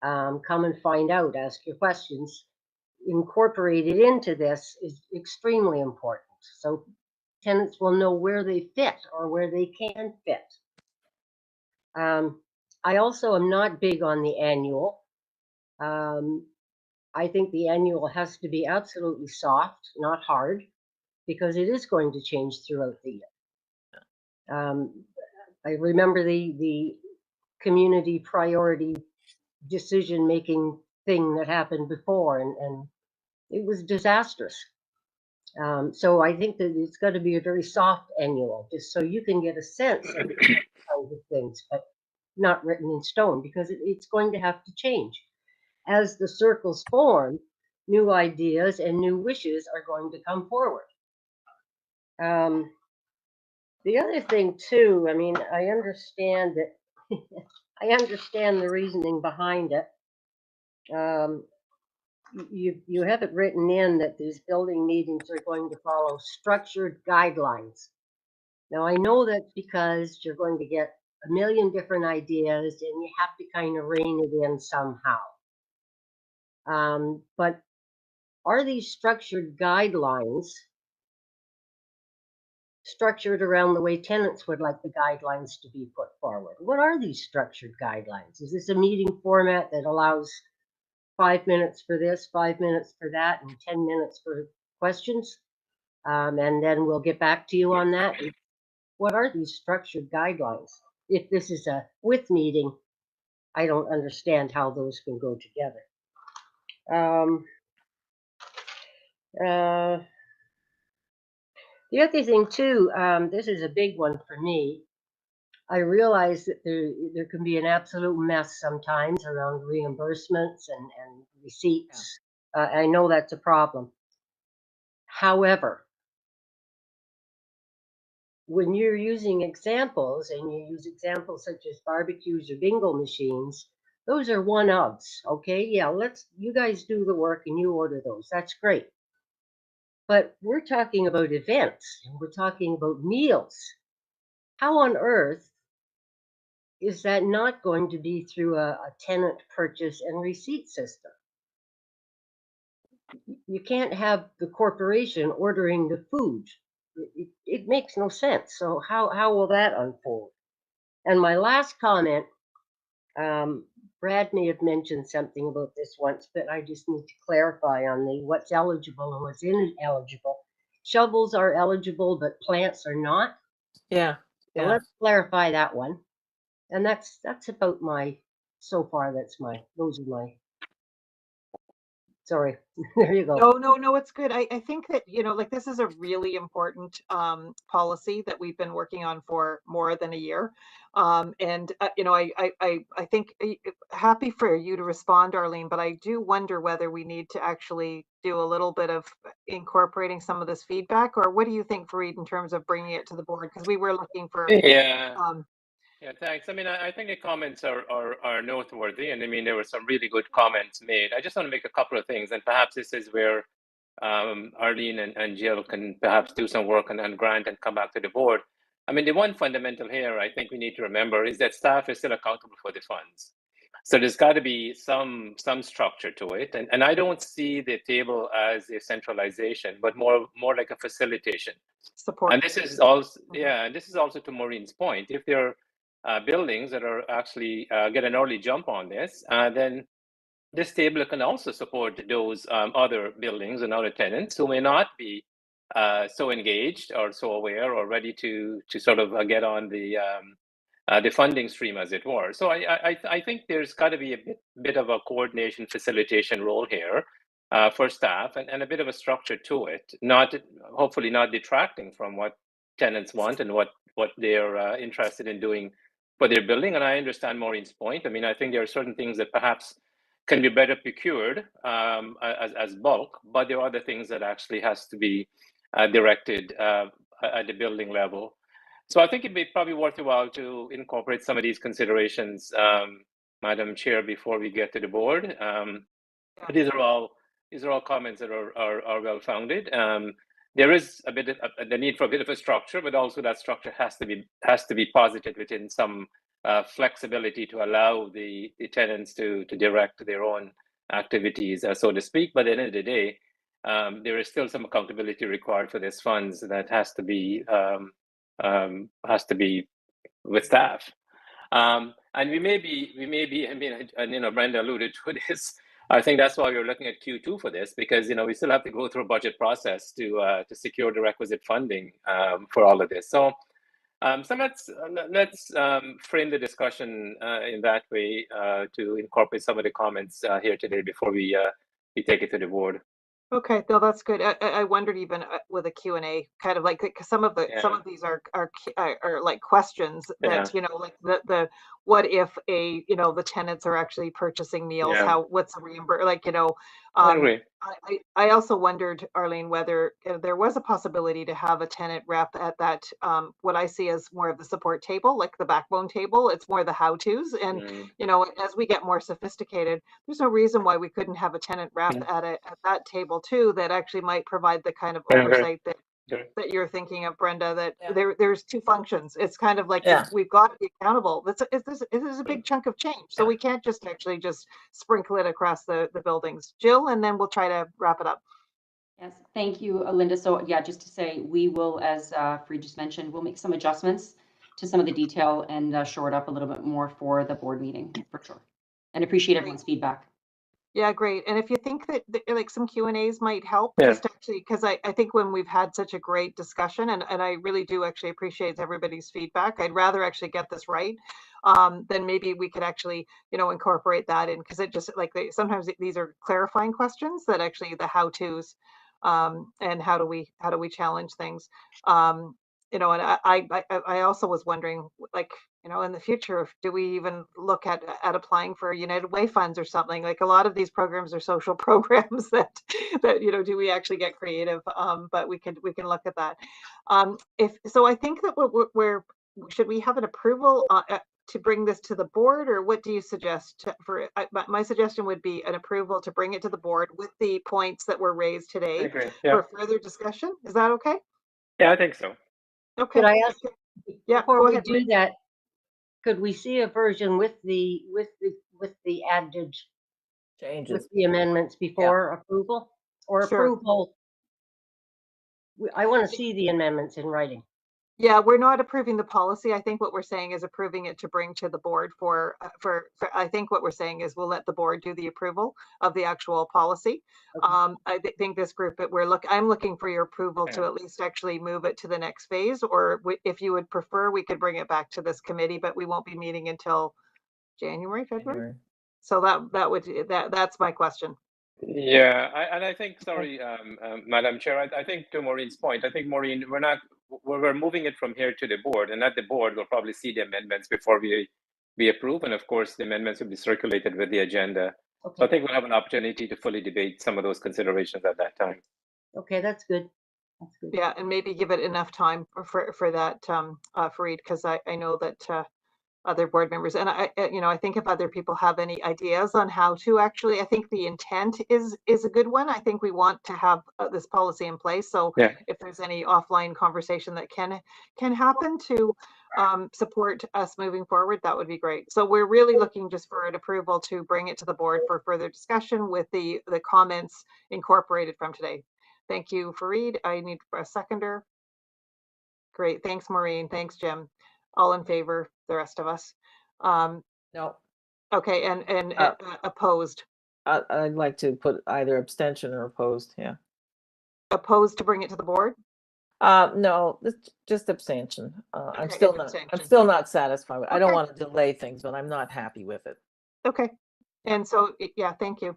Come and find out, ask your questions. Incorporated into this is extremely important. So tenants will know where they fit or where they can fit. I also am not big on the annual. I think the annual has to be absolutely soft, not hard, because it is going to change throughout the year. I remember the community priority decision-making thing that happened before, and it was disastrous. So I think that it's got to be a very soft annual, just so you can get a sense of the things, but not written in stone, because it's going to have to change. As the circles form, new ideas and new wishes are going to come forward. The other thing too, I mean, I understand that I understand the reasoning behind it. You have it written in that these building meetings are going to follow structured guidelines. Now, I know that's because you're going to get a million different ideas and you have to kind of rein it in somehow. But are these structured guidelines structured around the way tenants would like the guidelines to be put forward? What are these structured guidelines? Is this a meeting format that allows 5 minutes for this, 5 minutes for that, and 10 minutes for questions? And then we'll get back to you on that. What are these structured guidelines? If this is a with meeting, I don't understand how those can go together. The other thing too, this is a big one for me. I realize that there can be an absolute mess sometimes around reimbursements and receipts. I know that's a problem. However, when you're using examples and you use examples such as barbecues or bingo machines, Those are one-ofs, okay? Yeah, you guys do the work and you order those. That's great. But we're talking about events, and we're talking about meals. How on earth is that not going to be through a tenant purchase and receipt system? You can't have the corporation ordering the food. It makes no sense. So how will that unfold? And my last comment, Brad may have mentioned something about this once, but I just need to clarify on the what's eligible and what's ineligible. Shovels are eligible, but plants are not. Yeah. So Yeah. let's clarify that one. And that's about so far. Those are my. Sorry, there you go. No, it's good. I think that, like this is a really important policy that we've been working on for more than a year. And I think happy for you to respond, Arlene, but I do wonder whether we need to actually do a little bit of incorporating some of this feedback, or what do you think, Fareed, in terms of bringing it to the board? Because we were looking for. Yeah, thanks. I mean, I think the comments are noteworthy, and I mean, there were some really good comments made. I just want to make a couple of things, and perhaps this is where Arlene and Jill can perhaps do some work on Grant and come back to the board. I mean, the one fundamental here I think we need to remember is that staff is still accountable for the funds. So there's got to be some structure to it, and I don't see the table as a centralization, but more like a facilitation. Support. And this is also this is also to Maureen's point. If there are buildings that are actually get an early jump on this, then this table can also support those other buildings and other tenants who may not be so engaged or so aware or ready to sort of get on the funding stream, as it were. So I think there's got to be a bit of a coordination facilitation role here for staff, and a bit of a structure to it. Hopefully not detracting from what tenants want and what they're interested in doing for their building. And I understand Maureen's point. I mean, I think there are certain things that perhaps can be better procured as bulk, but there are other things that actually has to be directed at the building level. So I think it'd be probably worthwhile to incorporate some of these considerations, Madam Chair, before we get to the board. These are all comments that are well founded. There is a bit of the need for a bit of a structure, but also that structure has to be posited within some flexibility to allow the tenants to direct their own activities, so to speak. But at the end of the day, there is still some accountability required for these funds that has to be with staff. And we may be. I mean, and Brenda alluded to this. I think that's why we're looking at Q2 for this, because we still have to go through a budget process to secure the requisite funding for all of this. So, so let's frame the discussion in that way to incorporate some of the comments here today before we take it to the board. Okay, no, that's good. I wondered even with a Q&A, kind of like, cause some of these are like questions that, like the what if the tenants are actually purchasing meals, what's the reimbursement, like, I agree. I also wondered, Arlene, whether there was a possibility to have a tenant rep at that, what I see as more of the support table, like the backbone table. It's more the how-tos. And, as we get more sophisticated, there's no reason why we couldn't have a tenant rep at that table too, that actually might provide the kind of oversight that you're thinking of, Brenda, that there's two functions. It's kind of like we've got to be accountable. It is a big chunk of change. So we can't just actually just sprinkle it across the buildings. Jill, and then we'll try to wrap it up. Yes, thank you, Linda. So yeah, just to say, we will, as Fareed just mentioned, we'll make some adjustments to some of the detail and shore it up a little bit more for the board meeting, for sure. And appreciate everyone's feedback. Yeah, great. And if you think that like some Q&As might help, just actually, because I think when we've had such a great discussion, and I really do actually appreciate everybody's feedback, I'd rather actually get this right. Then maybe we could actually, incorporate that in, because it just like sometimes these are clarifying questions that actually the how-tos, and how do we challenge things. And I also was wondering, like, in the future, do we even look at applying for United Way funds or something? Like, a lot of these programs are social programs that do we actually get creative? But we can look at that. If so, I think that we're should we have an approval to bring this to the board, or what do you suggest for, my suggestion would be an approval to bring it to the board with the points that were raised I today agree. Yeah. for further discussion. Is that okay? Yeah, I think so. Okay. Could I ask, Yeah, before go we ahead, do Lynn. that, could we see a version with the added, Changes. with the amendments before approval or Sure. approval? I want to see the amendments in writing. Yeah, we're not approving the policy. I think what we're saying is approving it to bring to the board for I think what we're saying is we'll let the board do the approval of the actual policy. Okay. Think this group, I'm looking for your approval to at least actually move it to the next phase, or if you would prefer, we could bring it back to this committee, but we won't be meeting until January, February. So that's my question. Yeah, I think, sorry, Madam Chair, I think to Maureen's point, I think, Maureen, we're moving it from here to the board, and at the board, we'll probably see the amendments before we approve. And of course, the amendments will be circulated with the agenda. Okay. So I think we'll have an opportunity to fully debate some of those considerations at that time. Okay, that's good. That's good. Yeah, and maybe give it enough time for that, Fareed, because I know that other board members, and I think if other people have any ideas on how to actually, I think the intent is a good one. I think we want to have this policy in place. So yeah, if there's any offline conversation that can happen to support us moving forward, that would be great. So we're really looking just for an approval to bring it to the board for further discussion with the comments incorporated from today. Thank you, Fareed. I need a seconder. Great. Thanks, Maureen. Thanks, Jim. All in favor, the rest of us. No, Okay, and Uh, opposed. I'd like to put either abstention or opposed, yeah. Opposed to bring it to the board? No, it's just abstention. I'm Okay, still abstention. not satisfied with, I don't Okay. want to delay things, but I'm not happy with it. Okay, and so, yeah, thank you.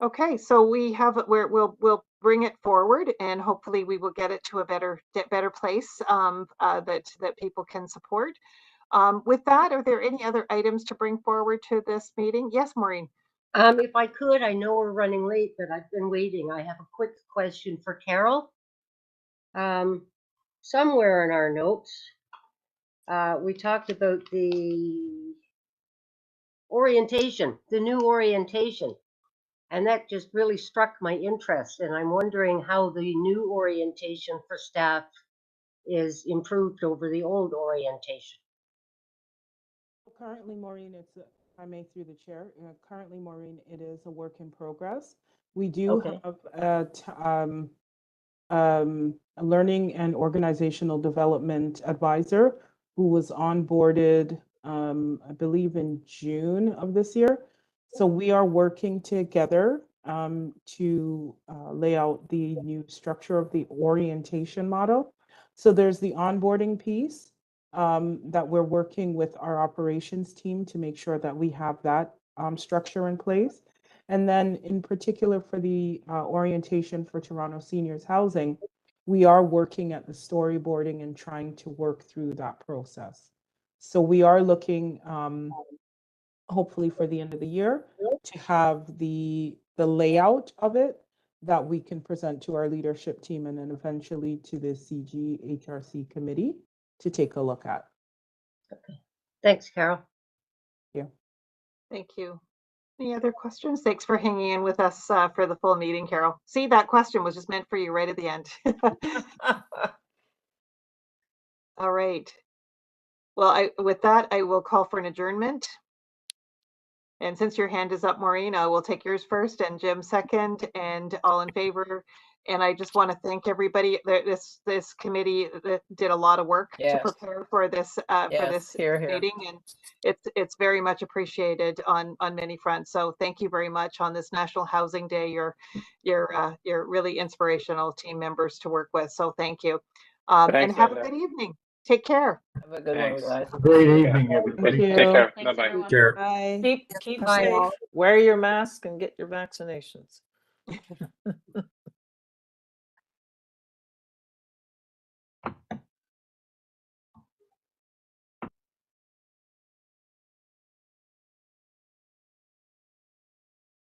Okay, so we'll bring it forward, and hopefully we will get it to a better place that people can support. With that, are there any other items to bring forward to this meeting? Yes, Maureen. If I could, I know we're running late, but I've been waiting. I have a quick question for Carol. Somewhere in our notes, we talked about the orientation, the new orientation, and that just really struck my interest. And I'm wondering how the new orientation for staff is improved over the old orientation. Currently, Maureen, it's, I may through the chair, currently, Maureen, it is a work in progress. We do Okay. have a learning and organizational development advisor who was onboarded, I believe in June of this year. So we are working together to lay out the new structure of the orientation model. So there's the onboarding piece that we're working with our operations team to make sure that we have that structure in place. And then in particular for the orientation for Toronto Seniors Housing, we are working at the storyboarding and trying to work through that process. So we are looking hopefully for the end of the year to have the layout of it that we can present to our leadership team and then eventually to the CG-HRC committee to take a look at. Okay. Thanks, Carol. Yeah. Thank you. Any other questions? Thanks for hanging in with us for the full meeting, Carol. See, that question was just meant for you right at the end. All right. Well, with that, I will call for an adjournment. And since your hand is up, Maureen, I will take yours first and Jim second, and all in favor. And I just want to thank everybody. This committee did a lot of work to prepare for this meeting, and it's very much appreciated on many fronts. So thank you very much on this National Housing Day. You're really inspirational team members to work with. So thank you, and have a good evening. Take care. Have a good one, guys. Great evening, everybody. Thank you. Take care. Thanks, Bye-bye. everyone. Chair. Bye. Keep Bye, safe, all. wear your mask and get your vaccinations.